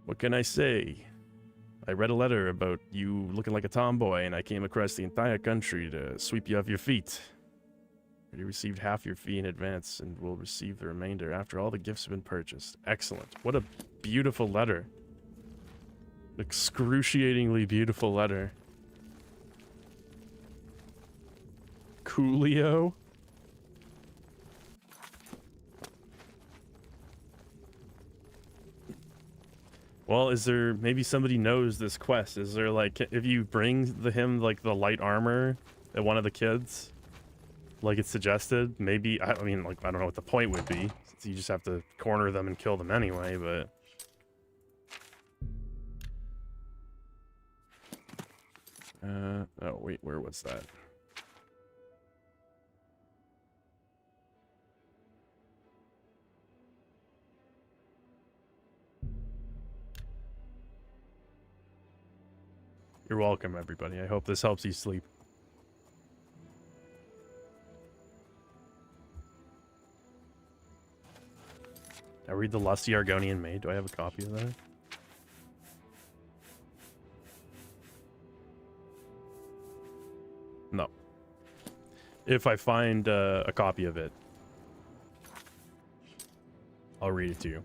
What can I say? I read a letter about you looking like a tomboy, and I came across the entire country to sweep you off your feet. You received half your fee in advance, and will receive the remainder after all the gifts have been purchased. Excellent. What a beautiful letter. Excruciatingly beautiful letter. Coolio? Well, is there, maybe somebody knows this quest. Is there, like, if you bring him, like, the light armor at one of the kids, like it's suggested, maybe, I mean, like, I don't know what the point would be, since you just have to corner them and kill them anyway, but... oh, wait, where was that? You're welcome, everybody. I hope this helps you sleep. I read The Lusty Argonian Maid. Do I have a copy of that? No. If I find a copy of it, I'll read it to you.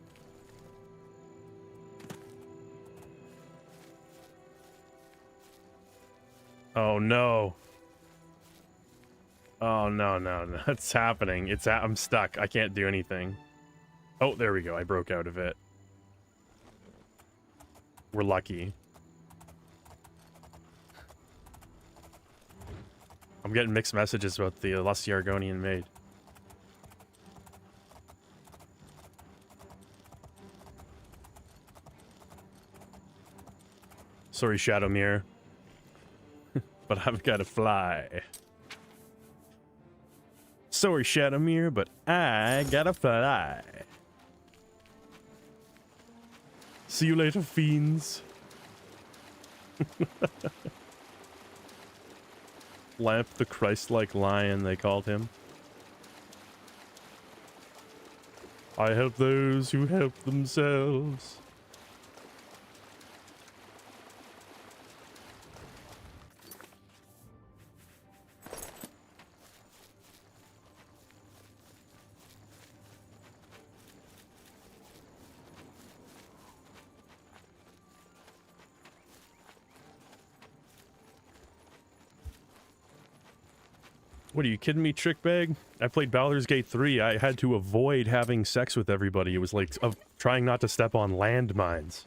Oh no. Oh no, no, no. It's happening. I'm stuck. I can't do anything. Oh, there we go. I broke out of it. We're lucky. I'm getting mixed messages about the Lusty Argonian Maid. Sorry, Shadowmere. But I've got to fly. Sorry, Shadowmere, but I gotta fly. See you later, fiends. Lamp the Christ-like lion, they called him. I help those who help themselves. What are you kidding me, Trickbag? I played Baldur's Gate 3. I had to avoid having sex with everybody. It was like trying not to step on landmines.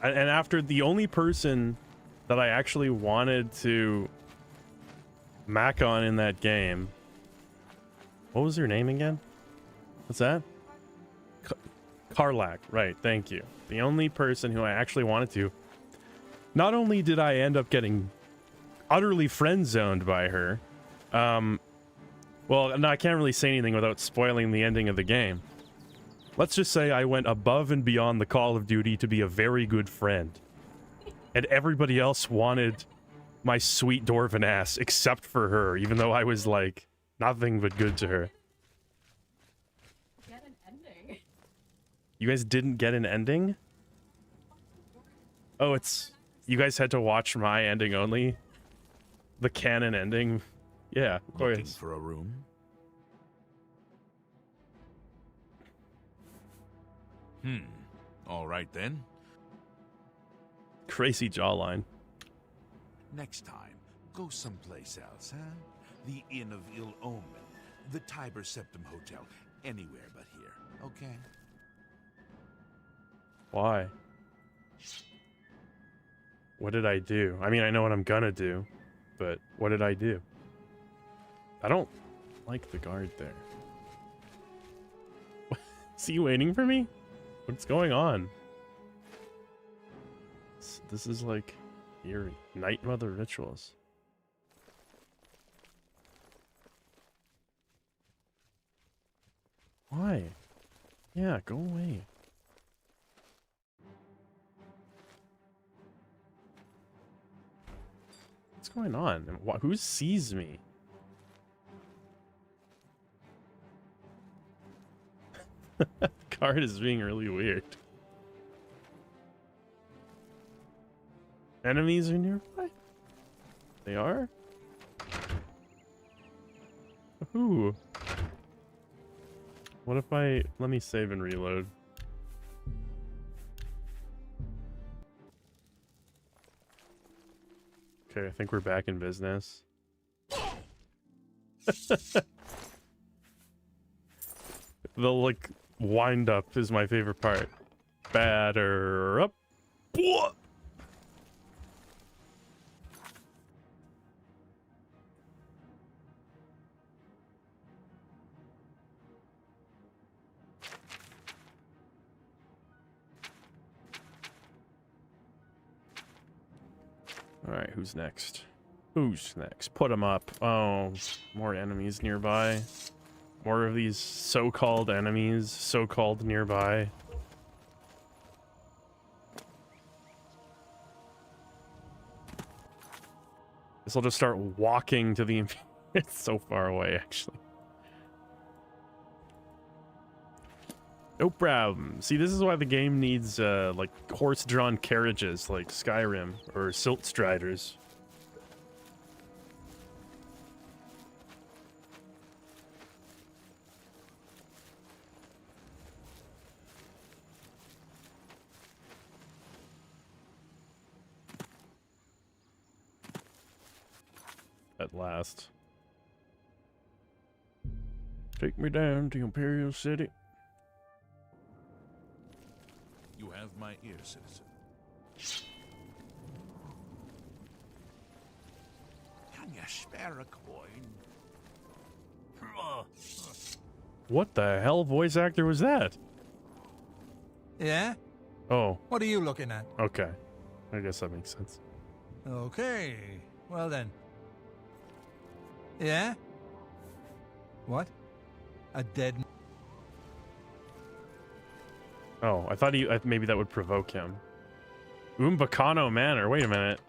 And after the only person that I actually wanted to mac on in that game, what was her name again? What's that? Karlach, right, thank you. The only person who I actually wanted to. Not only did I end up getting utterly friend-zoned by her, well, no, I can't really say anything without spoiling the ending of the game. Let's just say I went above and beyond the call of duty to be a very good friend. And everybody else wanted my sweet dwarven ass except for her, even though I was like nothing but good to her. Get an ending. You guys didn't get an ending? Oh, it's... You guys had to watch my ending only? The canon ending? Yeah, of course. Looking for a room? All right then. Crazy jawline. Next time, go someplace else, huh? The Inn of Ill Omen, the Tiber Septim Hotel, anywhere but here, okay? Why? What did I do? I mean, I know what I'm gonna do, but what did I do? I don't like the guard there. Is he waiting for me? What's going on? This is like eerie. Night Mother rituals. Why? Yeah, go away. What's going on? Who sees me? Card is being really weird. Enemies are nearby? They are? Ooh. What if I... Let me save and reload. Okay, I think we're back in business. The, like, wind up is my favorite part. Batter up. Alright, who's next? Who's next? Put them up. Oh, more enemies nearby. More of these so-called enemies, so-called nearby. Guess I'll just start walking to the... It's so far away, actually. No problem. See, this is why the game needs, like, horse-drawn carriages, like Skyrim, or Silt Striders. At last. Take me down to Imperial City. You have my ear, citizen. Can you spare a coin? What the hell voice actor was that? Yeah? Oh, What are you looking at? okay. I guess that makes sense. Okay. Well then. Yeah? What? A dead... Oh, I thought maybe that would provoke him. Umbacano Manor. Wait a minute.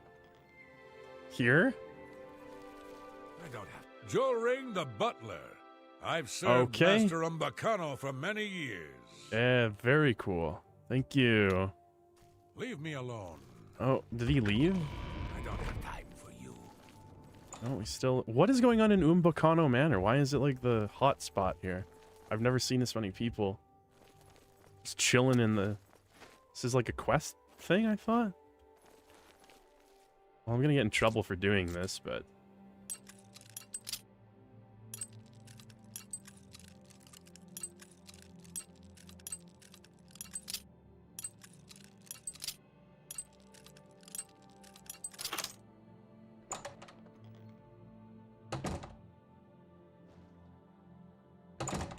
Here? I don't have. Jolring the butler. I've served Okay. Master Umbacano for many years. Yeah, very cool. Thank you. Leave me alone. Oh, did he leave? I don't have time for you. Oh, he's still... What is going on in Umbacano Manor? Why is it like the hot spot here? I've never seen this many people. Just chilling in the... This is like a quest thing, I thought? Well, I'm gonna get in trouble for doing this, but...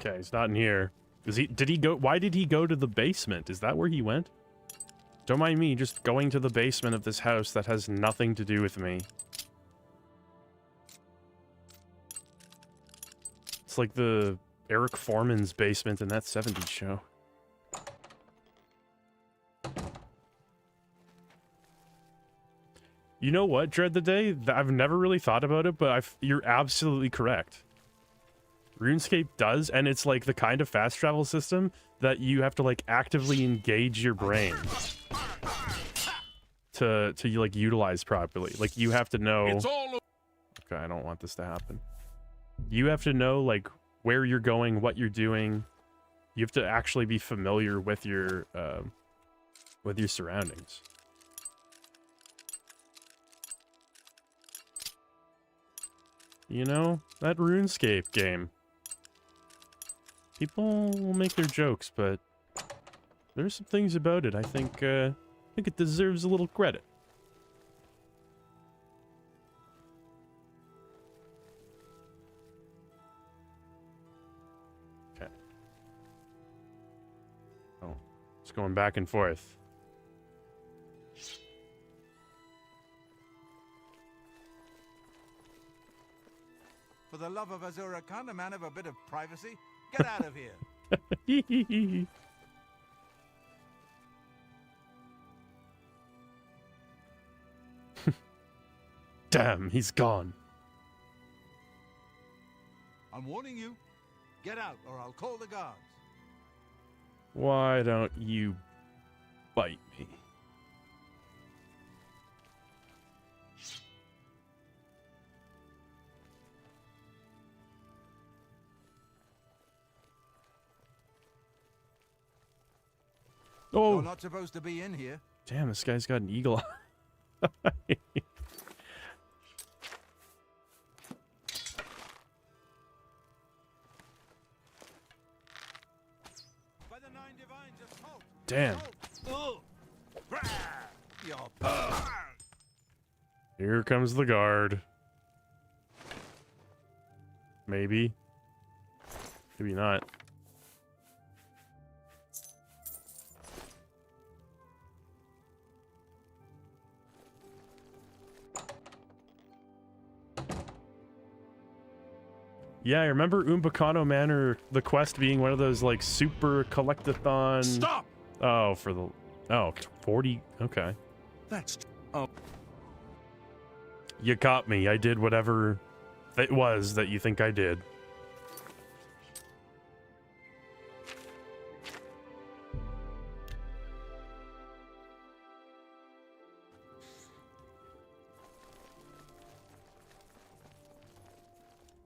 Okay, he's not in here. Did he go? Why did he go to the basement? Is that where he went? Don't mind me just going to the basement of this house that has nothing to do with me. It's like the Eric Foreman's basement in that 70s show. You know what, Dread the Day? I've never really thought about it, but you're absolutely correct. RuneScape does, and it's like the kind of fast travel system that you have to like actively engage your brain to like utilize properly. Like you have to know. Okay, I don't want this to happen. You have to know like where you're going, what you're doing. You have to actually be familiar with your surroundings. You know, that RuneScape game. People will make their jokes, but there's some things about it I think it deserves a little credit. Okay. Oh, it's going back and forth. For the love of Azura, can't a man have a bit of privacy? Get out of here! Damn, he's gone. I'm warning you. Get out, or I'll call the guards. Why don't you bite me? Oh, You're not supposed to be in here. Damn, this guy's got an eagle eye. Damn. Here comes the guard. Maybe. Maybe not. Yeah, I remember Umbacano Manor, the quest being one of those, like, super collectathon... Stop! Oh, for the... Oh, 40... Okay. That's... Oh. You caught me. I did whatever it was that you think I did.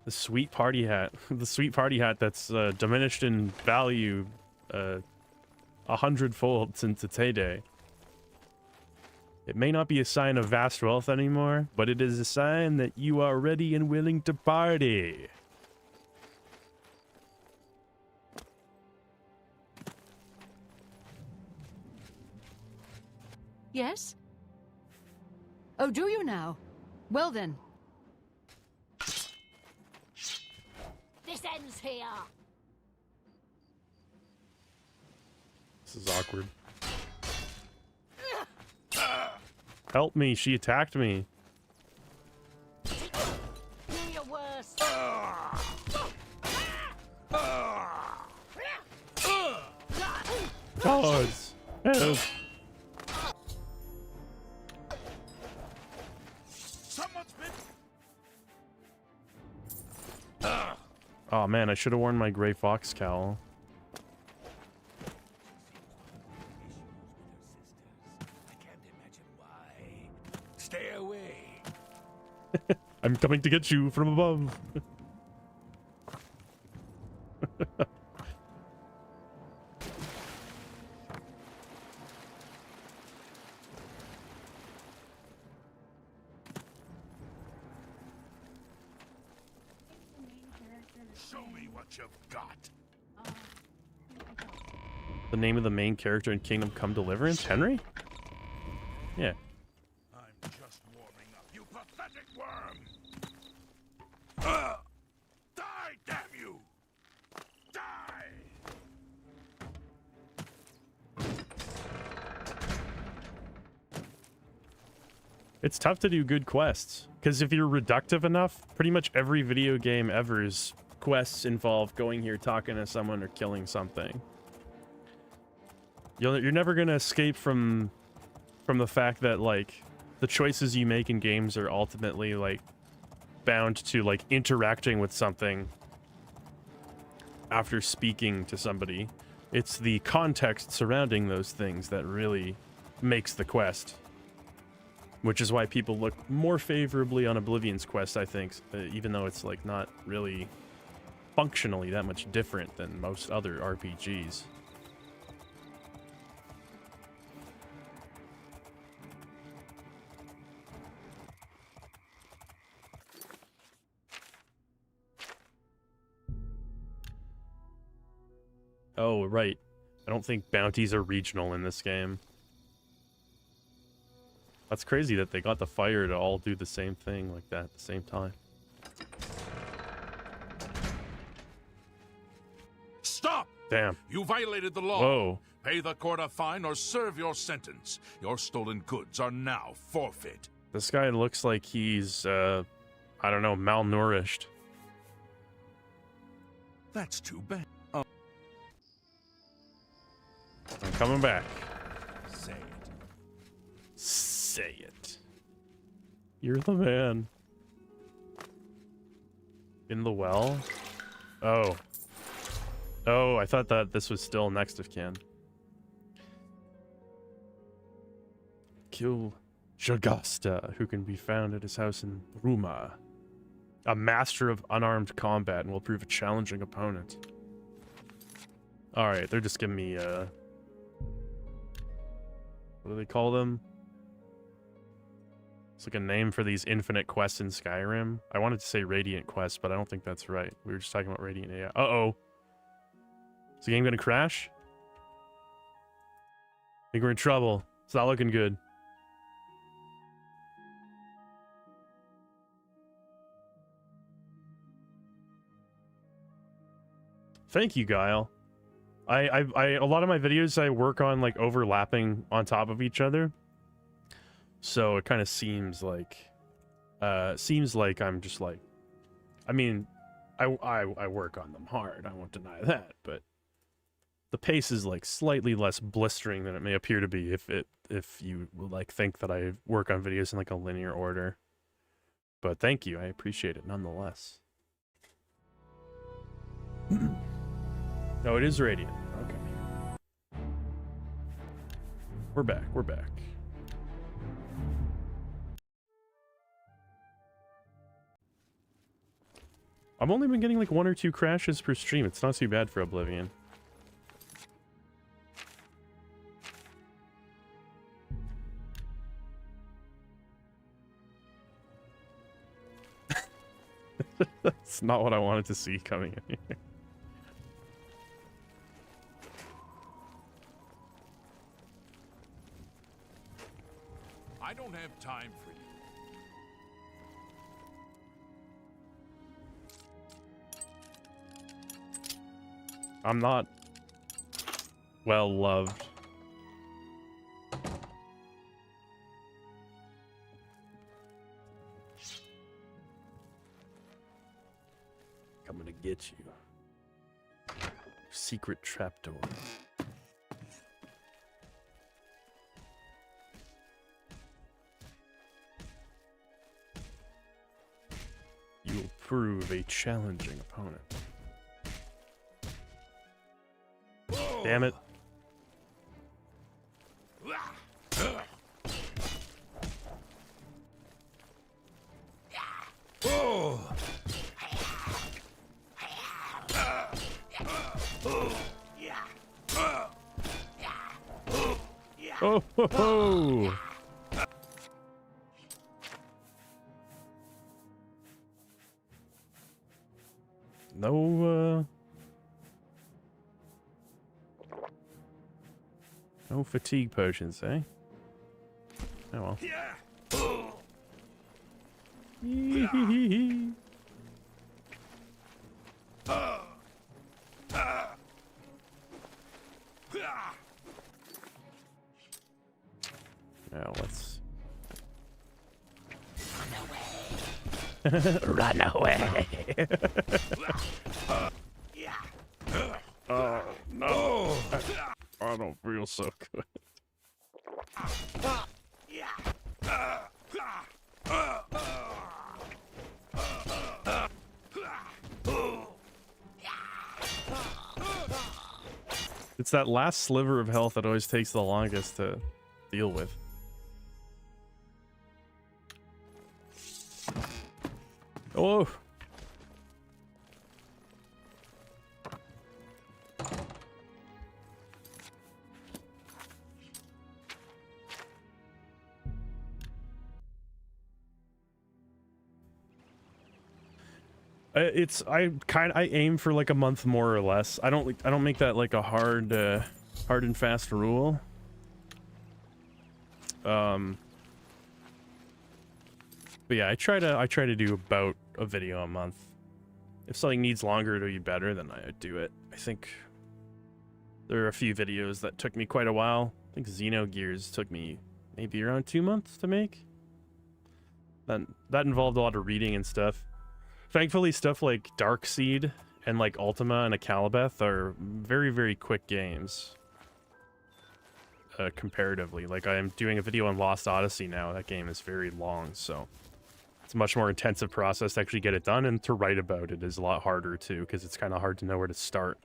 The sweet party hat. The sweet party hat that's diminished in value 100-fold since its heyday. It may not be a sign of vast wealth anymore, but it is a sign that you are ready and willing to party. Yes? Oh, do you now? Well then. This ends here. This is awkward. Help me, she attacked me. Do your worst. Gods, help. Someone's been... Oh man, I should have worn my gray fox cowl. Stay away. I'm coming to get you from above. Show me what you've got. The name of the main character in Kingdom Come Deliverance? Henry? Yeah. I'm just warming up, you pathetic worm! Die, damn you! Die! It's tough to do good quests, because if you're reductive enough, pretty much every video game ever's quests involve going here, talking to someone, or killing something. You're never gonna escape from the fact that, like, the choices you make in games are ultimately, like, bound to, like, interacting with something after speaking to somebody. It's the context surrounding those things that really makes the quest. Which is why people look more favorably on Oblivion's quest, I think, even though it's, like, not really functionally that much different than most other RPGs. Oh, right. I don't think bounties are regional in this game. That's crazy that they got the fire to all do the same thing like that at the same time. Stop! Damn. You violated the law. Whoa. Pay the court a fine or serve your sentence. Your stolen goods are now forfeit. This guy looks like he's, I don't know, malnourished. That's too bad. I'm coming back. Say it. Say it. You're the man. In the well? Oh. Oh, I thought that this was still next of kin. Kill Jagasta, who can be found at his house in Ruma. A master of unarmed combat and will prove a challenging opponent. Alright, they're just giving me, what do they call them? It's like a name for these infinite quests in Skyrim. I wanted to say Radiant Quest, but I don't think that's right. We were just talking about Radiant AI. Uh-oh. Is the game gonna crash? I think we're in trouble. It's not looking good. Thank you, Guile. A lot of my videos I work on like overlapping on top of each other, so it kind of seems like I'm just like, I mean, I work on them hard. I won't deny that, but the pace is like slightly less blistering than it may appear to be if you like think that I work on videos in like a linear order. But thank you, I appreciate it nonetheless. No, it is Radiant. Okay. We're back. We're back. I've only been getting like 1 or 2 crashes per stream. It's not too bad for Oblivion. That's not what I wanted to see coming in here. I don't have time for you. I'm not well loved. Coming to get you. Secret trapdoor. You'll prove a challenging opponent. Damn it. Oh ho ho! No fatigue potions, eh? Oh well. Now let's run away. Oh no! I don't feel so good. It's that last sliver of health that always takes the longest to deal with. Oh! I aim for like a month more or less. I don't make that like a hard and fast rule. But yeah, I try to do about a video a month. If something needs longer to be better, then I do it. I think there are a few videos that took me quite a while. I think Xenogears took me maybe around 2 months to make. That involved a lot of reading and stuff. Thankfully, stuff like Darkseid and like Ultima and Akalabeth are very, very quick games. Comparatively. Like, I am doing a video on Lost Odyssey now. That game is very long, so it's a much more intensive process to actually get it done, and to write about it is a lot harder too, because it's kind of hard to know where to start.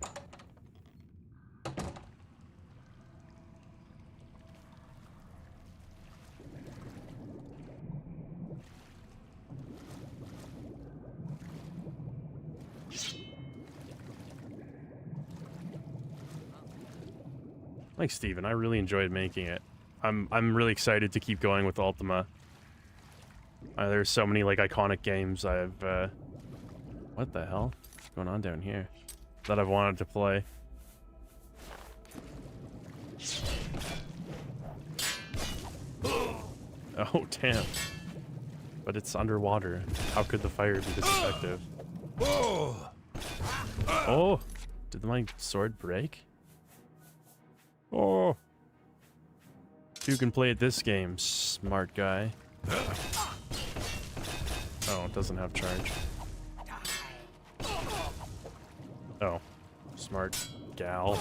Thanks, Steven. I really enjoyed making it. I'm really excited to keep going with Ultima. There's so many like iconic games I've what the hell? What's going on down here? That I've wanted to play. Oh damn. But it's underwater. How could the fire be this effective? Oh! Did my sword break? Oh! You can play at this game, smart guy. Oh, it doesn't have charge. Oh. Smart gal.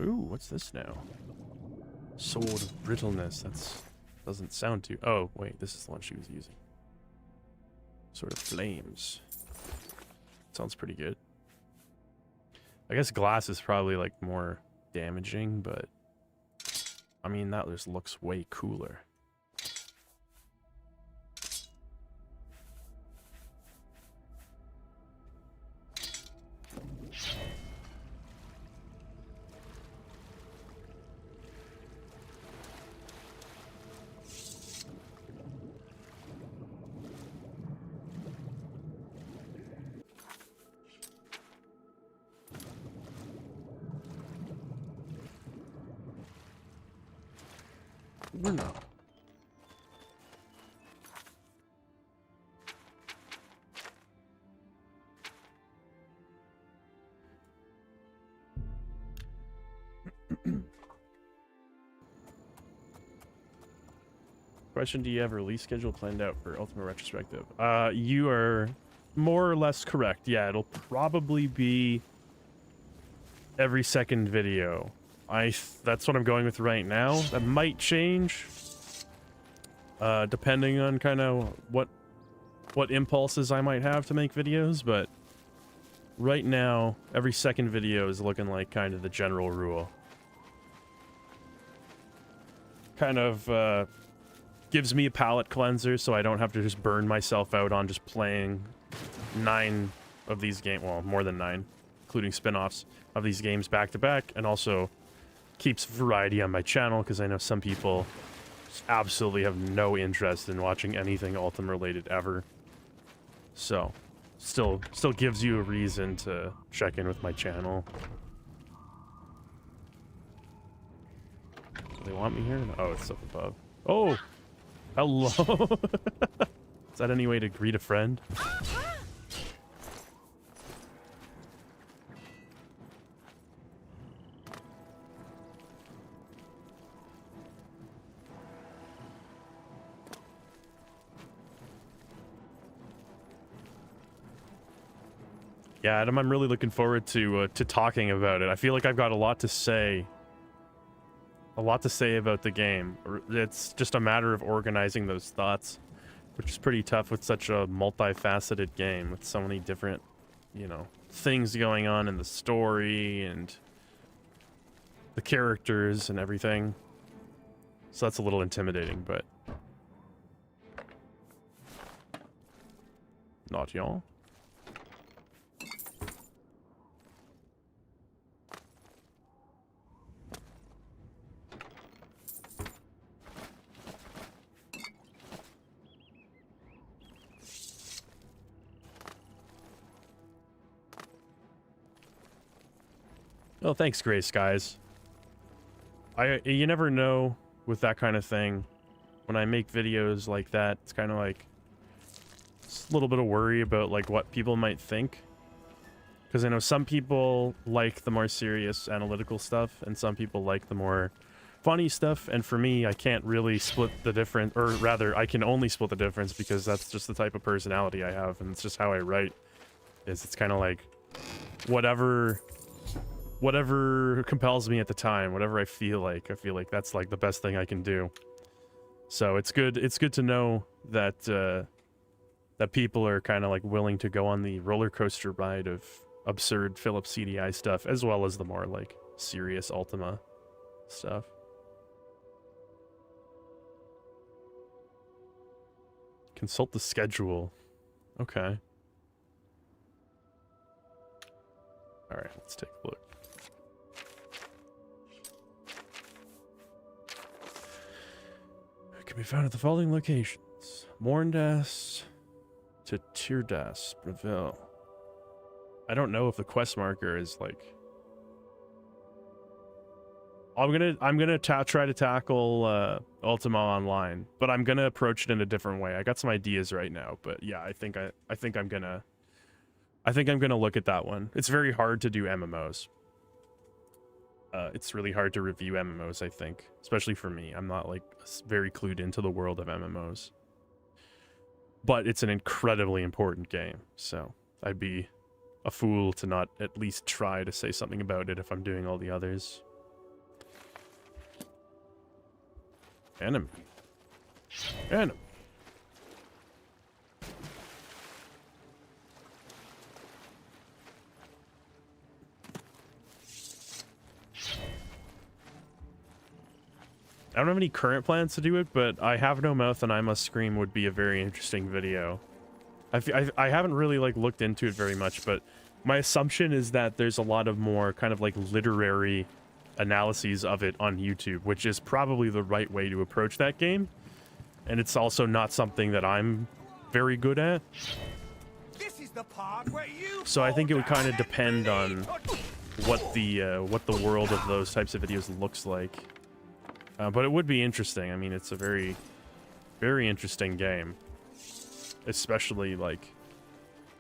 Ooh, what's this now? Sword of Brittleness. That's... doesn't sound too... Oh, wait, this is the one she was using. Sword of Flames. Sounds pretty good. I guess glass is probably like more damaging, but I mean that just looks way cooler. never know. Question, do you have a release schedule planned out for Ultima Retrospective? You are more or less correct. Yeah, it'll probably be every second video. That's what I'm going with right now. That might change, depending on kind of what impulses I might have to make videos, but right now, every second video is looking like kind of the general rule. Kind of, gives me a palate cleanser so I don't have to just burn myself out on just playing 9 of these games, well, more than 9, including spin-offs of these games back to back, and also keeps variety on my channel because I know some people absolutely have no interest in watching anything Ultima related ever. So, still gives you a reason to check in with my channel. Do they want me here? Oh, it's up above. Oh! Hello! Is that any way to greet a friend? Yeah, Adam, I'm really looking forward to talking about it. I feel like I've got a lot to say. A lot to say about the game. It's just a matter of organizing those thoughts, which is pretty tough with such a multifaceted game with so many different, you know, things going on in the story and the characters and everything. So that's a little intimidating, but not y'all. Oh, thanks, Gray Skies. You never know with that kind of thing. When I make videos like that, it's kind of like it's a little bit of worry about like what people might think. Because I know some people like the more serious analytical stuff, and some people like the more funny stuff. And for me, I can't really split the difference, or rather, I can only split the difference because that's just the type of personality I have, and it's just how I write. It's kind of like whatever compels me at the time, whatever I feel like that's like the best thing I can do. So it's good to know that that people are kind of like willing to go on the roller coaster ride of absurd Philips CDI stuff, as well as the more like serious Ultima stuff. Consult the schedule. Okay. All right, let's take a look. Can be found at the following locations: Morndas to Tirdas, Breville. I don't know if the quest marker is like. I'm gonna try to tackle Ultima Online, but I'm gonna approach it in a different way. I got some ideas right now, but yeah, I think I'm gonna look at that one. It's very hard to do MMOs. It's really hard to review MMOs, I think, especially for me. I'm not like very clued into the world of MMOs, but it's an incredibly important game, so I'd be a fool to not at least try to say something about it if I'm doing all the others. Enemy. I don't have any current plans to do it, but I Have No Mouth and I Must Scream would be a very interesting video. I haven't really like looked into it very much, but my assumption is that there's a lot of more kind of like literary analyses of it on YouTube, which is probably the right way to approach that game. And it's also not something that I'm very good at. This is the part where you So I think it would kind of depend on what the world of those types of videos looks like. But it would be interesting. I mean, it's a very, very interesting game. Especially, like,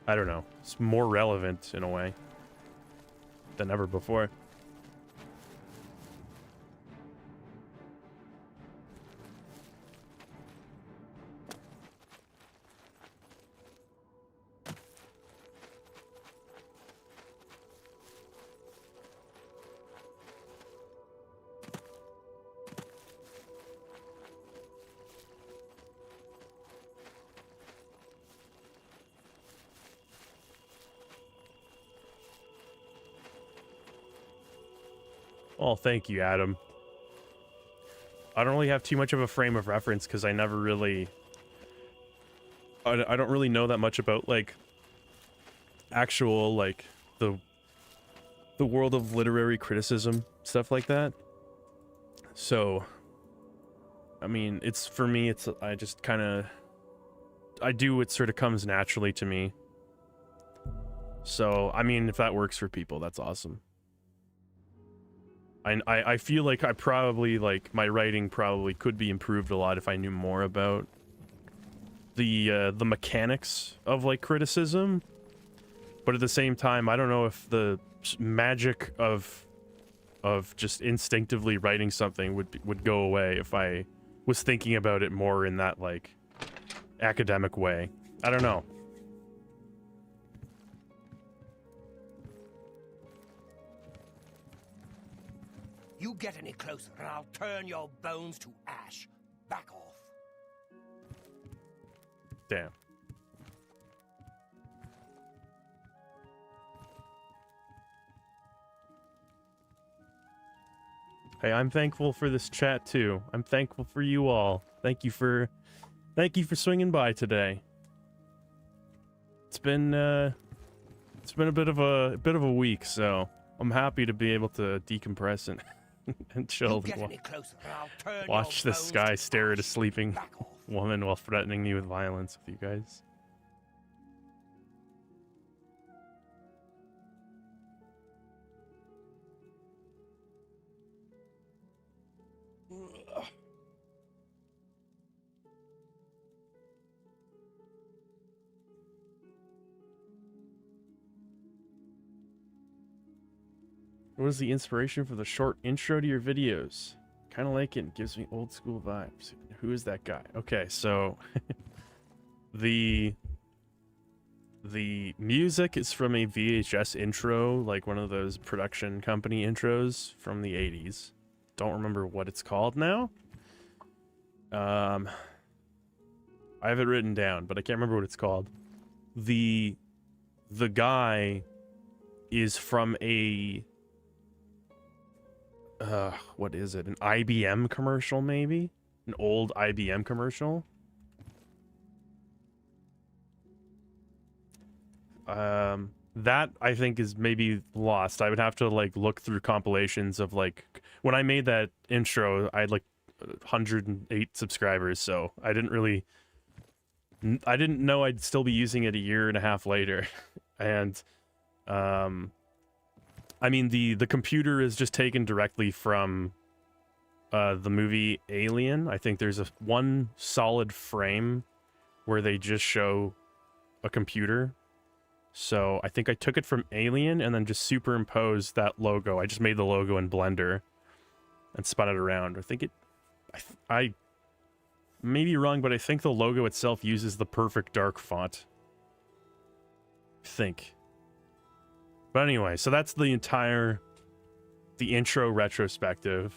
I don't know, it's more relevant in a way than ever before. Oh, thank you, Adam. I don't really have too much of a frame of reference because I never really... I don't really know that much about, like, actual, like, the world of literary criticism, stuff like that. So, I mean, it's, for me, it's, I just kind of... I do what sort of comes naturally to me. So, I mean, if that works for people, that's awesome. I feel like I probably, like, my writing probably could be improved a lot if I knew more about the mechanics of, like, criticism. But at the same time, I don't know if the magic of just instinctively writing something would go away if I was thinking about it more in that, like, academic way. I don't know. You get any closer and I'll turn your bones to ash. Back off. Damn. Hey, I'm thankful for this chat too. I'm thankful for you all. Thank you for swinging by today. It's been a bit of a week, so I'm happy to be able to decompress and chill and watch this guy stare at a sleeping woman while threatening me with violence with you guys. What is the inspiration for the short intro to your videos? Kind of like it. It gives me old school vibes. Who is that guy? Okay, so the music is from a VHS intro, like one of those production company intros from the 80s. Don't remember what it's called now. I have it written down, but I can't remember what it's called. The guy is from a what is it? An IBM commercial, maybe? An old IBM commercial? That I think is maybe lost. I would have to like look through compilations of like when I made that intro, I had like 108 subscribers, so I didn't know I'd still be using it a year and a half later. And I mean, the computer is just taken directly from the movie Alien. I think there's one solid frame where they just show a computer. So I think I took it from Alien and then just superimposed that logo. I just made the logo in Blender and spun it around. I may be wrong, but I think the logo itself uses the Perfect Dark font. I think. But anyway, so that's the intro retrospective.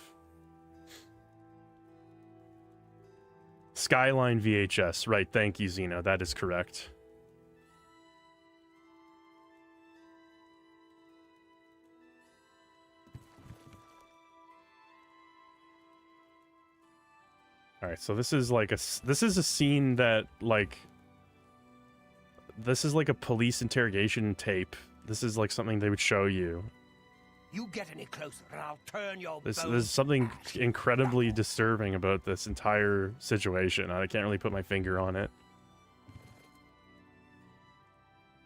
Skyline VHS, right, thank you, Xeno, that is correct. Alright, so this is like a scene that, like, this is like a police interrogation tape. This is like something they would show you. You get any closer and I'll turn your There's something incredibly disturbing about this entire situation. I can't really put my finger on it.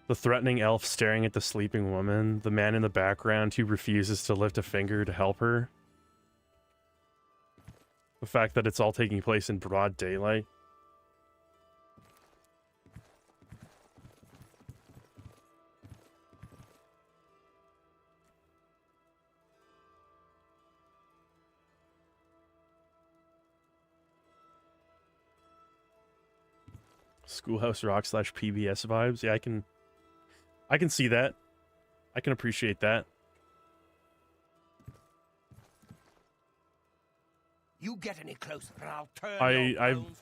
The threatening elf staring at the sleeping woman. The man in the background who refuses to lift a finger to help her. The fact that it's all taking place in broad daylight. Schoolhouse Rock / PBS vibes. Yeah, I can see that. I can appreciate that. You get any closer, and I'll turn your bones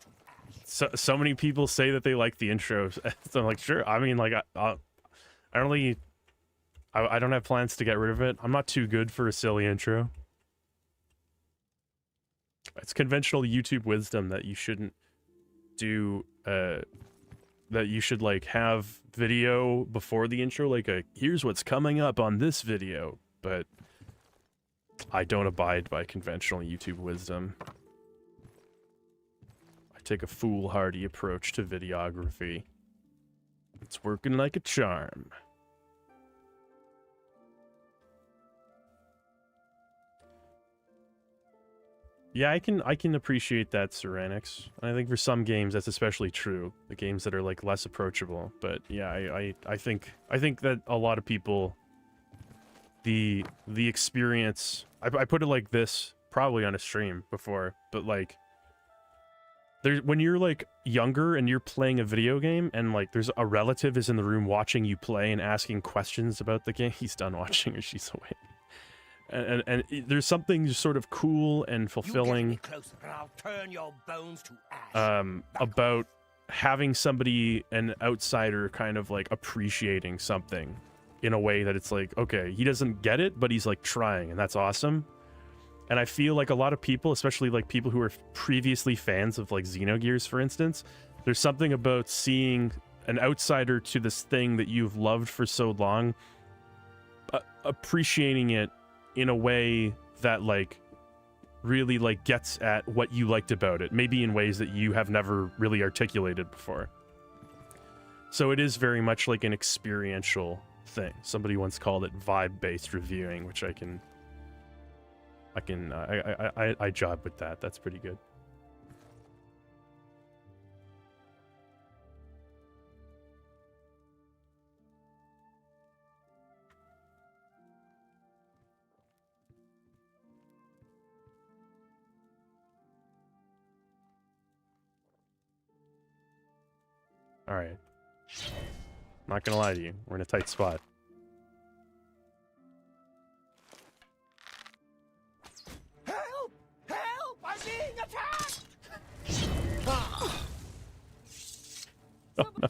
to ash. So many people say that they like the intros. So I'm like, sure. I mean, like, I don't have plans to get rid of it. I'm not too good for a silly intro. It's conventional YouTube wisdom that you shouldn't do, that you should, like, have video before the intro, like here's what's coming up on this video, but I don't abide by conventional YouTube wisdom. I take a foolhardy approach to videography. It's working like a charm. Yeah, I can appreciate that, Cyranix. I think for some games that's especially true. The games that are like less approachable. But yeah, I think that a lot of people, the experience, I put it like this probably on a stream before, but like when you're like younger and you're playing a video game and like there's a relative is in the room watching you play and asking questions about the game, he's done watching or she's away. And there's something sort of cool and fulfilling about having somebody, an outsider, kind of like appreciating something in a way that it's like, okay, he doesn't get it, but he's like trying, and that's awesome. And I feel like a lot of people, especially like people who are previously fans of like Xenogears, for instance, there's something about seeing an outsider to this thing that you've loved for so long, appreciating it in a way that like really like gets at what you liked about it, maybe in ways that you have never really articulated before. So it is very much like an experiential thing. Somebody once called it vibe-based reviewing, which I jive with that. That's pretty good. All right. Not gonna lie to you, we're in a tight spot. Help! Help! I'm being attacked! Oh, no.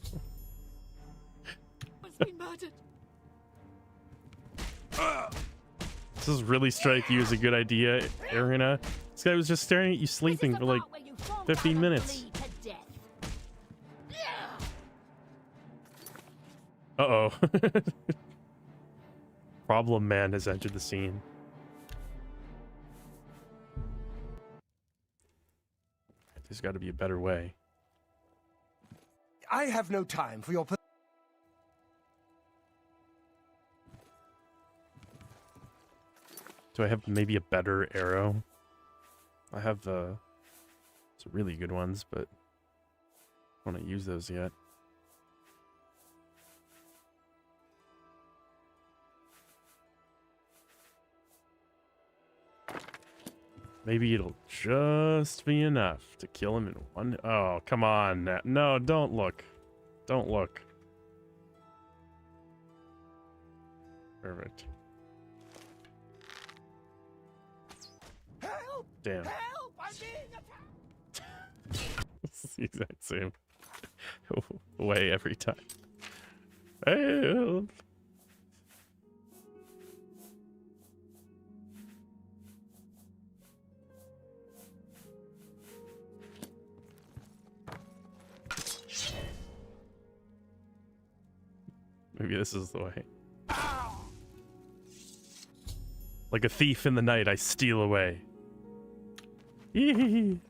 Has been murdered. Does this really strike you as a good idea, Irina? This guy was just staring at you sleeping for like 15 minutes. Uh-oh. Problem man has entered the scene. There's got to be a better way. I have no time for your... Do I have maybe a better arrow? I have some really good ones, but I don't want to use those yet. Maybe it'll just be enough to kill him in one... Oh, come on. No, don't look. Don't look. Perfect. Help! Damn. Help! I'm being attacked! It's the exact same way every time. Help! Maybe this is the way. Like a thief in the night, I steal away. Yee-hee-hee.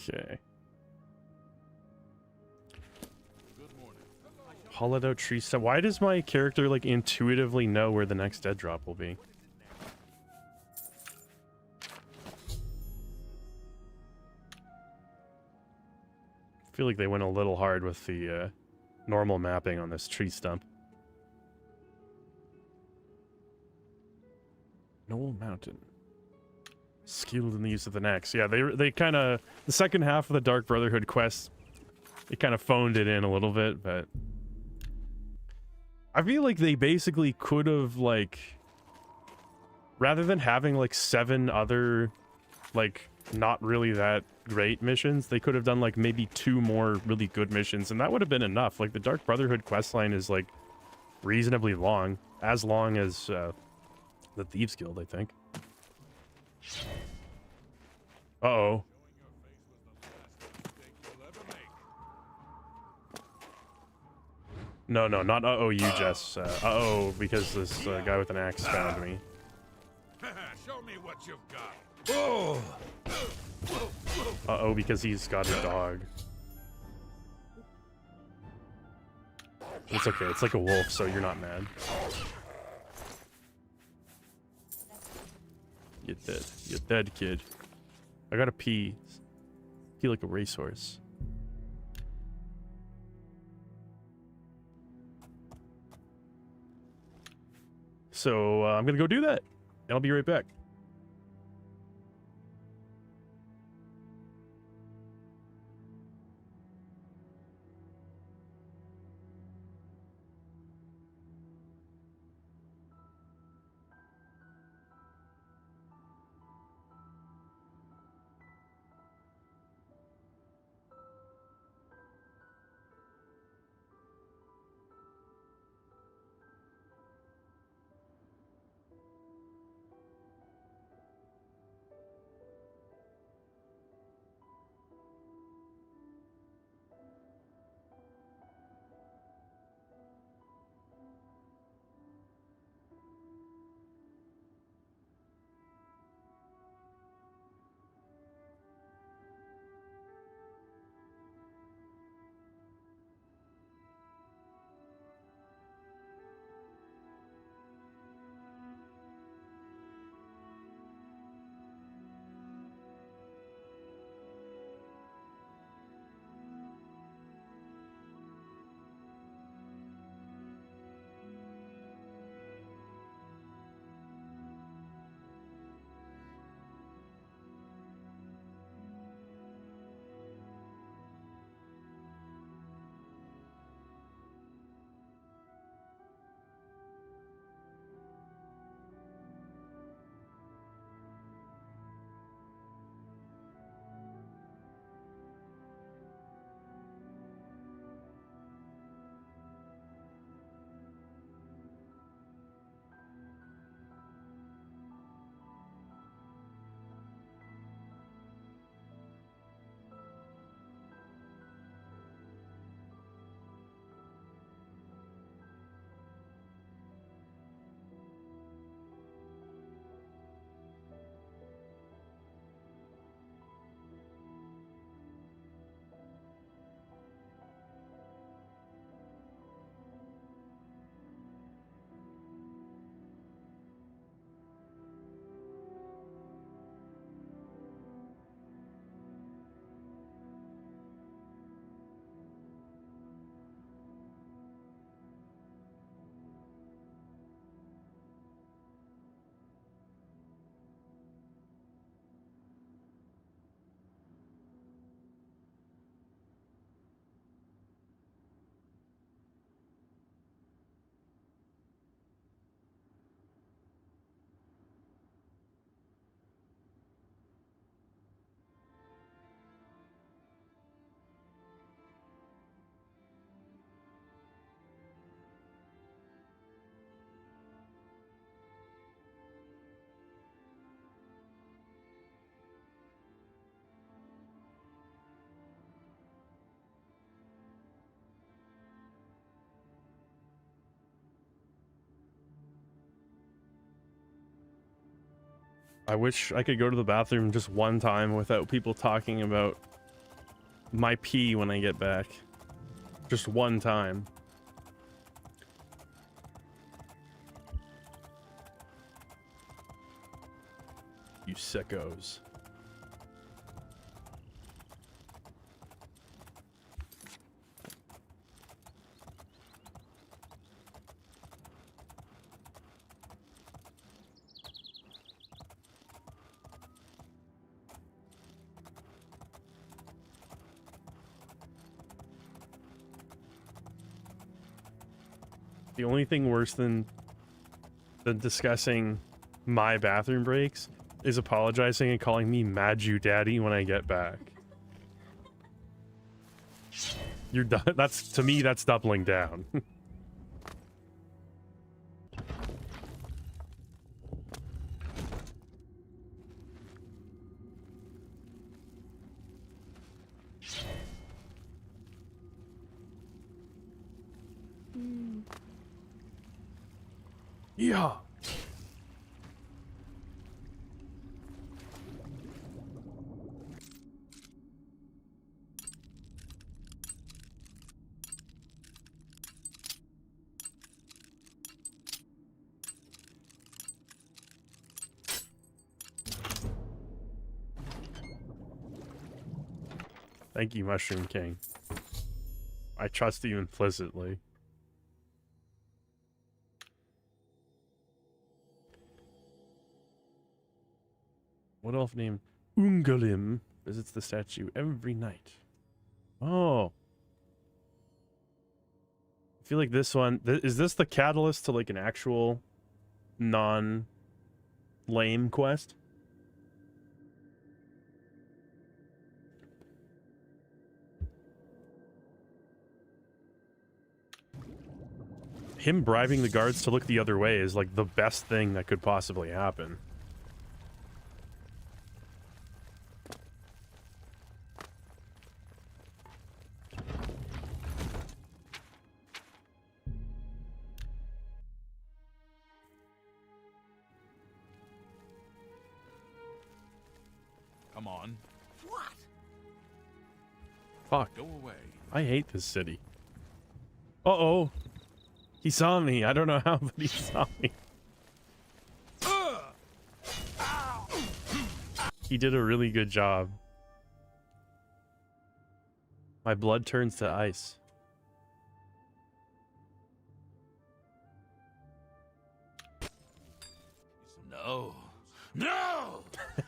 Okay. Hollowed out tree stump. Why does my character like intuitively know where the next dead drop will be? I feel like they went a little hard with the normal mapping on this tree stump. Knoll Mountain. Skilled in the use of the axe. Yeah, they kind of, the second half of the Dark Brotherhood quest, they kind of phoned it in a little bit, but I feel like they basically could have, like, rather than having like 7 other like not really that great missions, they could have done like maybe 2 more really good missions, and that would have been enough. Like the Dark Brotherhood questline is like reasonably long as the Thieves Guild, I think. Uh-oh. No, not uh-oh you, Jess. Uh-oh, because this guy with an axe found me. Show me what you've got. Oh. Uh-oh, because he's got a dog. It's okay, it's like a wolf, so you're not mad. You're dead. You're dead, kid. I gotta pee. Pee like a racehorse. So, I'm gonna go do that. And I'll be right back. I wish I could go to the bathroom just one time without people talking about my pee when I get back. Just one time. You sickos. The only thing worse than discussing my bathroom breaks is apologizing and calling me Maju Daddy when I get back. You're done. That's, to me, that's doubling down. Yeah. Thank you, Mushroom King. I trust you implicitly. What elf named Ungalim visits the statue every night? Oh. I feel like this one... is this the catalyst to like an actual non-lame quest? Him bribing the guards to look the other way is like the best thing that could possibly happen. Come on. What? Fuck. Go away. I hate this city. Uh-oh. He saw me. I don't know how, but he saw me. He did a really good job. My blood turns to ice. No. No!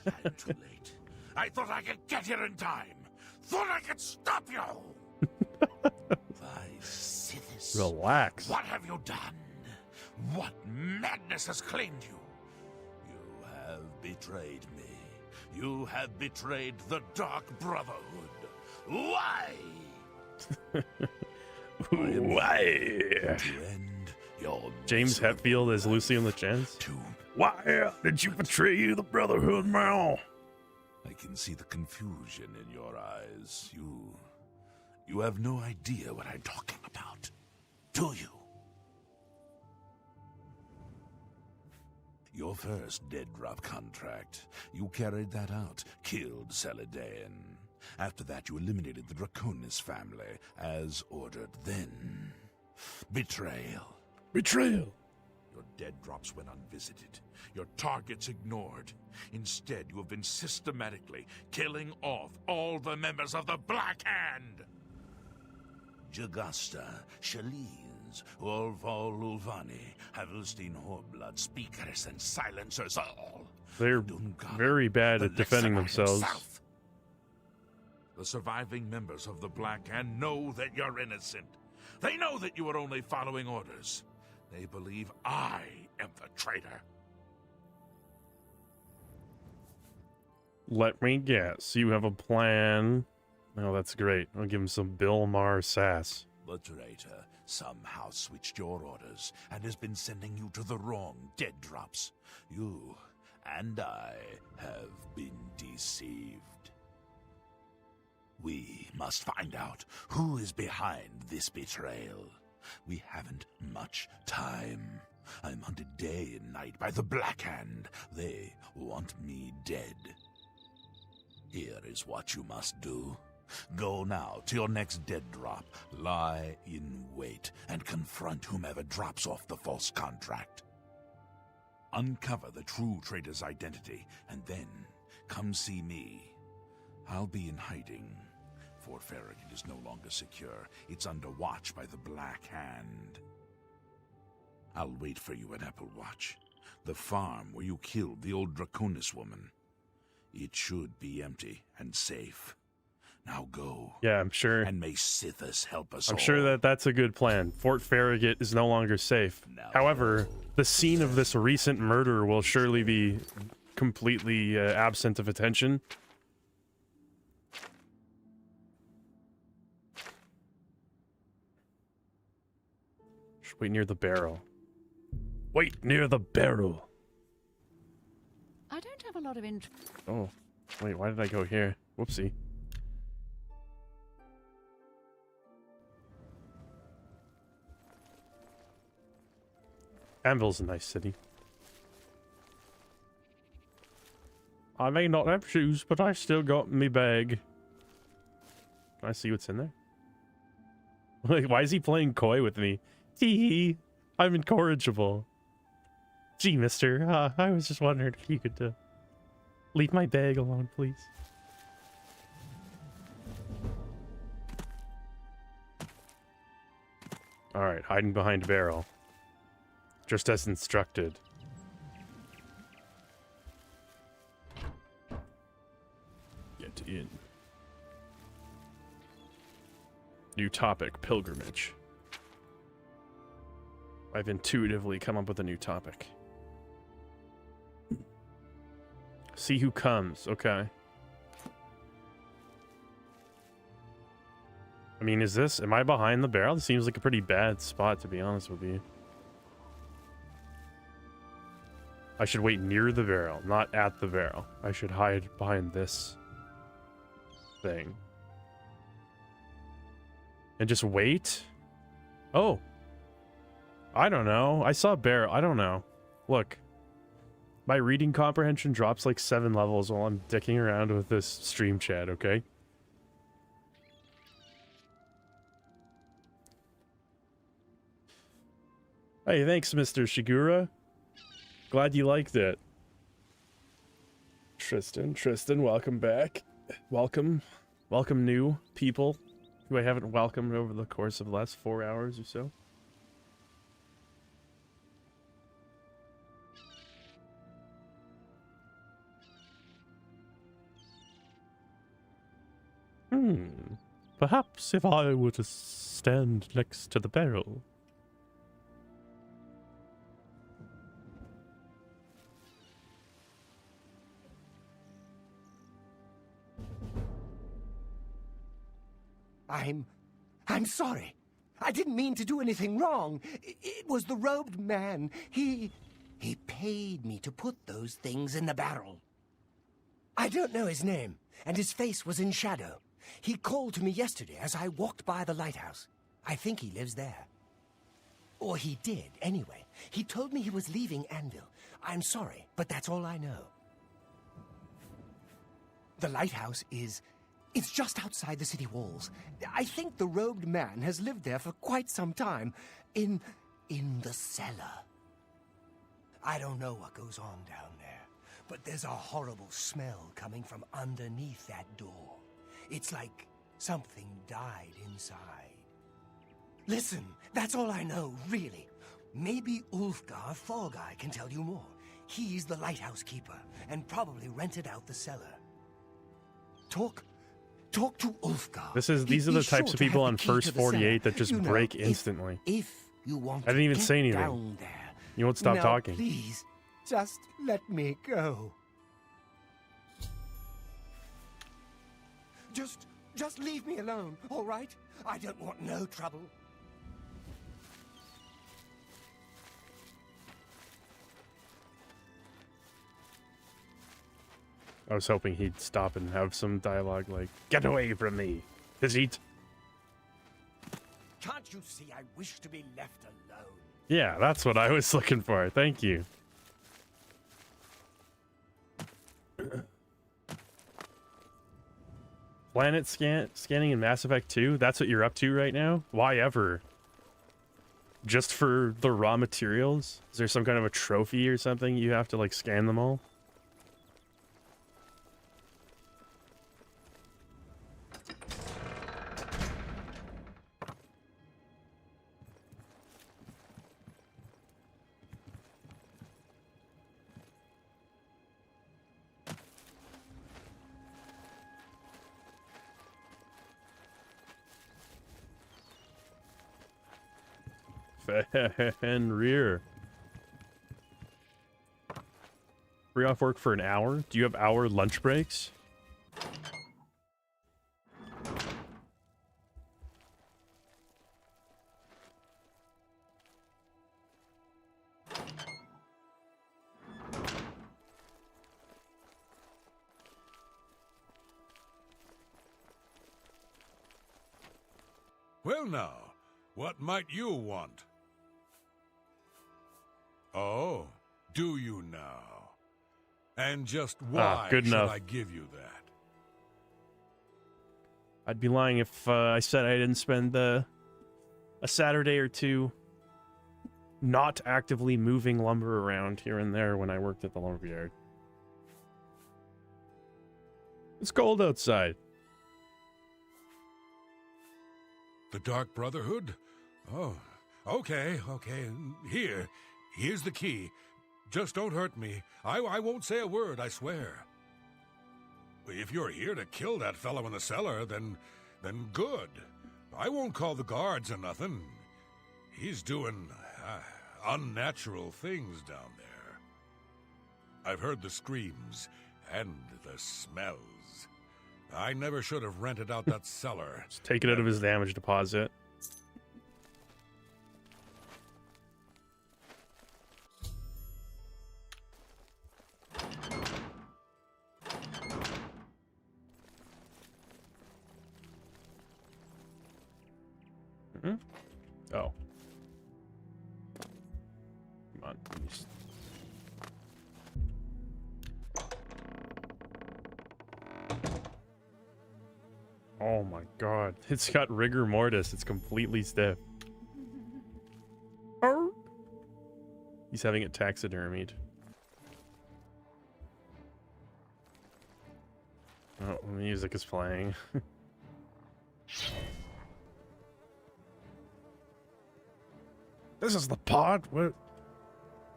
I'm too late. I thought I could get here in time. Thought I could stop you. Relax. What have you done? What madness has claimed you? You have betrayed me. You have betrayed the Dark Brotherhood. Why? Why? To end your James Hetfield as Lucien Lachance. Why did you betray the Brotherhood, Mal? I can see the confusion in your eyes. You have no idea what I'm talking about, do you? Your first dead drop contract. You carried that out, killed Celadon. After that, you eliminated the Draconis family, as ordered. Then, betrayal. Betrayal. Your dead drops went unvisited. Your targets ignored. Instead, you have been systematically killing off all the members of the Black Hand. Jagasta, Shalines, Ulval Ulvani, Havelstein Horblood, speakers and silencers all. They're very bad at defending themselves. Himself. The surviving members of the Black Hand know that you're innocent. They know that you are only following orders. They believe I am the traitor. Let me guess. You have a plan. Oh, that's great. I'll give him some Bill Maher sass. The traitor somehow switched your orders and has been sending you to the wrong dead drops. You and I have been deceived. We must find out who is behind this betrayal. We haven't much time. I'm hunted day and night by the Black Hand. They want me dead. Here is what you must do. Go now to your next dead drop. Lie in wait and confront whomever drops off the false contract. Uncover the true trader's identity, and then come see me. I'll be in hiding. Fort Farragut is no longer secure. It's under watch by the Black Hand. I'll wait for you at Applewatch, the farm where you killed the old Draconis woman. It should be empty and safe. Now go. Yeah, I'm sure. And may Sithis help us I'm all. sure that that's a good plan. Fort Farragut is no longer safe. However, the scene of this recent murder will surely be completely absent of attention. Just wait near the barrel. Wait near the barrel. I don't have a lot of interest. Oh, wait, why did I go here? Whoopsie. Anvil's a nice city. I may not have shoes, but I still got me bag. Can I see what's in there? Like, why is he playing coy with me? Tee, I'm incorrigible. Gee, mister, I was just wondering if you could leave my bag alone, please. Alright, hiding behind a barrel. Just as instructed. Get in. New topic, pilgrimage. I've intuitively come up with a new topic. See who comes, okay. I mean, am I behind the barrel? This seems like a pretty bad spot, to be honest with you. I should wait near the barrel, not at the barrel. I should hide behind this thing. And just wait? Oh. I don't know. I saw a barrel. I don't know. Look. My reading comprehension drops like 7 levels while I'm dicking around with this stream chat, okay? Hey, thanks, Mr. Shigura. Glad you liked it. Tristan, welcome back. Welcome new people who I haven't welcomed over the course of the last 4 hours or so. Perhaps if I were to stand next to the barrel. I'm sorry. I didn't mean to do anything wrong. It was the robed man. He paid me to put those things in the barrel. I don't know his name, and his face was in shadow. He called to me yesterday as I walked by the lighthouse. I think he lives there. Or he did, anyway. He told me he was leaving Anvil. I'm sorry, but that's all I know. The lighthouse it's just outside the city walls. I think the robed man has lived there for quite some time. In the cellar. I don't know what goes on down there, but there's a horrible smell coming from underneath that door. It's like something died inside. Listen, that's all I know, really. Maybe Ulfgar Thorgai can tell you more. He's the lighthouse keeper, and probably rented out the cellar. Talk to Ulfgar. These are the types of people on First 48 that just break instantly. If you want I didn't even to say get anything. down there. You won't stop Now, talking. Please, just let me go. Just leave me alone, all right? I don't want no trouble. I was hoping he'd stop and have some dialogue like, "Get away from me, Pizit." Can't you see I wish to be left alone? Yeah, that's what I was looking for. Thank you. Planet scanning in Mass Effect 2? That's what you're up to right now? Why ever? Just for the raw materials? Is there some kind of a trophy or something you have to like scan them all? Fenrir. Free off work for an hour? Do you have hour lunch breaks? Well now, what might you want? Oh, do you now? And just why good should enough. I give you that? I'd be lying if I said I didn't spend a Saturday or two not actively moving lumber around here and there when I worked at the lumberyard. It's cold outside. The Dark Brotherhood? Oh, okay. Here's the key. Just don't hurt me. I won't say a word, I swear. If you're here to kill that fellow in the cellar, then good. I won't call the guards or nothing. He's doing unnatural things down there. I've heard the screams and the smells. I never should have rented out that cellar. Just take it out of his damage deposit. Oh. Come on. Oh my god. It's got rigor mortis. It's completely stiff. He's having it taxidermied. Oh, the music is playing. This is the part where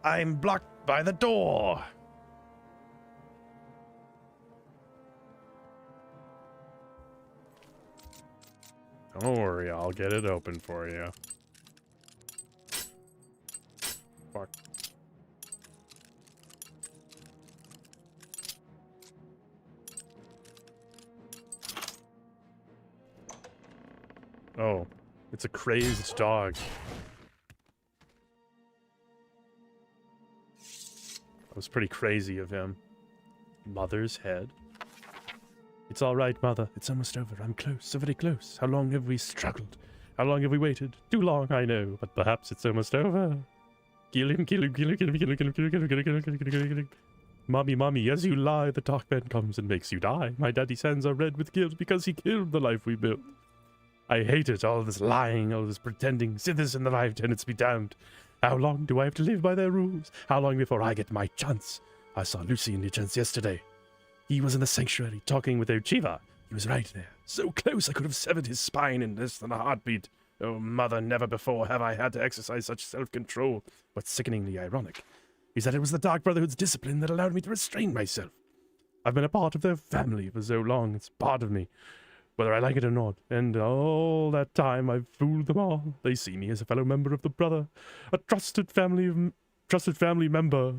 I'm blocked by the door. Don't worry, I'll get it open for you. Fuck. Oh, it's a crazed dog. That was pretty crazy of him. Mother's head. It's all right, Mother. It's almost over. I'm close, so very close. How long have we struggled? How long have we waited? Too long, I know, but perhaps it's almost over. Kill him, kill him, kill him, kill him, kill him, kill him, kill him, kill him, kill him, kill him, kill him, kill him, kill him. Mommy, mommy, as you lie, the dark man comes and makes you die. My daddy's hands are red with guilt because he killed the life we built. I hate it, all this lying, all this pretending. Sithers and the live tenants be damned. How long do I have to live by their rules? How long before I get my chance? I saw Lucy in the chance yesterday. He was in the sanctuary talking with Ochiva. He was right there. So close I could have severed his spine in less than a heartbeat. Oh, Mother, never before have I had to exercise such self-control. What's sickeningly ironic is that it was the Dark Brotherhood's discipline that allowed me to restrain myself. I've been a part of their family for so long. It's part of me, whether I like it or not. And all that time I've fooled them all. They see me as a fellow member of the Brother, a trusted family member.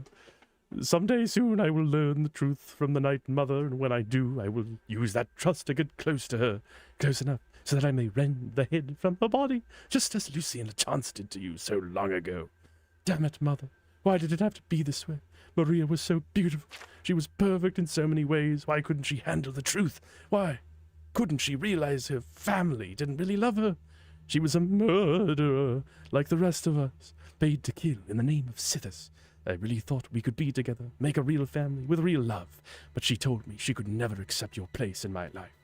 Someday soon I will learn the truth from the Night Mother, and when I do, I will use that trust to get close to her, close enough so that I may rend the head from her body, just as Lucy and Chance did to you so long ago. Damn it, Mother. Why did it have to be this way? Maria was so beautiful. She was perfect in so many ways. Why couldn't she handle the truth? Why couldn't she realize her family didn't really love her? She was a murderer, like the rest of us, paid to kill in the name of Sithis. I really thought we could be together, make a real family with real love, but she told me she could never accept your place in my life.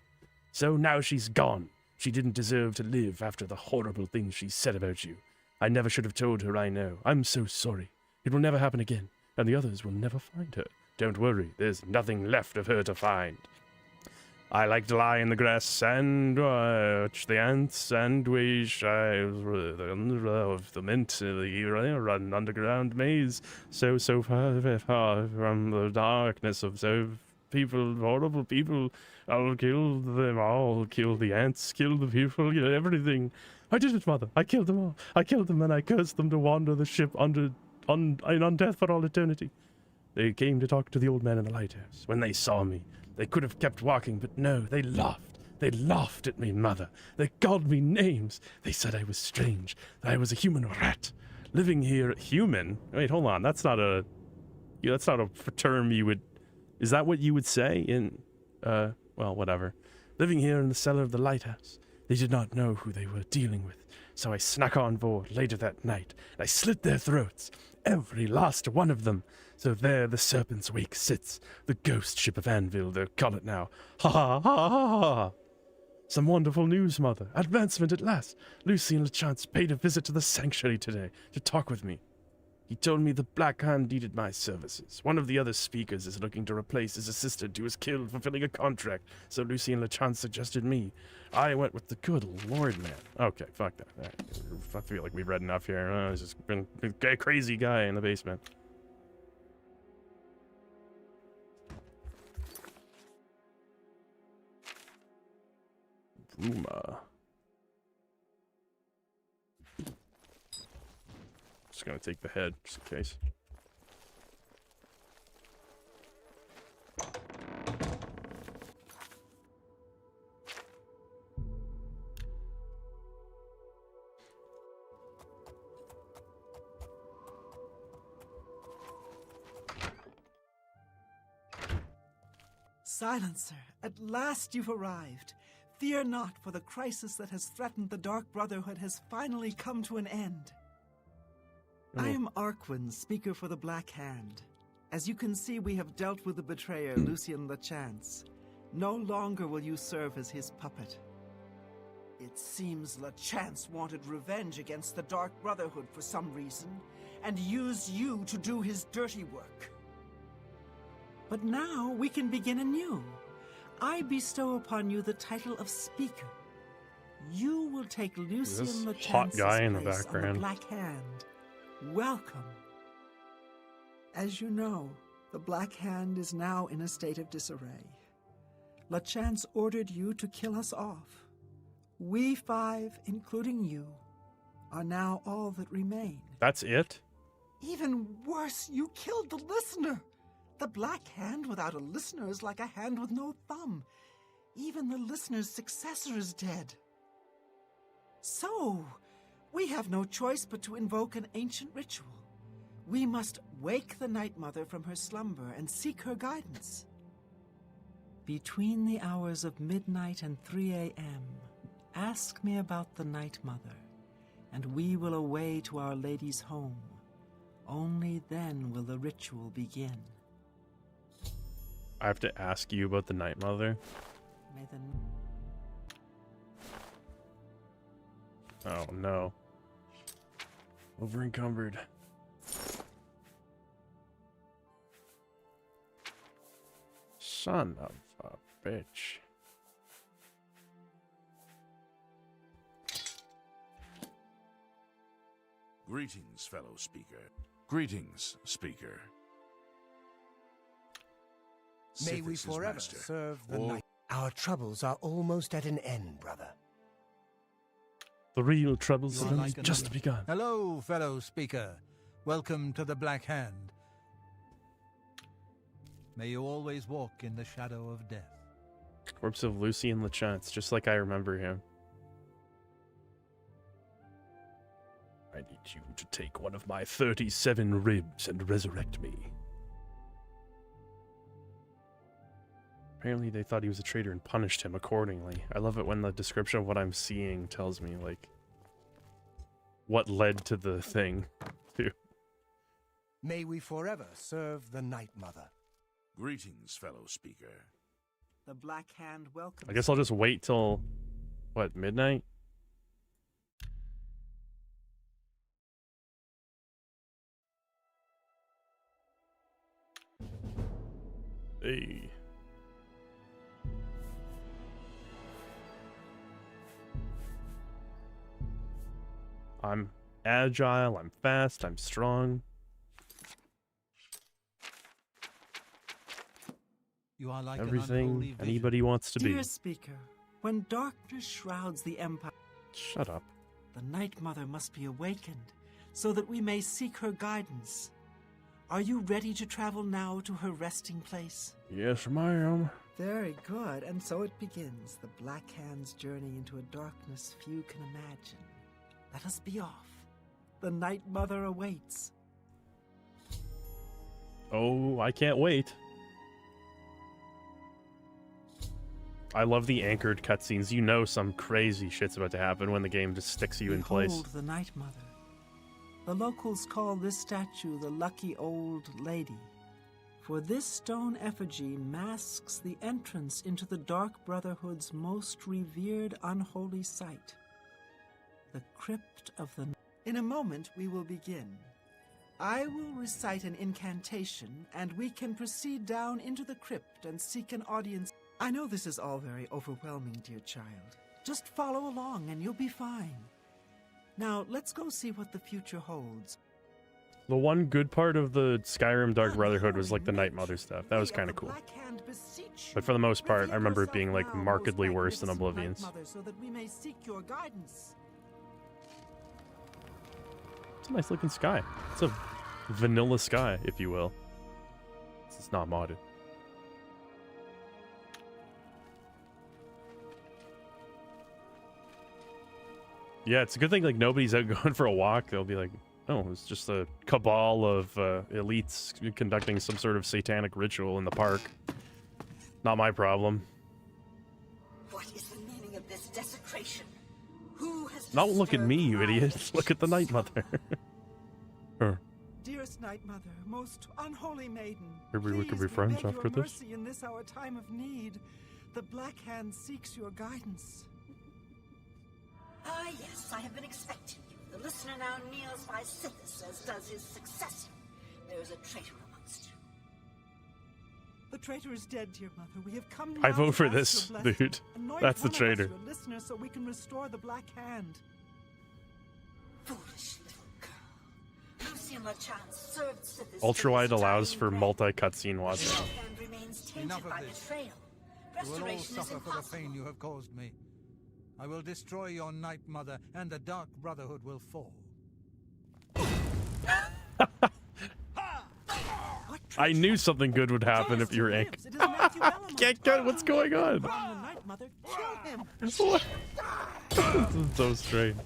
So now she's gone. She didn't deserve to live after the horrible things she said about you. I never should have told her I know. I'm so sorry. It will never happen again, and the others will never find her. Don't worry, there's nothing left of her to find. I like to lie in the grass and watch the ants and wish I was of the mentally run underground maze so far from the darkness of so people, horrible people. I'll kill them all, kill the ants, kill the people, everything. I did it, Mother. I killed them all. I killed them and I cursed them to wander the ship on death for all eternity. They came to talk to the old man in the lighthouse. When they saw me, they could have kept walking, but no, they laughed. They laughed at me, Mother. They called me names. They said I was strange, that I was a human rat. Living here, human? Wait, hold on. That's not a term you would... Is that what you would say in... well, whatever. Living here in the cellar of the lighthouse. They did not know who they were dealing with, so I snuck on board later that night, and I slit their throats, every last one of them. So there the Serpent's Wake sits, the ghost ship of Anvil, they'll call it now. Ha ha ha ha ha! Some wonderful news, Mother. Advancement at last. Lucien LeChance paid a visit to the sanctuary today to talk with me. He told me the Black Hand needed my services. One of the other speakers is looking to replace his assistant who was killed fulfilling a contract, so Lucien LeChance suggested me. I went with the good Lord, man. Okay, fuck that. I feel like we've read enough here. It's just been a crazy guy in the basement. Bruma. Just gonna take the head, just in case. Silencer, at last you've arrived. Fear not, for the crisis that has threatened the Dark Brotherhood has finally come to an end. I am Arquin, speaker for the Black Hand. As you can see, we have dealt with the betrayer, Lucien LeChance. No longer will you serve as his puppet. It seems LeChance wanted revenge against the Dark Brotherhood for some reason, and used you to do his dirty work. But now we can begin anew. I bestow upon you the title of Speaker. You will take Lucien LeChance's hot guy in the place background. on the Black Hand. Welcome. As you know, the Black Hand is now in a state of disarray. LeChance ordered you to kill us off. We five, including you, are now all that remain. That's it? Even worse, you killed the listener. The Black Hand without a listener is like a hand with no thumb. Even the listener's successor is dead. So, we have no choice but to invoke an ancient ritual. We must wake the Night Mother from her slumber and seek her guidance. Between the hours of midnight and 3 a.m., ask me about the Night Mother, and we will away to Our Lady's home. Only then will the ritual begin. I have to ask you about the Night Mother? May the... Oh no. Over encumbered. Son of a bitch. Greetings, fellow speaker. Greetings, speaker. May we forever serve the night. Our troubles are almost at an end, brother. The real troubles have just begun. Hello, fellow speaker. Welcome to the Black Hand. May you always walk in the shadow of death. Corpse of Lucien LeChance, just like I remember him. I need you to take one of my 37 ribs and resurrect me. Apparently they thought he was a traitor and punished him accordingly. I love it when the description of what I'm seeing tells me, like, what led to the thing, too. May we forever serve the Night Mother. Greetings, fellow speaker. The Black Hand welcomes. I guess I'll just wait till, what, midnight? Hey. I'm agile, I'm fast, I'm strong. You are like everything anybody wants to be. Dear Speaker, when darkness shrouds the Empire... Shut up. The Night Mother must be awakened, so that we may seek her guidance. Are you ready to travel now to her resting place? Yes, ma'am. Very good, and so it begins, the Black Hand's journey into a darkness few can imagine. Let us be off. The Night Mother awaits. Oh, I can't wait. I love the anchored cutscenes. You know some crazy shit's about to happen when the game just sticks you in place. Behold the Night Mother. The locals call this statue the Lucky Old Lady, for this stone effigy masks the entrance into the Dark Brotherhood's most revered unholy site, the Crypt of the... In a moment, we will begin. I will recite an incantation, and we can proceed down into the crypt and seek an audience. I know this is all very overwhelming, dear child. Just follow along, and you'll be fine. Now, let's go see what the future holds. The one good part of the Skyrim Dark Brotherhood was like the Night Mother stuff. That was kind of cool. But for the most part, I remember it being like markedly worse than Oblivion's. So that we may seek your guidance. It's a nice looking sky. It's a vanilla sky, if you will. It's not modded. Yeah, it's a good thing like nobody's out going for a walk. They'll be like, oh, it's just a cabal of elites conducting some sort of satanic ritual in the park. Not my problem. What is the meaning of this desecration? Who has Don't look at me, you idiot. Look at the Night Mother. Dearest Night Mother, most unholy maiden, Maybe we could be please, friends beg after your this. mercy in this our time of need. The Black Hand seeks your guidance. Ah, yes, I have been expecting you. The listener now kneels by Sithis, as does his successor. There is a traitor amongst you. The traitor is dead, dear mother. We have come I now vote to for ask this, your blessing. dude. Anoint That's the one of us traitor. your listener so we can restore the Black Hand. Foolish little girl. Lucian LaChance served Sithis. Ultrawide allows for multi-cutscene watching. And remains tainted Enough of by this. betrayal. You will all Restoration is suffer for the impossible. pain you have caused me. I will destroy your Night Mother, and the Dark Brotherhood will fall. I knew something good would happen if you were Ink. Can't get what's going on. The Night Mother, kill him. What? This is so strange.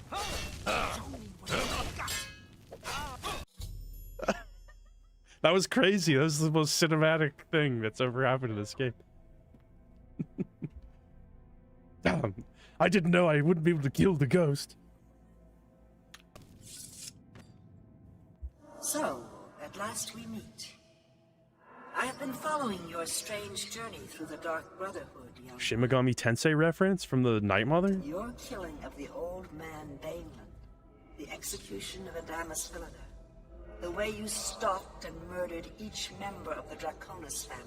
That was crazy. That was the most cinematic thing that's ever happened in this game. Damn. I didn't know I wouldn't be able to kill the ghost. So, at last we meet. I have been following your strange journey through the Dark Brotherhood, young Shin Megami Tensei reference from the Night Mother? Your killing of the old man Bainland, the execution of Adamus Philida, the way you stalked and murdered each member of the Draconis family,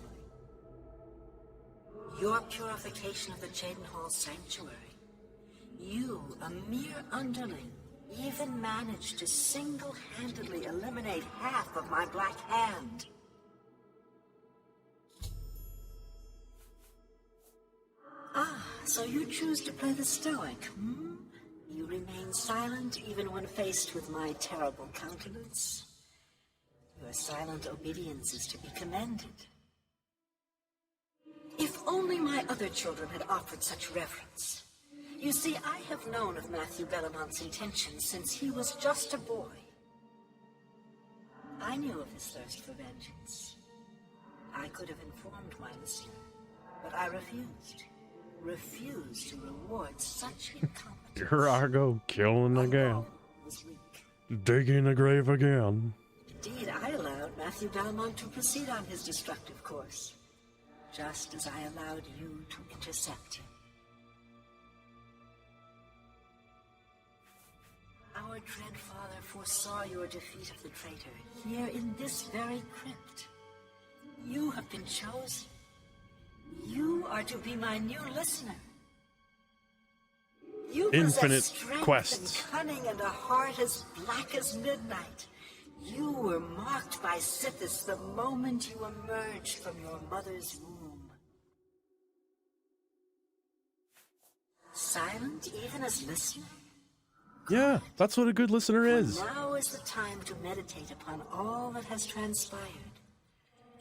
your purification of the Jadenhall Sanctuary. You, a mere underling, even managed to single-handedly eliminate half of my Black Hand. Ah, so you choose to play the stoic, hmm? You remain silent even when faced with my terrible countenance. Your silent obedience is to be commended. If only my other children had offered such reverence. You see, I have known of Matthew Bellamont's intentions since he was just a boy. I knew of his thirst for vengeance. I could have informed my listener, but I refused. Refused to reward such incompetence. Here I go, killing again. Was weak. Digging a grave again. Indeed, I allowed Matthew Bellamont to proceed on his destructive course. just as I allowed you to intercept him. Our dread father foresaw your defeat of the traitor here in this very crypt. You have been chosen. You are to be my new listener. You Infinite possess strength quests. and cunning and a heart as black as midnight. You were marked by Sithis the moment you emerged from your mother's womb. Silent even as listener? Yeah, that's what a good listener is. Now is the time to meditate upon all that has transpired.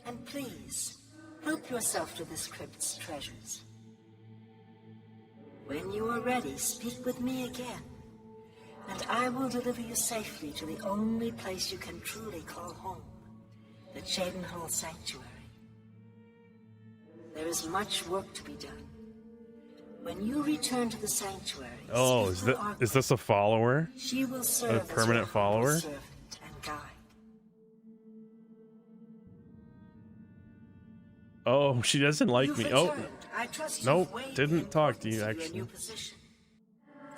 And please, help yourself to this crypt's treasures. When you are ready, speak with me again, and I will deliver you safely to the only place you can truly call home, the Cheydinhal Sanctuary. There is much work to be done. When you return to the sanctuary, Oh, is this a follower? she will serve A as permanent your follower? humble servant and guide. Oh, she doesn't like You've me. returned. I trust Nope, you've weighed didn't the talk to importance you, of your actually. new position.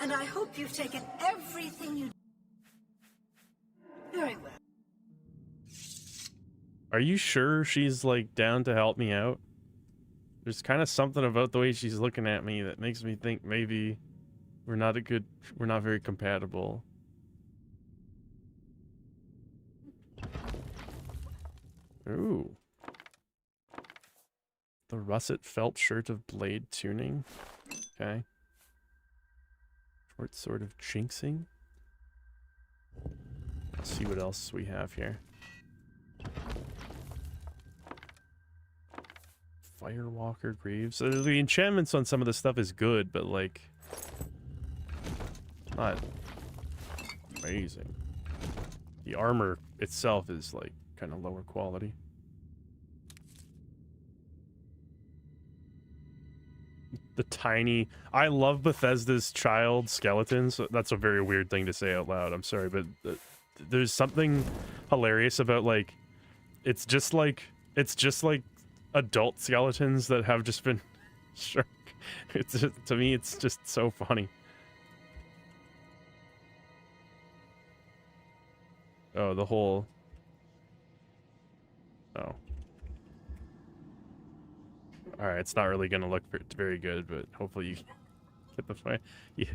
And I hope you've taken everything you... Very well. Are you sure she's like down to help me out? There's kind of something about the way she's looking at me that makes me think maybe we're not very compatible. Ooh. The russet felt shirt of blade tuning. Okay. Short sword of jinxing. Let's see what else we have here. Firewalker Greaves. The enchantments on some of the stuff is good, but like not amazing. The armor itself is like kind of lower quality. The tiny... I love Bethesda's child skeletons. That's a very weird thing to say out loud. I'm sorry, but there's something hilarious about like it's just like adult skeletons that have just been shrunk. It's to me, it's just so funny. Oh, the whole... Oh. Alright, it's not really gonna look very good, but hopefully you get the point. Yeah.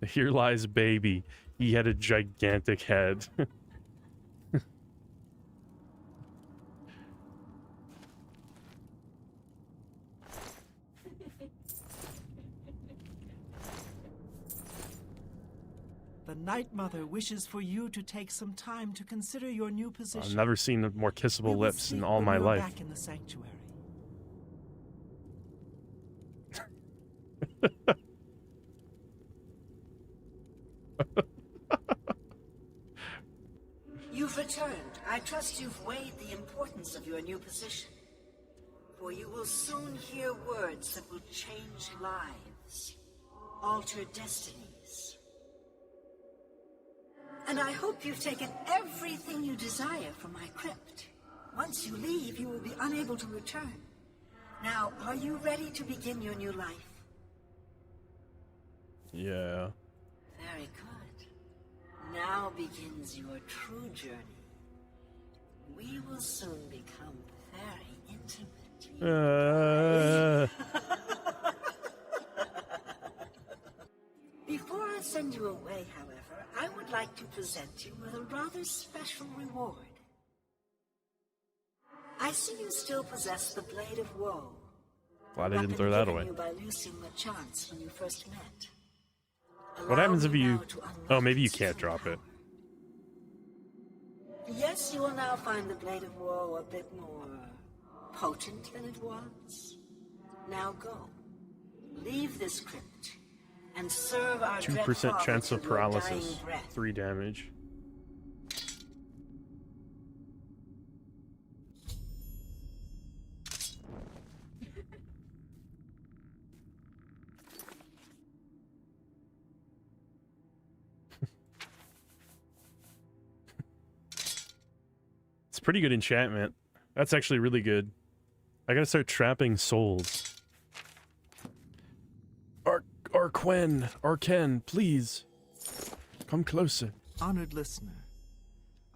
Here lies baby. He had a gigantic head. The Night Mother wishes for you to take some time to consider your new position. I've never seen more kissable We will lips in speak all when my you're life. Back in the sanctuary. You've returned. I trust you've weighed the importance of your new position. For you will soon hear words that will change lives, alter destinies. And I hope you've taken everything you desire from my crypt. Once you leave, you will be unable to return. Now, are you ready to begin your new life? Yeah. Very good. Now begins your true journey. We will soon become very intimate. Before I send you away, however, I would like to present you with a rather special reward. I see you still possess the Blade of Woe. Glad I didn't throw that away. You by Lucien Lachance when you first met. What happens Allow if me you... now to unlock Oh, maybe you its can't true drop it. Yes, you will now find the Blade of Woe a bit more potent than it was. Now go. Leave this crypt and serve our 2% chance of till your dying paralysis. breath. 3 damage. It's pretty good enchantment. That's actually really good. I gotta start trapping souls. Arken, please. Come closer. Honored listener,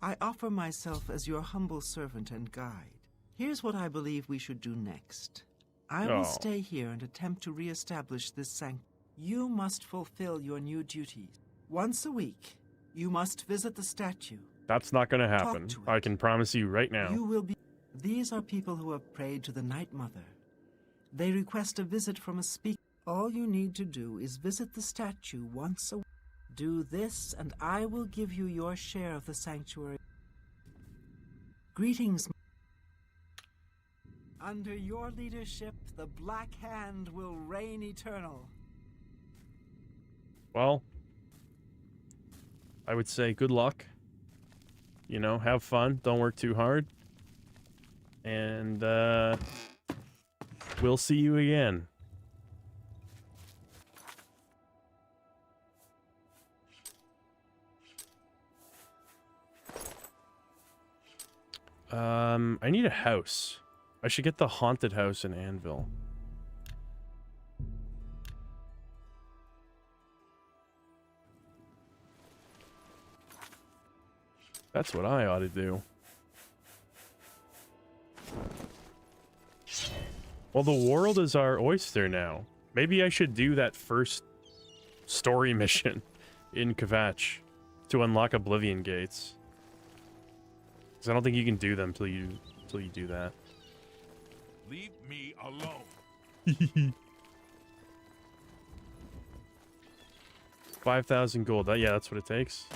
I offer myself as your humble servant and guide. Here's what I believe we should do next. I will stay here and attempt to re-establish this sanctuary. You must fulfill your new duties. Once a week, you must visit the statue. That's not gonna happen. I can promise you right now. You will be... These are people who have prayed to the Night Mother. They request a visit from a speaker. All you need to do is visit the statue once a week. Do this, and I will give you your share of the sanctuary. Greetings. Under your leadership, the Black Hand will reign eternal. Well, I would say good luck. You know, have fun. Don't work too hard. And, we'll see you again. I need a house. I should get the haunted house in Anvil. That's what I ought to do. Well, the world is our oyster now. Maybe I should do that first story mission in Kvatch to unlock Oblivion gates. Because I don't think you can do them till you do that. Leave me alone. 5,000 gold. Yeah, that's what it takes.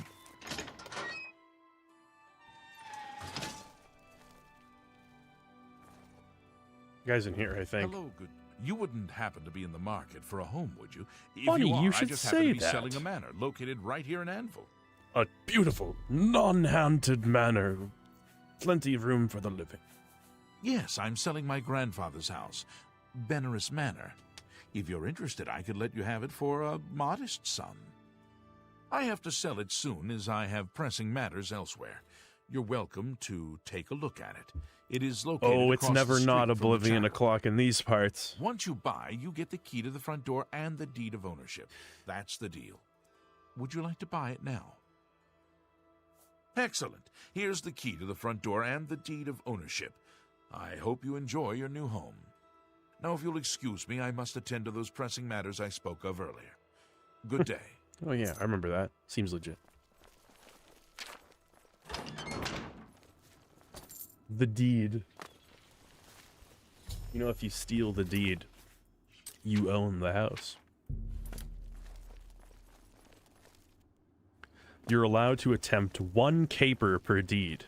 You guys in here, I think. Hello, good. You wouldn't happen to be in the market for a home, would you? If Funny, you are, you should I just say happen to be that. selling a manor located right here in Anvil. A beautiful, non-haunted manor. Plenty of room for the living. Yes, I'm selling my grandfather's house, Benaris Manor. If you're interested, I could let you have it for a modest sum. I have to sell it soon, as I have pressing matters elsewhere. You're welcome to take a look at it. It is located It's across never the street not from the Oblivion chapel. o'clock in these parts. Once you buy, you get the key to the front door and the deed of ownership. That's the deal. Would you like to buy it now? Excellent. Here's the key to the front door and the deed of ownership. I hope you enjoy your new home. Now, if you'll excuse me, I must attend to those pressing matters I spoke of earlier. Good day. Oh yeah, I remember that. Seems legit. The deed. You know, if you steal the deed, you own the house. You're allowed to attempt 1 caper per deed.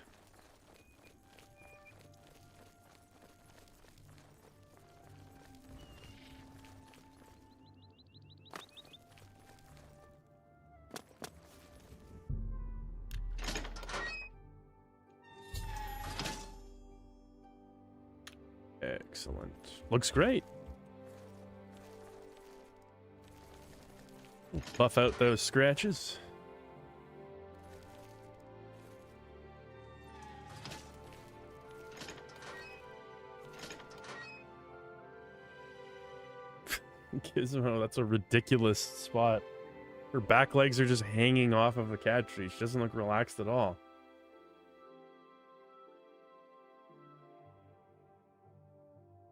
Excellent. Looks great. Buff out those scratches. Gizmo, that's a ridiculous spot. Her back legs are just hanging off of a cat tree. She doesn't look relaxed at all.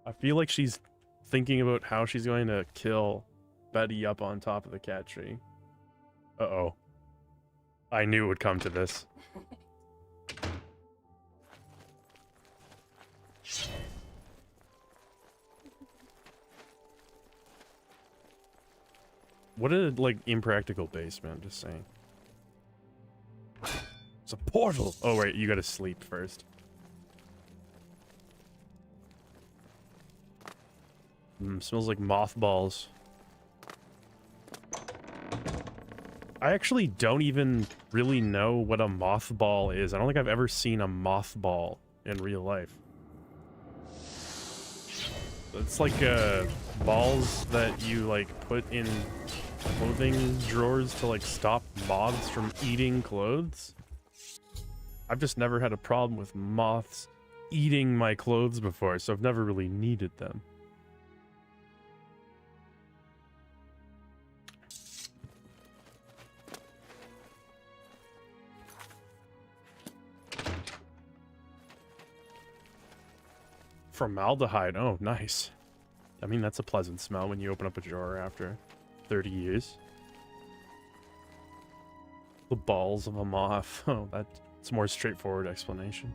I feel like she's thinking about how she's going to kill Betty up on top of the cat tree. Uh-oh. I knew it would come to this. What a, like, impractical basement, just saying. It's a portal! Oh, wait, you gotta sleep first. Smells like mothballs. I actually don't even really know what a mothball is. I don't think I've ever seen a mothball in real life. It's like balls that you like put in clothing drawers to like stop moths from eating clothes. I've just never had a problem with moths eating my clothes before, so I've never really needed them. Formaldehyde. Oh, nice. I mean, that's a pleasant smell when you open up a jar after 30 years. The balls of a moth. Oh, that's a more straightforward explanation.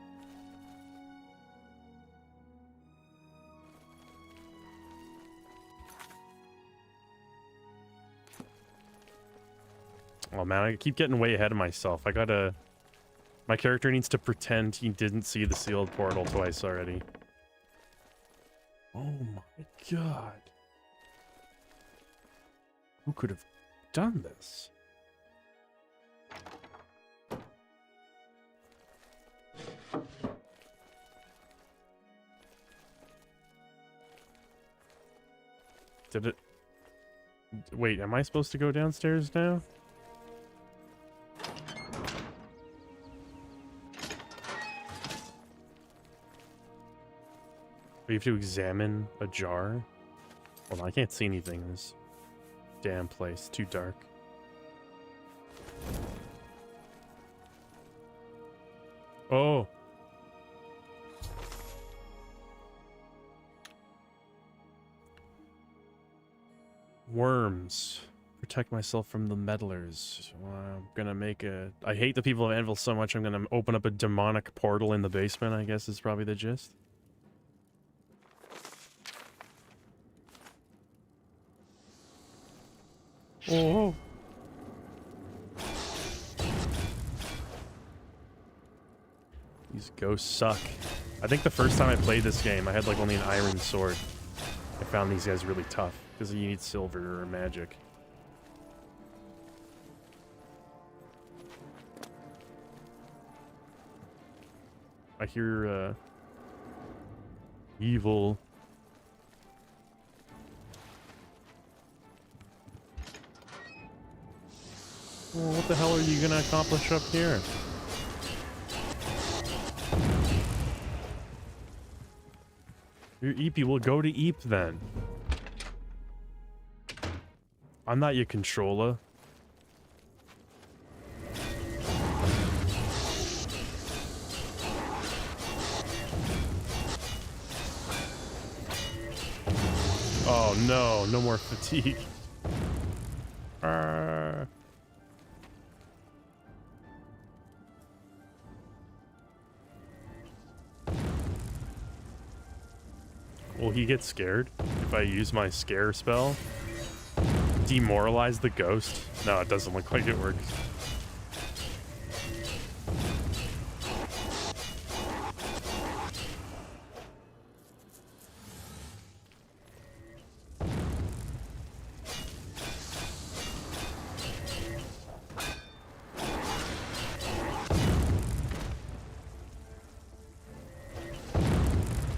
Oh man, I keep getting way ahead of myself. My character needs to pretend he didn't see the sealed portal twice already. Oh my god. Who could have done this? Did it... Wait, am I supposed to go downstairs now? We have to examine a jar? Hold on, I can't see anything in this damn place. Too dark. Oh! Worms. Protect myself from the meddlers. I'm gonna make a... I hate the people of Anvil so much, I'm gonna open up a demonic portal in the basement, I guess is probably the gist. Oh. These ghosts suck. I think the first time I played this game, I had like only an iron sword. I found these guys really tough because you need silver or magic. I hear evil. Well, what the hell are you gonna accomplish up here? You're Eepy, we'll go to Eep then. I'm not your controller. Oh no, no more fatigue. Will he get scared if I use my scare spell? Demoralize the ghost? No, it doesn't look like it works.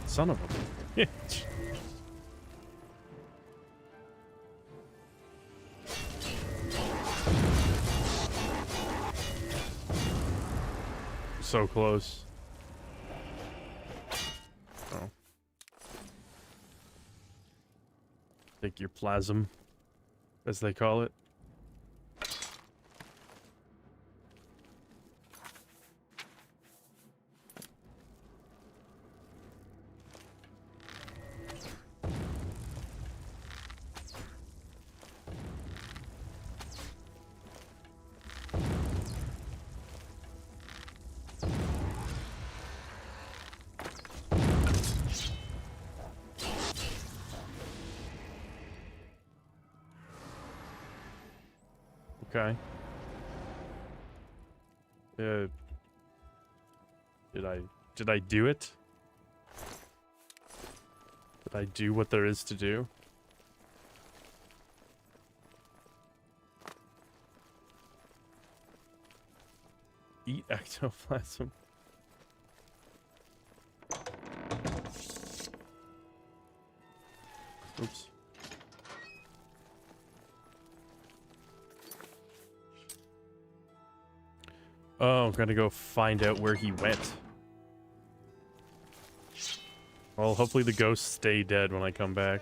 Son of a bitch. So close. Oh. Take your plasm, as they call it. Okay. Did I do it? Did I do what there is to do? Eat ectoplasm. Oops. Oh, I'm gonna go find out where he went. Well, hopefully the ghosts stay dead when I come back.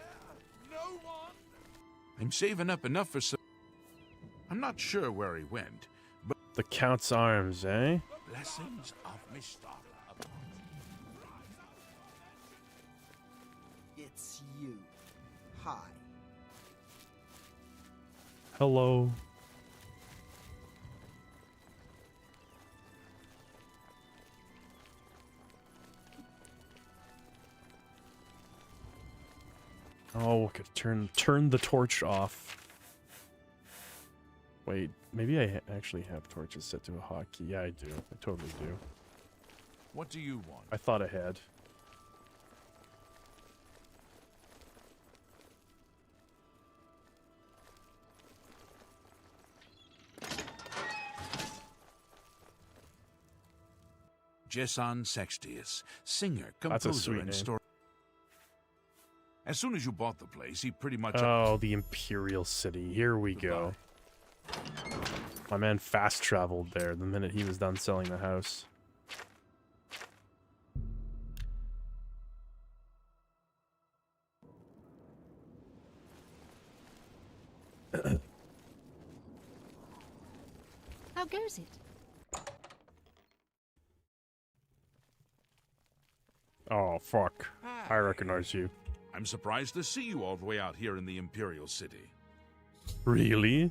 I'm saving up enough for some... I'm not sure where he went, but... The Count's arms, eh? Blessings of Mistara. It's you. Hi. Hello. Oh, I could turn the torch off. Wait, maybe I actually have torches set to a hotkey. Yeah, I do. I totally do. What do you want? I thought I had. Jessan Sextius, singer, That's a composer, sweet and name. story. As soon as you bought the place, he pretty much... Oh, the Imperial City. Here we go. My man fast traveled there the minute he was done selling the house. How goes it? Oh, fuck. I recognize you. I'm surprised to see you all the way out here in the Imperial City. Really?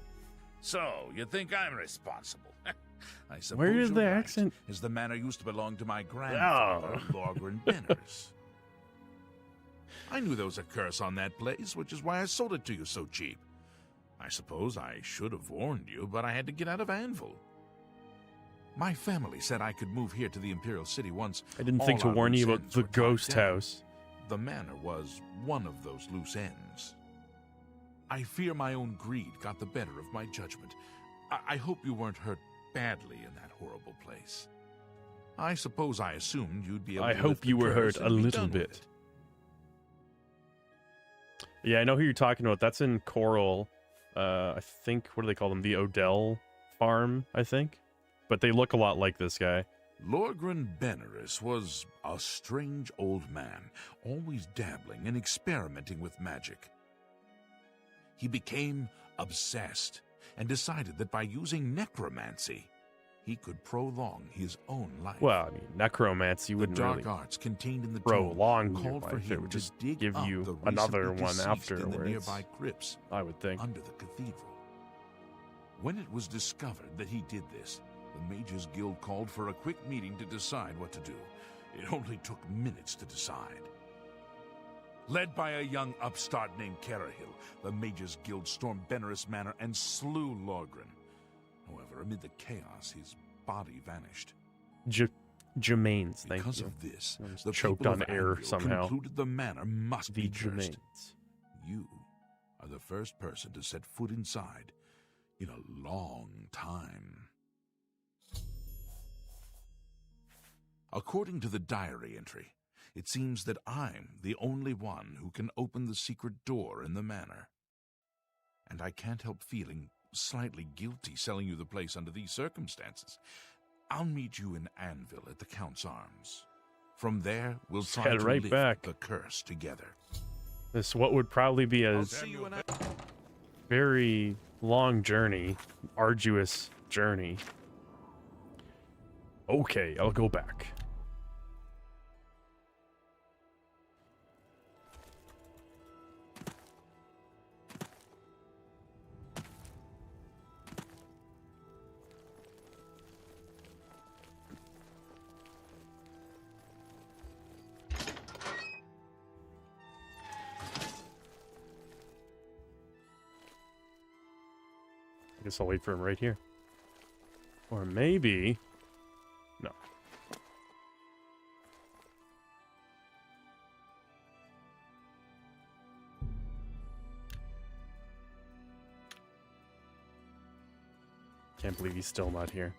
So, you think I'm responsible? I suppose Where is you're the right, accent? as the manor used to belong to my grandfather, Lorgren Benners. I knew there was a curse on that place, which is why I sold it to you so cheap. I suppose I should have warned you, but I had to get out of Anvil. My family said I could move here to the Imperial City once. I didn't think to all our warn you loose about ends the were tied ghost down. house. The manor was one of those loose ends. I fear my own greed got the better of my judgment. I hope you weren't hurt badly in that horrible place. I suppose I assumed you'd be able I to hope lift the you were curse hurt a and be little done with bit. it. Yeah, I know who you're talking about. That's in Coral. I think, what do they call them? The Odell farm, I think. But they look a lot like this guy. Lorgren Benners was a strange old man, always dabbling and experimenting with magic. He became obsessed and decided that by using necromancy, he could prolong his own life. Well, I mean, necromancy The wouldn't dark really arts contained in the prolong tomb your called for life. It him would to just dig give up you the another recently one deceased in the afterwards, nearby crypts I would think. under the cathedral. When it was discovered that he did this, the Mages Guild called for a quick meeting to decide what to do. It only took minutes to decide. Led by a young upstart named Carahil, the Mages Guild stormed Benners Manor and slew Lorgren. However, amid the chaos, his body vanished. Germains, thank Because you. of this, I was the choked people on of air Anvil somehow. concluded the manor must The be cursed. Germains. You are the first person to set foot inside in a long time. According to the diary entry, it seems that I'm the only one who can open the secret door in the manor. And I can't help feeling slightly guilty selling you the place under these circumstances. I'll meet you in Anvil at the Count's Arms. From there, we'll Just try head to right lift back. the curse together. This what would probably be a I'll see you in very long journey, arduous journey. Okay, I'll go back. I guess I'll wait for him right here. Or maybe... No. Can't believe he's still not here.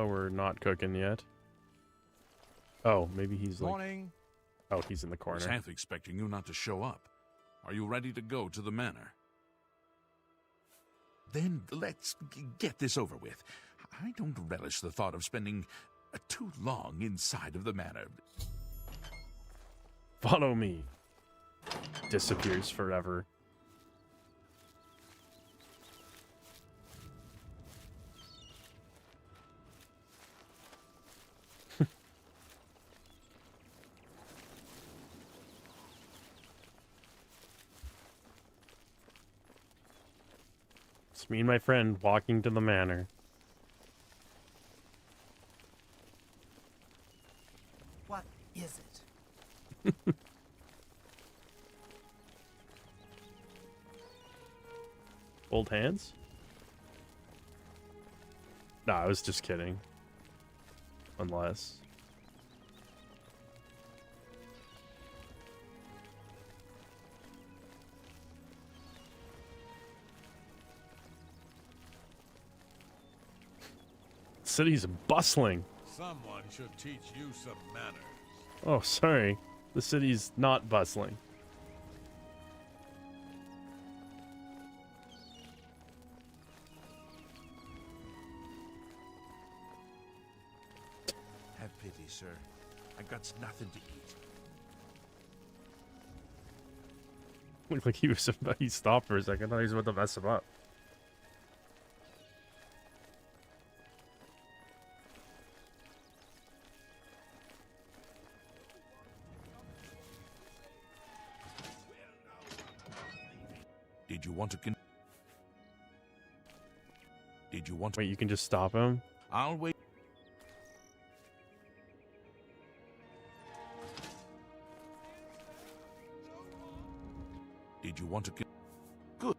We're not cooking yet. Oh, maybe he's like... Morning. Oh, he's in the I was corner. half expecting you not to show up. Are you ready to go to the manor? Then let's get this over with. I don't relish the thought of spending too long inside of the manor. Follow me. Disappears forever. It's me and my friend walking to the manor. What is it? Old hands? Nah, I was just kidding. Unless. City's bustling. Someone should teach you some manners. Oh, sorry. The city's not bustling. Have pity, sir. I got nothing to eat. Looked like he stopped for a second. I thought he was about to mess him up. Did you want to Did you want to... Wait, you can just stop him? I'll wait. Did you want to... Good.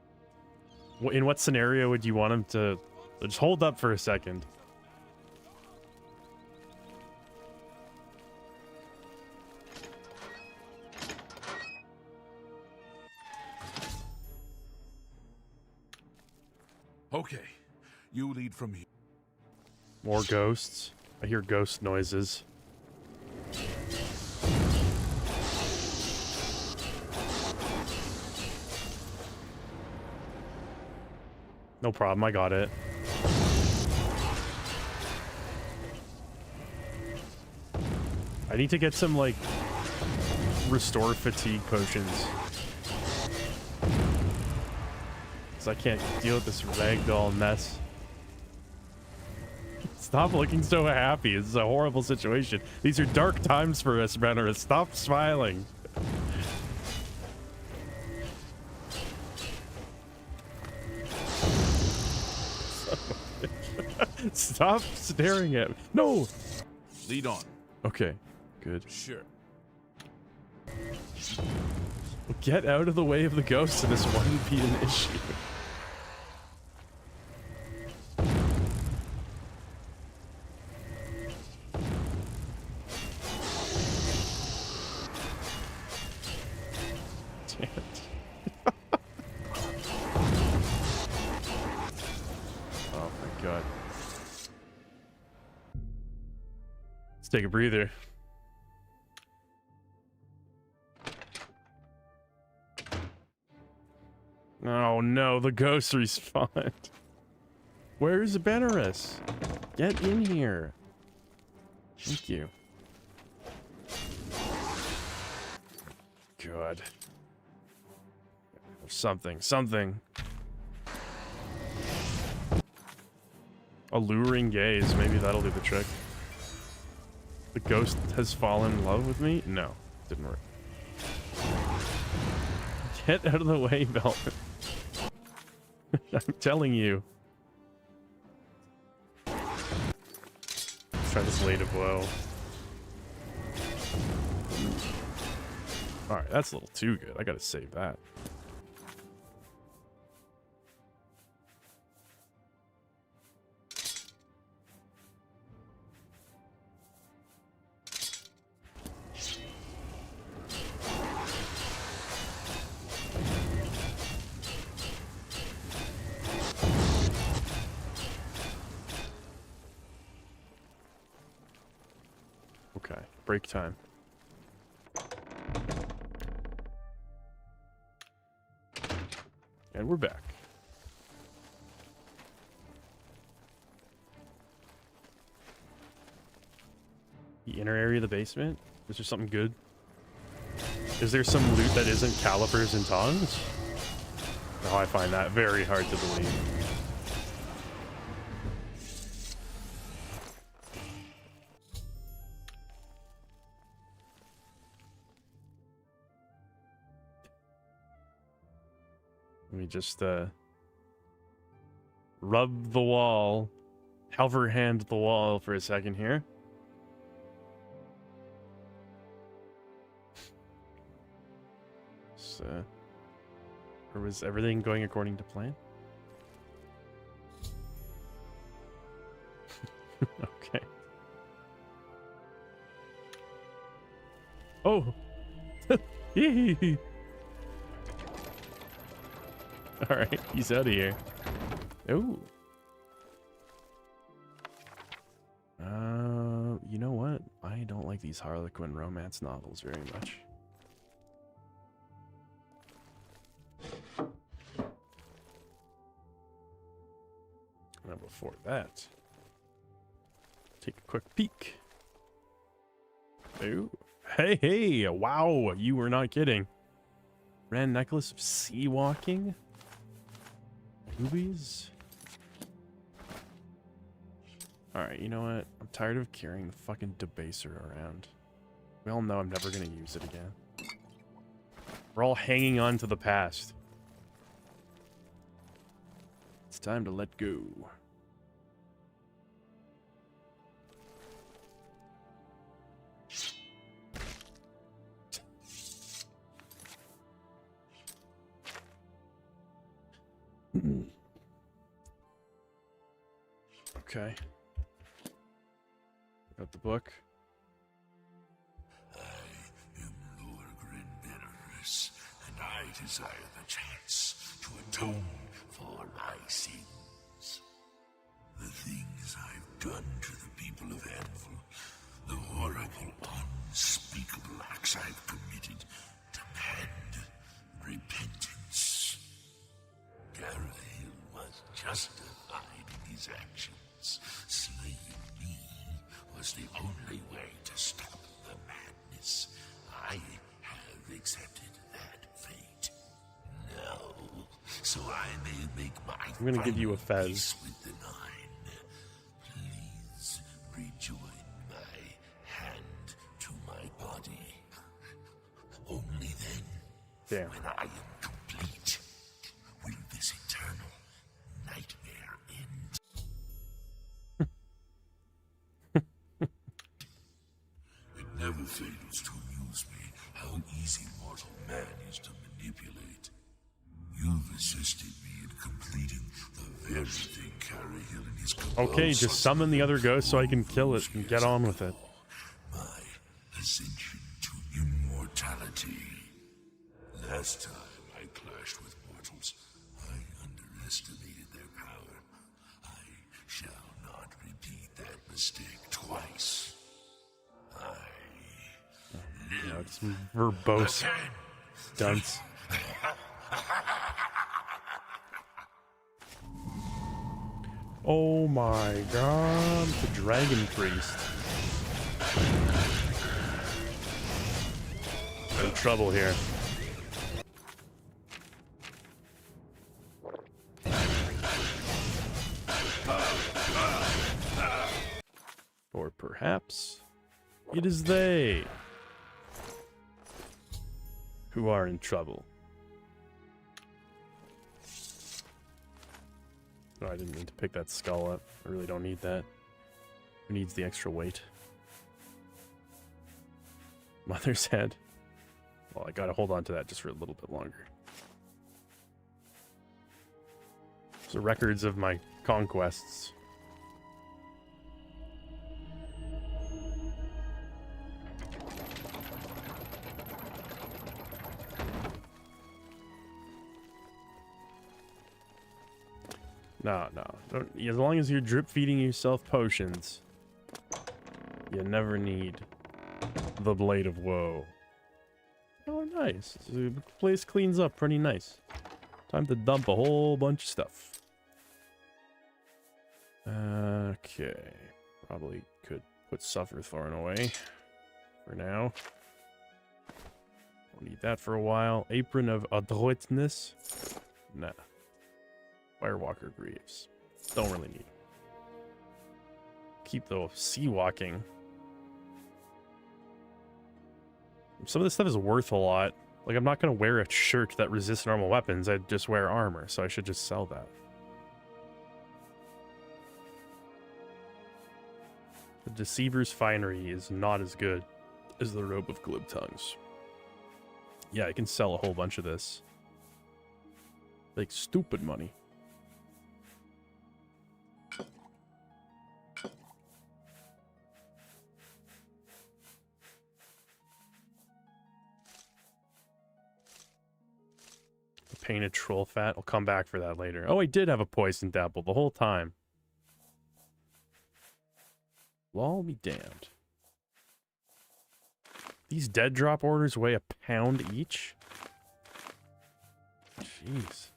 In what scenario would you want him to... Just hold up for a second. Okay. You lead from here. More ghosts. I hear ghost noises. No problem, I got it. I need to get some, like, restore fatigue potions. Because I can't deal with this ragdoll mess. Stop looking so happy. This is a horrible situation. These are dark times for us, Brenner. Stop smiling. Stop staring at me. No! Lead on. Okay, good. Sure. Get out of the way of the ghosts, and this wouldn't be an issue. Damn it. Oh my god. Let's take a breather. Oh no, the ghost respawned. Where's Benaris? Get in here. Thank you. Good. Something. Alluring gaze. Maybe that'll do the trick. The ghost has fallen in love with me? No, didn't work. Get out of the way, Velvet. I'm telling you. Let's try this late of blow. Alright, that's a little too good. I gotta save that. Okay, break time. And we're back. The inner area of the basement? Is there something good? Is there some loot that isn't calipers and tongs? No, I find that very hard to believe. Let me just rub the wall, hover hand the wall for a second here. Or was everything going according to plan? Okay. Oh! Yee! Alright, he's out of here. Oh. You know what? I don't like these Harlequin romance novels very much. Now before that, take a quick peek. Oh, hey, wow, you were not kidding. Grand necklace of sea walking? Boobies? Alright, you know what? I'm tired of carrying the fucking debaser around. We all know I'm never gonna use it again. We're all hanging on to the past. It's time to let go. Okay. Got the book. I am Lord Grinderis, and I desire the chance to atone for my sins. The things I've done to the people of Anvil, the horrible, unspeakable acts I've committed, demand repentance. Garahil was justified in his actions. Slaying me was the only way to stop the madness. I have accepted that fate. Now, so I may make my I'm gonna give you a fez. peace with the Nine. Please rejoin my hand to my body. Only then, damn, when I am complete, will this eternal nightmare end. It never fails to amuse me how easy mortal man is to manipulate. You've assisted me in completing the very thing Garahil and his cabal okay, just summon the other ghost so I can kill it and get on with it. My ascension to immortality. Last time I clashed with mortals, I underestimated their power. I shall not repeat that mistake twice. You know, it's verbose dunce. Oh my god, the dragon priest. In trouble here. Or perhaps it is they who are in trouble. Oh, I didn't mean to pick that skull up. I really don't need that. Who needs the extra weight? Mother's head. Well, I gotta hold on to that just for a little bit longer. So records of my conquests. No. Don't, as long as you're drip feeding yourself potions, you never need the Blade of Woe. Oh, nice. The place cleans up pretty nice. Time to dump a whole bunch of stuff. Okay. Probably could put Suffer Thorn away for now. Won't need that for a while. Apron of Adroitness. Nah. Firewalker Greaves. Don't really need. Keep the sea walking. Some of this stuff is worth a lot. Like, I'm not going to wear a shirt that resists normal weapons. I'd just wear armor, so I should just sell that. The Deceiver's Finery is not as good as the Robe of Glib Tongues. Yeah, I can sell a whole bunch of this. Like, stupid money. Painted troll fat. I'll come back for that later. Oh, I did have a poison dabble the whole time. Lol be damned. These dead drop orders weigh a pound each? Jeez.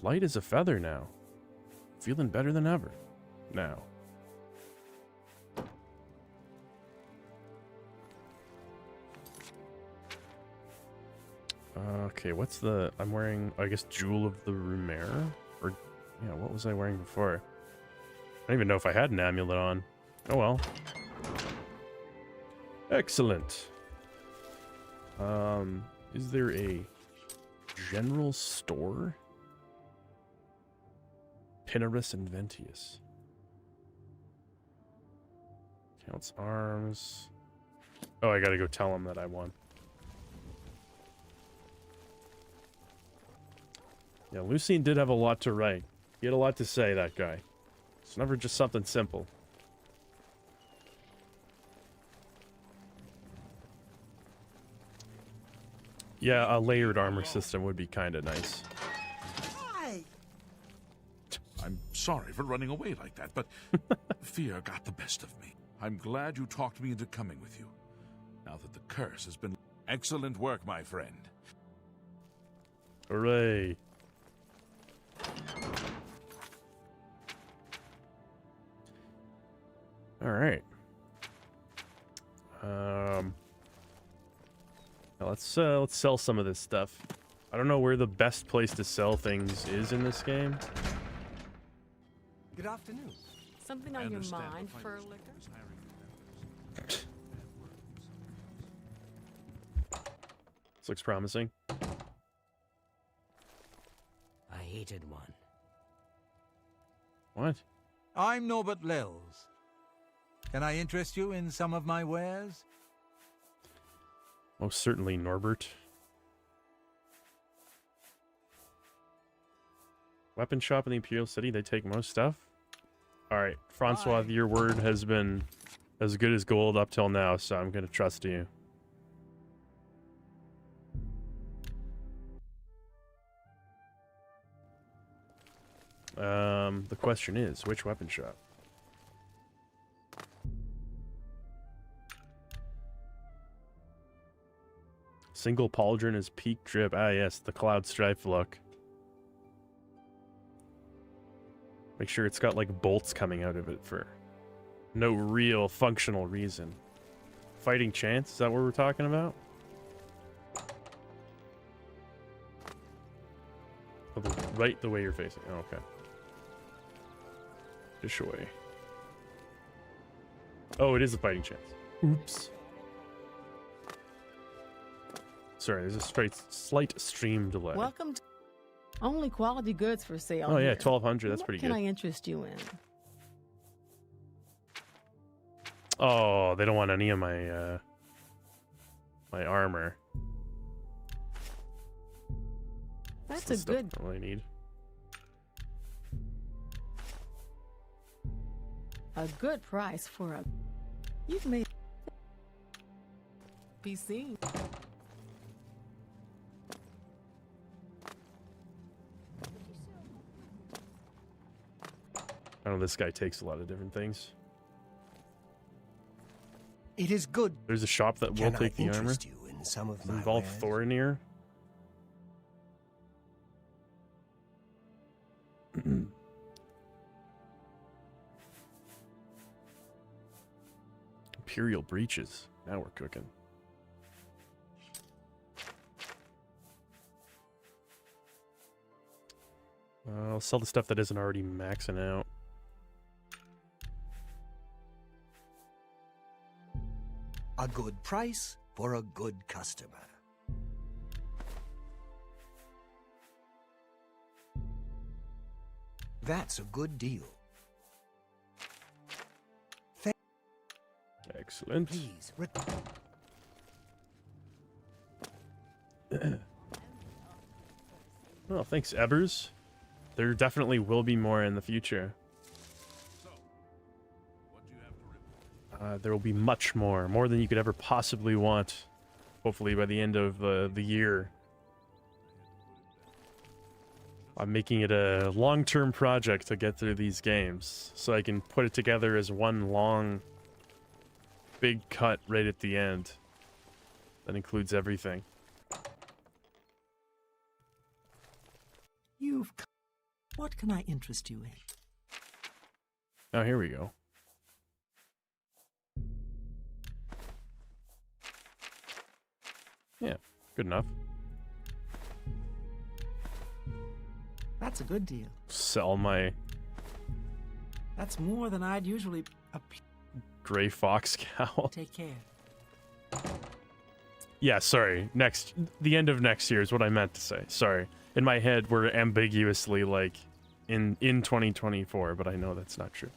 Light as a feather now. Feeling better than ever. Now. Okay, what's the... I'm wearing, I guess, Jewel of the Rumere? Or, yeah, what was I wearing before? I don't even know if I had an amulet on. Oh well. Excellent. Is there a general store? Pinarus and Ventius. Counts arms. Oh, I gotta go tell him that I won. Yeah, Lucien did have a lot to write. He had a lot to say, that guy. It's never just something simple. Yeah, a layered armor system would be kind of nice. I'm sorry for running away like that, but fear got the best of me. I'm glad you talked me into coming with you. Now that the curse has been... Excellent work, my friend. Hooray. All right. Now let's sell some of this stuff. I don't know where the best place to sell things is in this game. Good afternoon. Something on your mind, fur licker? This looks promising. I hated one. What? I'm Norbert Lels. Can I interest you in some of my wares? Most certainly, Norbert. Weapon shop in the Imperial City, they take most stuff? Alright, Francois, your word has been as good as gold up till now, so I'm gonna trust you. The question is, which weapon shop? Single pauldron is peak drip. Ah, yes, the Cloud Strife look. Make sure it's got like bolts coming out of it for no real functional reason. Fighting chance? Is that what we're talking about? Oh, right the way you're facing. Oh, okay. Dish away. Oh, it is a fighting chance. Oops. Sorry, there's a slight stream delay. Welcome to only quality goods for sale. Oh yeah, here. 1200. That's What pretty can good. I interest you in? Oh, they don't want any of my my armor. That's the a stuff good. I really need. A good price for a. You've made. PC. I know this guy takes a lot of different things. It is good. There's a shop that will take the armor. Interest you in some of my Involve wares? Thorinir. Imperial breaches. Now we're cooking. I'll sell the stuff that isn't already maxing out. A good price for a good customer. That's a good deal. Excellent. Please, Well, thanks, Ebbers. There definitely will be more in the future. There will be much more. More than you could ever possibly want. Hopefully by the end of the year. I'm making it a long-term project to get through these games. So I can put it together as one long, big cut right at the end. That includes everything. What can I interest you in? Oh, here we go. Yeah, good enough. That's a good deal. Sell my That's more than I'd usually... gray fox cowl. Take care. Yeah, sorry. The end of next year is what I meant to say. Sorry. In my head, we're ambiguously like in 2024, but I know that's not true.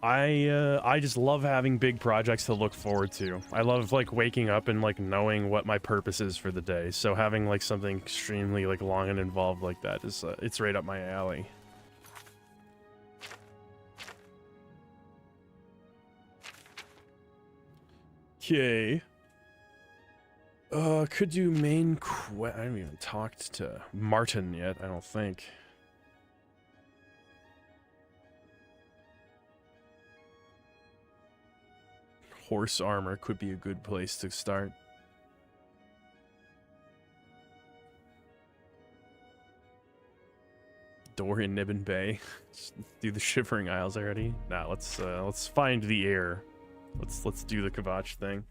I just love having big projects to look forward to. I love like waking up and like knowing what my purpose is for the day. So having like something extremely like long and involved like that is it's right up my alley. Okay. Could do main quest. I haven't even talked to Martin yet, I don't think. Horse armor could be a good place to start. Door in Nibbin Bay. Just do the Shivering Isles already. Nah, let's find the air. Let's do the Kvatch thing.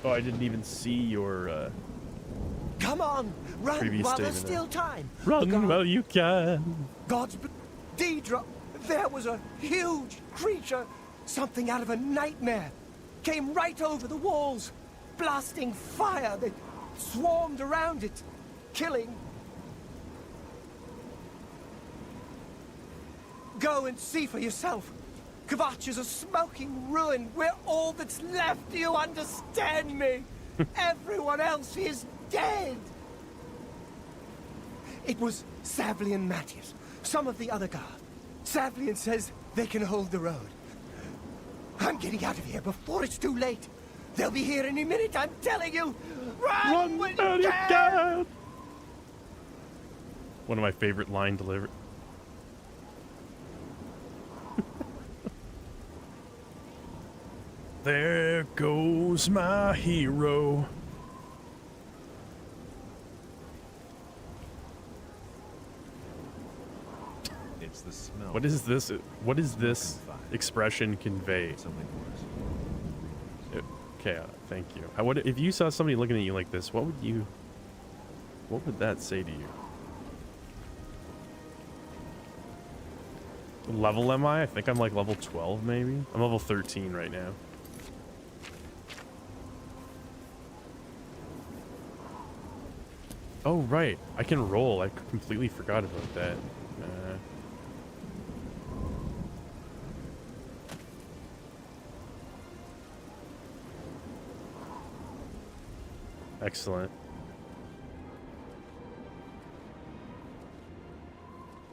Oh, I didn't even see your Come on, run previous while statement there's there. still time. Run while you can. God's Deidre, there was a huge creature, something out of a nightmare. Came right over the walls, blasting fire. They swarmed around it, killing. Go and see for yourself. Kvatch is a smoking ruin. We're all that's left. Do you understand me? Everyone else is dead. It was Savli and Matthias, some of the other guard. Savlian says they can hold the road. I'm getting out of here before it's too late. They'll be here any minute, I'm telling you. Run when you can! One of my favorite line delivery. There goes my hero. It's the smell. What is this? What does this expression convey? Okay, thank you. If you saw somebody looking at you like this, what would that say to you? What level am I? I think I'm like level 12 maybe. I'm level 13 right now. Oh, right. I can roll. I completely forgot about that. Excellent.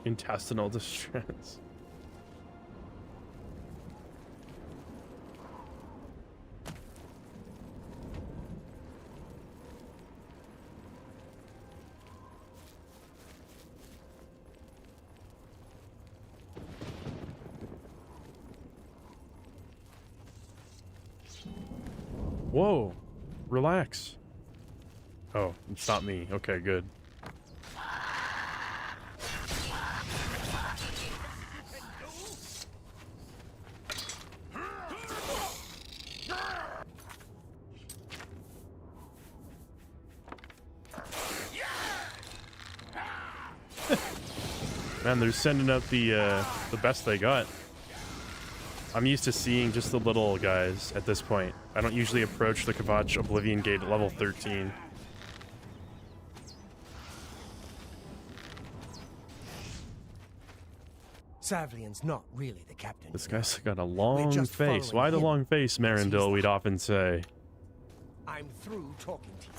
Intestinal distress. Whoa. Relax. Oh, it's not me. Okay, good. Man, they're sending out the best they got. I'm used to seeing just the little guys at this point. I don't usually approach the Kvatch Oblivion Gate at level 13. Savlian's not really the captain. This guy's got a long just face. following Why the him. long face, Marindil, we'd often say. I'm through talking to you.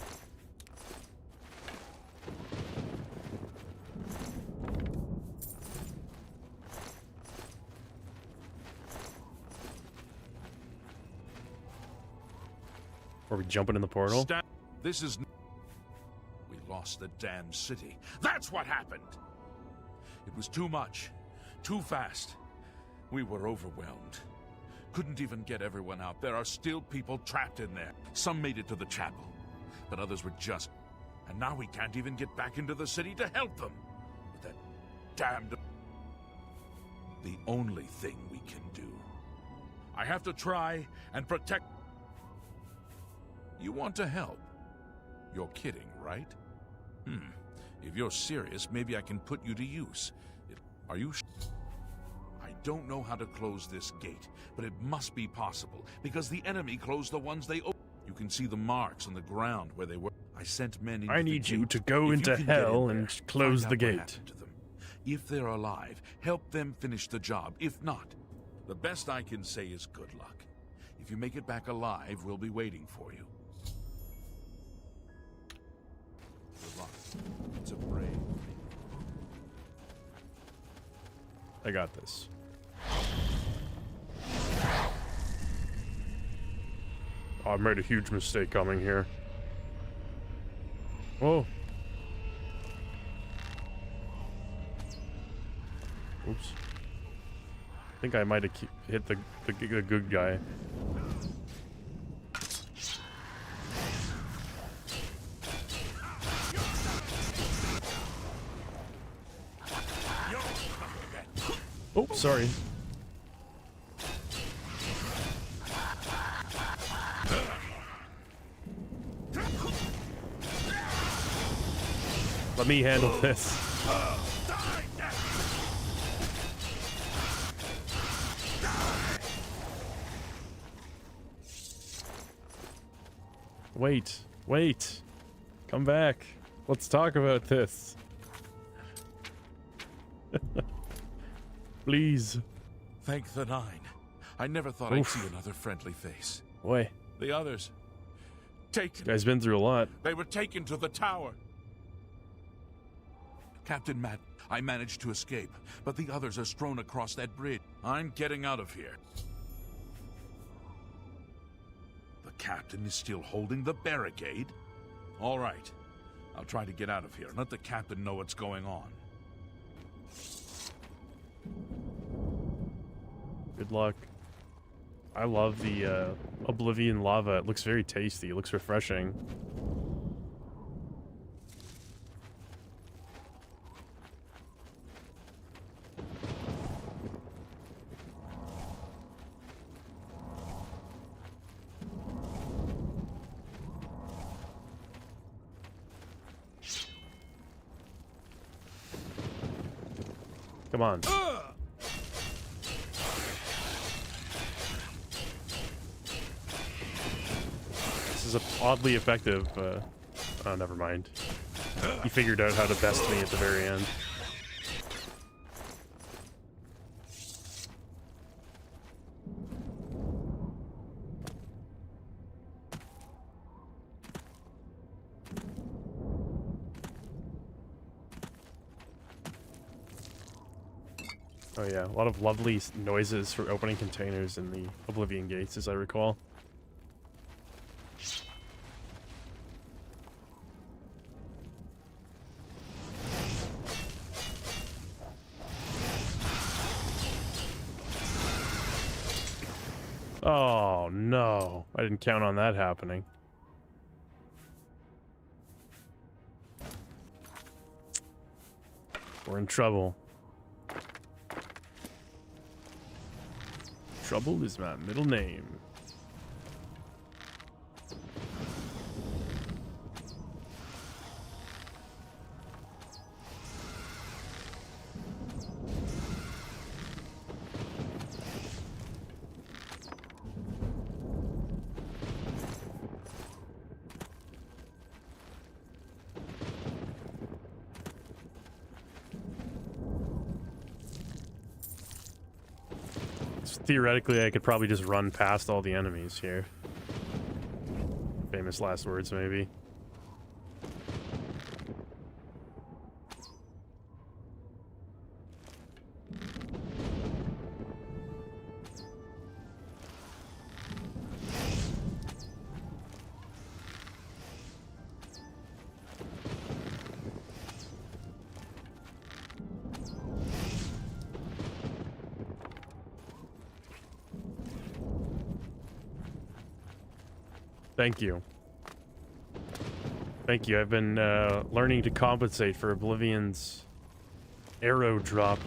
Are we jumping in the portal? This is... We lost the damn city. That's what happened! It was too much. Too fast. We were overwhelmed. Couldn't even get everyone out. There are still people trapped in there. Some made it to the chapel, but others were just... And now we can't even get back into the city to help them. With that damned... The only thing we can do. I have to try and protect... You want to help? You're kidding, right? If you're serious, maybe I can put you to use. Are you I don't know how to close this gate, but it must be possible, because the enemy closed the ones they opened. You can see the marks on the ground where they were. I sent men into I need the you gate. to go If into you can get hell in and there, close find the out what gate. happened to them. If they're alive, help them finish the job. If not, the best I can say is good luck. If you make it back alive, we'll be waiting for you. Good luck. It's a brave thing. I got this. Oh, I made a huge mistake coming here. Whoa. Oops. I think I might have hit the good guy. Oh, sorry. Let me handle this. Wait. Come back. Let's talk about this. Please. Thank the Nine. I never thought I'd see another friendly face. Boy. The others... Taken. Guy's been through a lot. They were taken to the tower. Captain Matt, I managed to escape, but the others are strewn across that bridge. I'm getting out of here. The captain is still holding the barricade? All right. I'll try to get out of here and let the captain know what's going on. Good luck. I love the Oblivion lava. It looks very tasty. It looks refreshing. Come on. This is oddly effective. Oh, never mind. He figured out how to best me at the very end. Oh yeah, a lot of lovely noises for opening containers in the Oblivion gates, as I recall. Oh no. I didn't count on that happening. We're in trouble. Trouble is my middle name. Theoretically, I could probably just run past all the enemies here. Famous last words, maybe. Thank you. Thank you. I've been learning to compensate for Oblivion's arrow drop.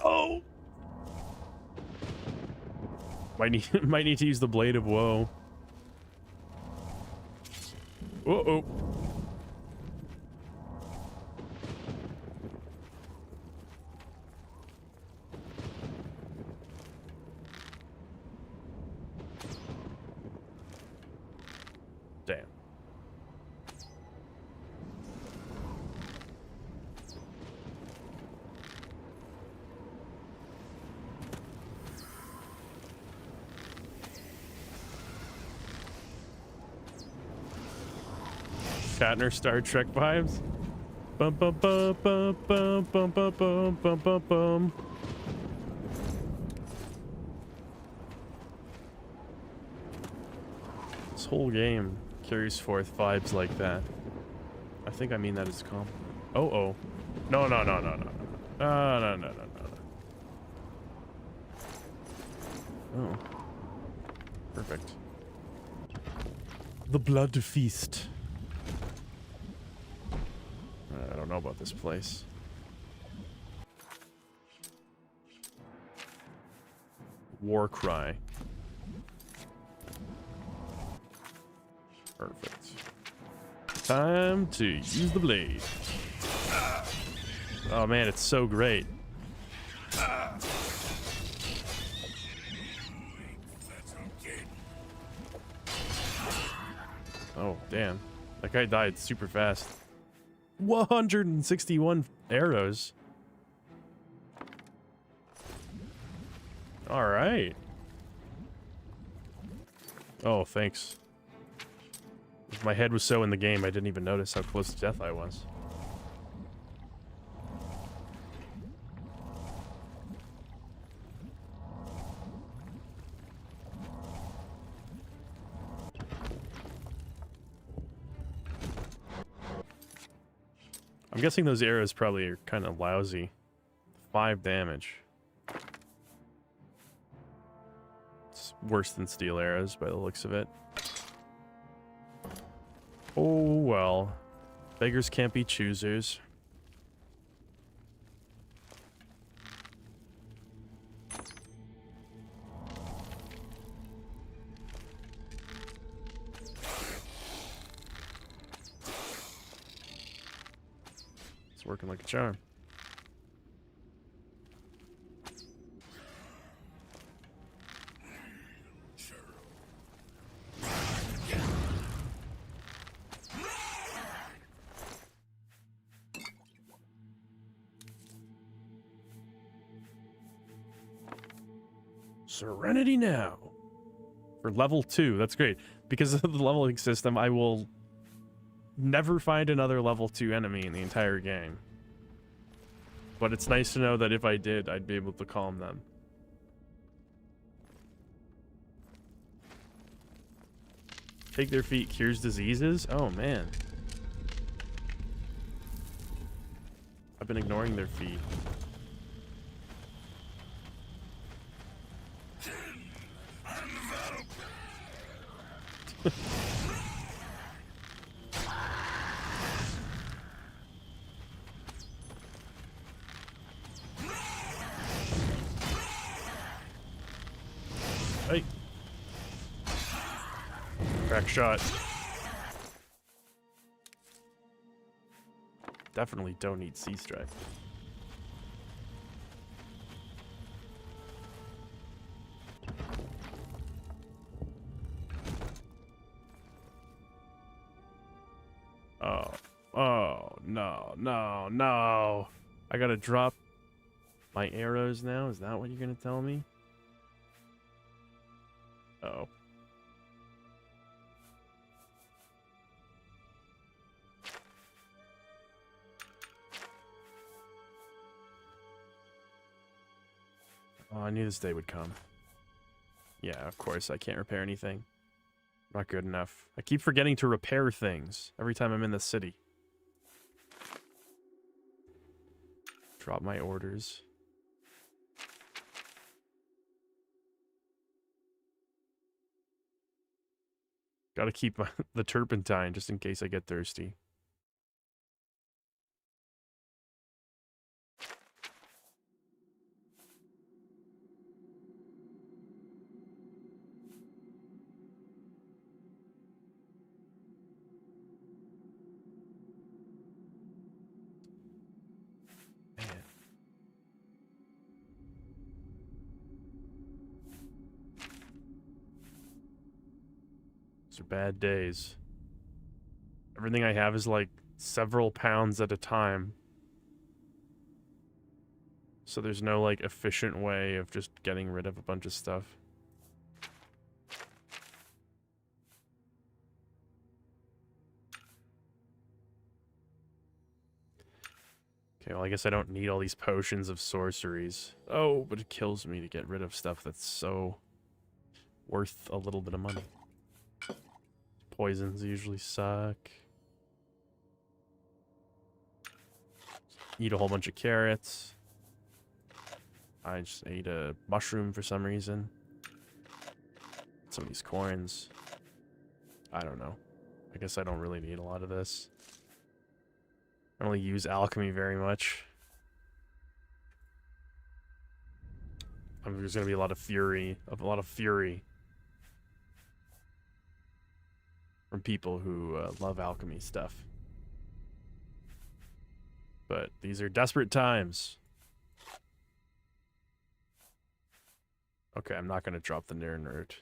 Oh! Might need to use the Blade of Woe. Uh-oh. Damn. Shatner Star Trek vibes. Bum bum bum bum bum bum bum bum bum bum bum. This whole game carries forth vibes like that. I think I mean that as a compliment. Oh oh. No no no no no no. No no no no no. Oh. Perfect. The Blood Feast. I don't know about this place. War cry. Perfect. Time to use the blade. Oh man, it's so great. Oh damn. That guy died super fast. 161 arrows. All right. Oh, thanks. My head was so in the game, I didn't even notice how close to death I was. I'm guessing those arrows probably are kind of lousy. 5 damage. It's worse than steel arrows by the looks of it. Oh well. Beggars can't be choosers. It's working like a charm. Serenity now. For level 2, that's great. Because of the leveling system, I will never find another level 2 enemy in the entire game. But it's nice to know that if I did, I'd be able to calm them. Take their feet, cures diseases? Oh, man. I've been ignoring their feet. Hey. Crack shot. Definitely don't need Sea Strike. Oh, no, no, no. I gotta drop my arrows now? Is that what you're gonna tell me? Uh-oh. Oh, I knew this day would come. Yeah, of course, I can't repair anything. Not good enough. I keep forgetting to repair things every time I'm in the city. Drop my orders. Gotta keep the turpentine just in case I get thirsty. These are bad days. Everything I have is like several pounds at a time. So there's no like efficient way of just getting rid of a bunch of stuff. Okay, well I guess I don't need all these potions of sorceries. Oh, but it kills me to get rid of stuff that's so worth a little bit of money. Poisons usually suck. Eat a whole bunch of carrots. I just ate a mushroom for some reason. Some of these coins. I don't know. I guess I don't really need a lot of this. I don't really use alchemy very much. There's gonna be a lot of fury. From people who love alchemy stuff. But these are desperate times. Okay, I'm not going to drop the Nair Nerd.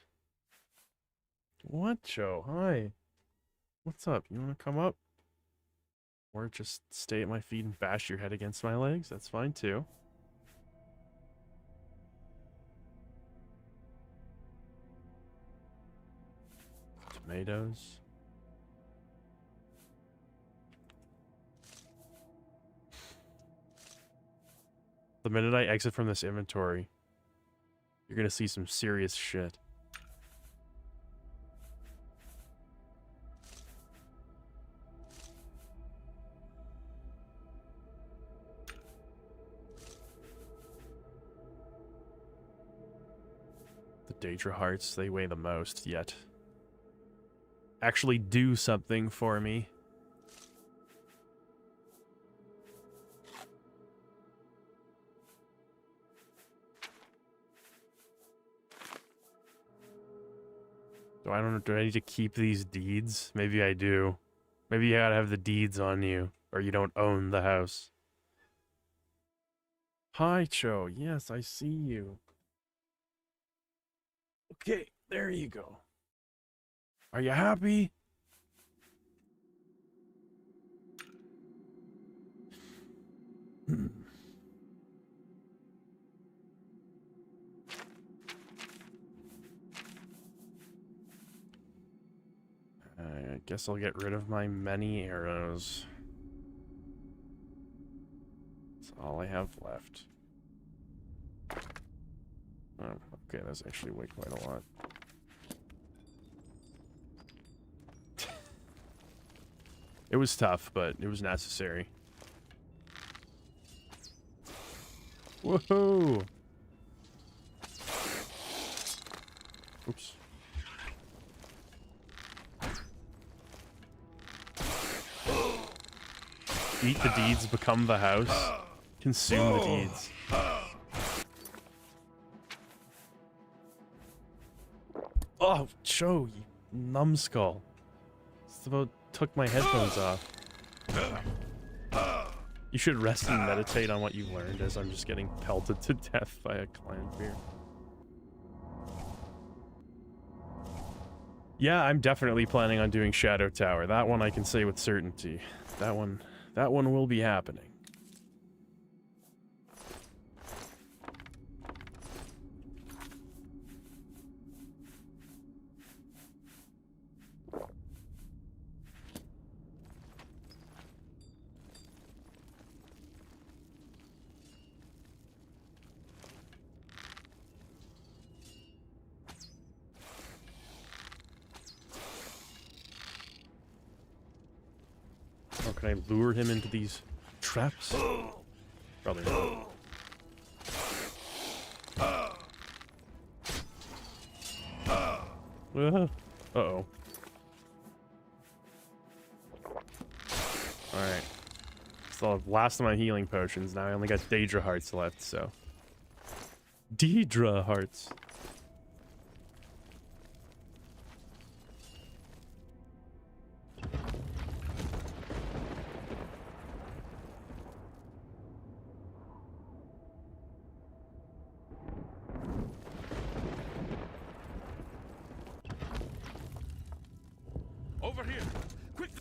What, Joe? Hi. What's up? You want to come up? Or just stay at my feet and bash your head against my legs? That's fine, too. Tomatoes. The minute I exit from this inventory, you're gonna see some serious shit. The Daedra hearts, they weigh the most yet. Actually do something for me. Do I need to keep these deeds? Maybe I do. Maybe you gotta have the deeds on you, or you don't own the house. Hi, Cho. Yes, I see you. Okay, there you go. Are you happy? I guess I'll get rid of my many arrows. So all I have left. Oh, okay, that's actually way quite a lot. It was tough, but it was necessary. Whoa! Oops. Eat the deeds, become the house. Consume the deeds. Oh, Cho, you numbskull. It's about took my headphones off. You should rest and meditate on what you learned as I'm just getting pelted to death by a clan bear. Yeah, I'm definitely planning on doing Shadow Tower. That one I can say with certainty. That one will be happening. Oh, can I lure him into these traps? Probably not. Uh-oh. Alright. So the last of my healing potions. Now I only got Daedra hearts left, so. Daedra hearts. Over here! Quick!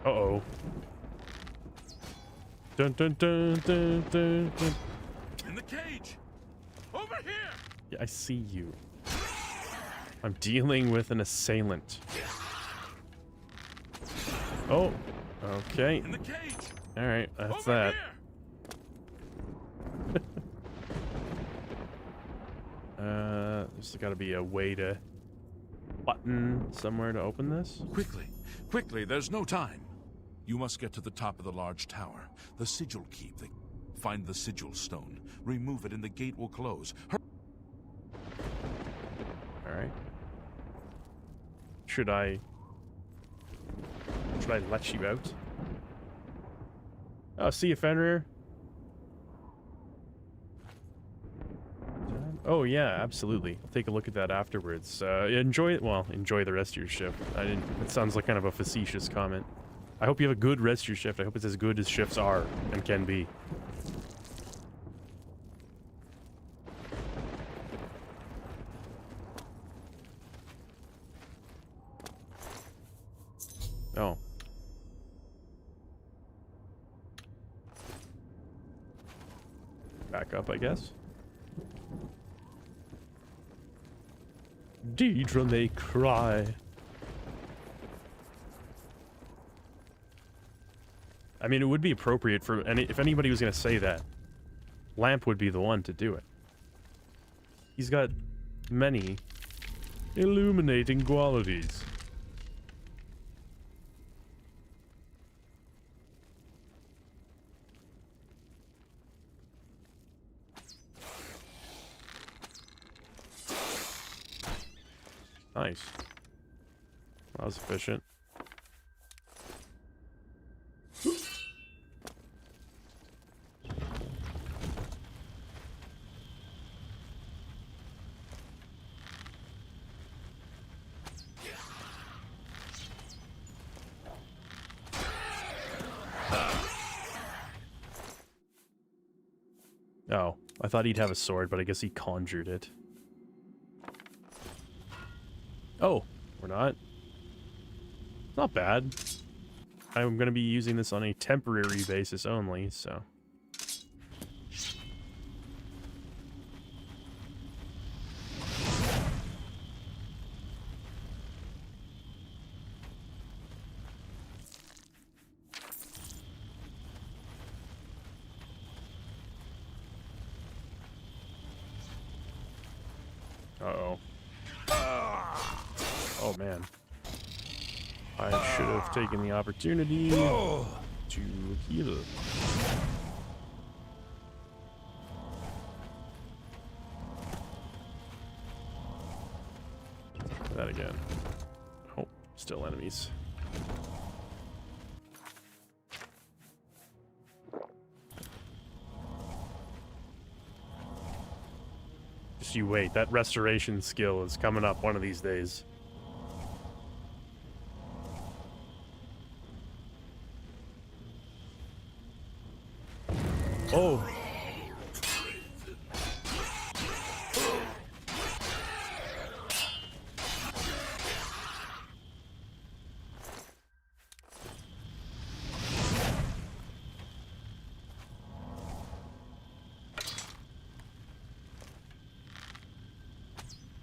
Uh-oh. Dun dun dun dun dun dun. In the cage! Over here! Yeah, I see you. I'm dealing with an assailant. Oh, okay. In the cage! Alright, that's Over that. here! There's gotta be a way to button somewhere to open this. Quickly, quickly, there's no time. You must get to the top of the large tower. The sigil keep. Find the sigil stone. Remove it and the gate will close. Alright. Should I let you out? Oh, see you, Fenrir. Oh yeah, absolutely. I'll take a look at that afterwards. Enjoy the rest of your shift. It sounds like kind of a facetious comment. I hope you have a good rest of your shift. I hope it's as good as shifts are and can be. Oh. Back up, I guess. Daedra may cry. I mean, it would be appropriate for if anybody was going to say that, Lamp would be the one to do it. He's got many illuminating qualities. Nice. That was efficient. Oh, I thought he'd have a sword, but I guess he conjured it. Oh, we're not. Not bad. I'm going to be using this on a temporary basis only, so. Uh-oh. Oh, man. I should have taken the opportunity to heal. That again. Oh, still enemies. Just you wait. That restoration skill is coming up one of these days. Oh.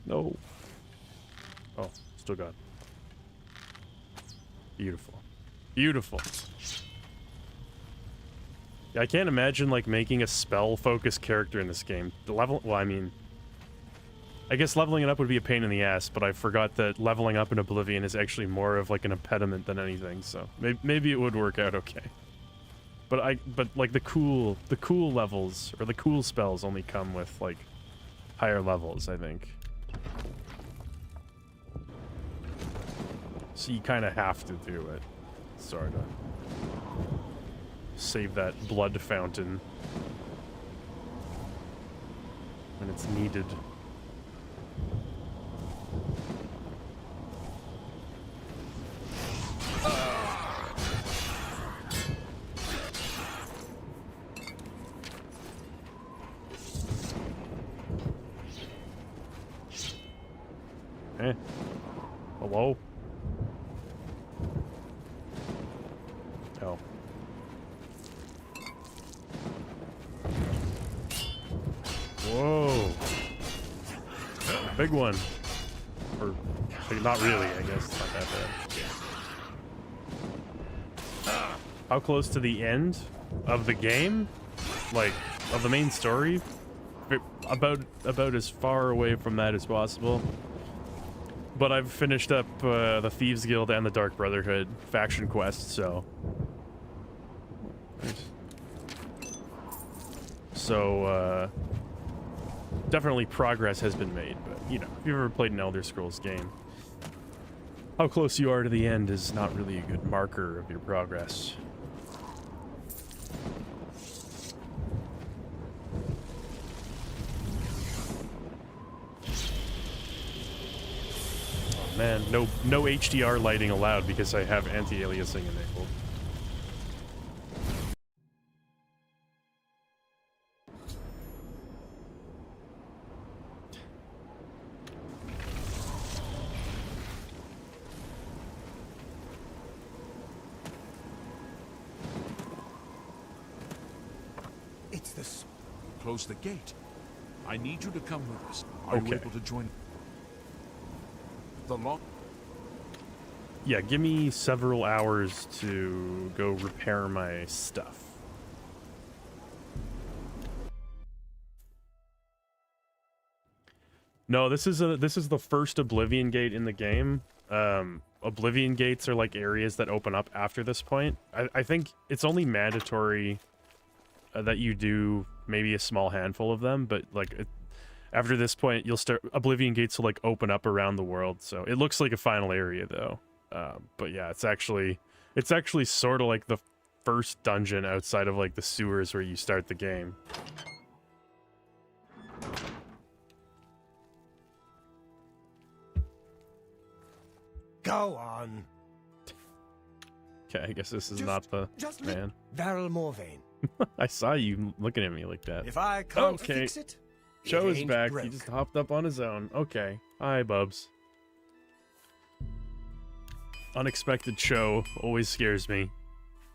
No. Oh, still got it. Beautiful. Beautiful. Yeah, I can't imagine, like, making a spell-focused character in this game. The level... Well, I mean... I guess leveling it up would be a pain in the ass, but I forgot that leveling up in Oblivion is actually more of, like, an impediment than anything, so... Maybe it would work out okay. But like, the cool levels, or the cool spells only come with, like, higher levels, I think. So you kind of have to do it, sort of. Save that blood fountain when it's needed. Hello? Oh. Whoa. Big one. Or, not really, I guess. It's not that bad. How close to the end of the game? Like, of the main story? About as far away from that as possible. But I've finished up the Thieves Guild and the Dark Brotherhood faction quest, so... So, definitely progress has been made, but, you know, if you've ever played an Elder Scrolls game, how close you are to the end is not really a good marker of your progress. Oh man, no HDR lighting allowed because I have anti-aliasing enabled. Close the gate. I need you to come with us. Are you able to join the lock? Yeah, give me several hours to go repair my stuff. No, this is the first Oblivion gate in the game. Oblivion gates are like areas that open up after this point. I think it's only mandatory that you do maybe a small handful of them, but like after this point you'll start Oblivion gates will like open up around the world, so it looks like a final area though. But yeah, it's actually sort of like the first dungeon outside of like the sewers where you start the game. Go on. Okay, I guess this is not the man. Varel Morvain. I saw you looking at me like that. If I can't fix it, Joe it is ain't back. broke. He just hopped up on his own. Okay. Hi, Bubs. Unexpected Cho always scares me.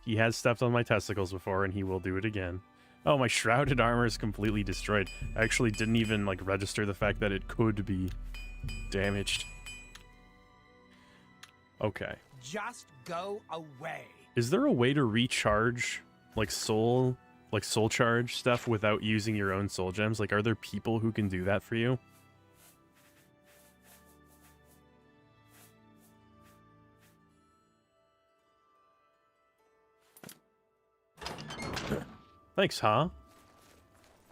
He has stepped on my testicles before, and he will do it again. Oh, my shrouded armor is completely destroyed. I actually didn't even, like, register the fact that it could be damaged. Okay. Just go away. Is there a way to recharge, like, soul charge stuff without using your own soul gems? Like, are there people who can do that for you? Thanks, huh?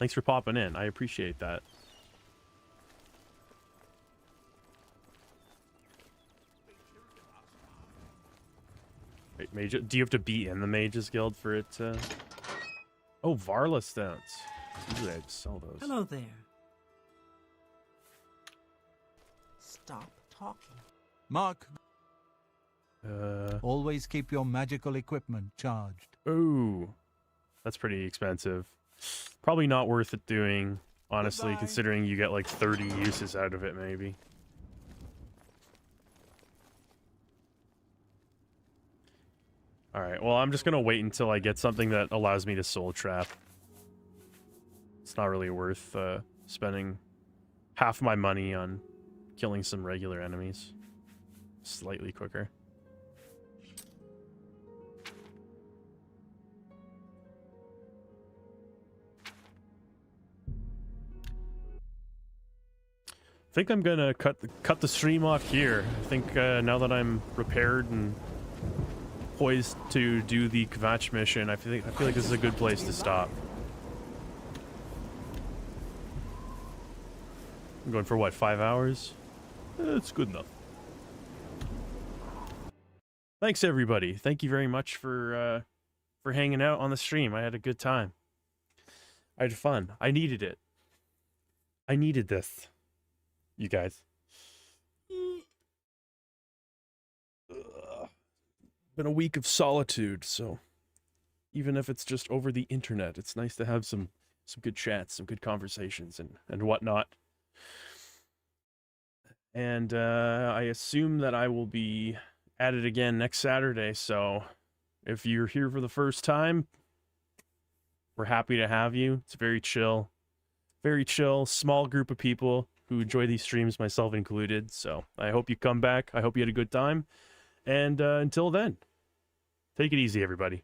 Thanks for popping in. I appreciate that. Wait, mage, do you have to be in the Mages Guild for it to... Oh, Varla stones. Usually I'd sell those. Hello there. Stop talking. Mark, Uh, always keep your magical equipment charged. ooh. That's pretty expensive. Probably not worth it doing, honestly, Goodbye. considering you get like 30 uses out of it, maybe. Alright, well, I'm just gonna wait until I get something that allows me to soul trap. It's not really worth spending half my money on killing some regular enemies. Slightly quicker. I think I'm gonna cut the stream off here. I think now that I'm repaired and poised to do the Kvatch mission, I feel like this is a good place to stop. I'm going for what, 5 hours? It's good enough. Thanks everybody. Thank you very much for hanging out on the stream. I had a good time. I had fun. I needed it. I needed this. You guys. Been a week of solitude, so even if it's just over the internet, it's nice to have some good chats, some good conversations and whatnot. And I assume that I will be at it again next Saturday, so if you're here for the first time, we're happy to have you. It's very chill, small group of people who enjoy these streams, myself included. So I hope you come back. I hope you had a good time. And until then, take it easy, everybody.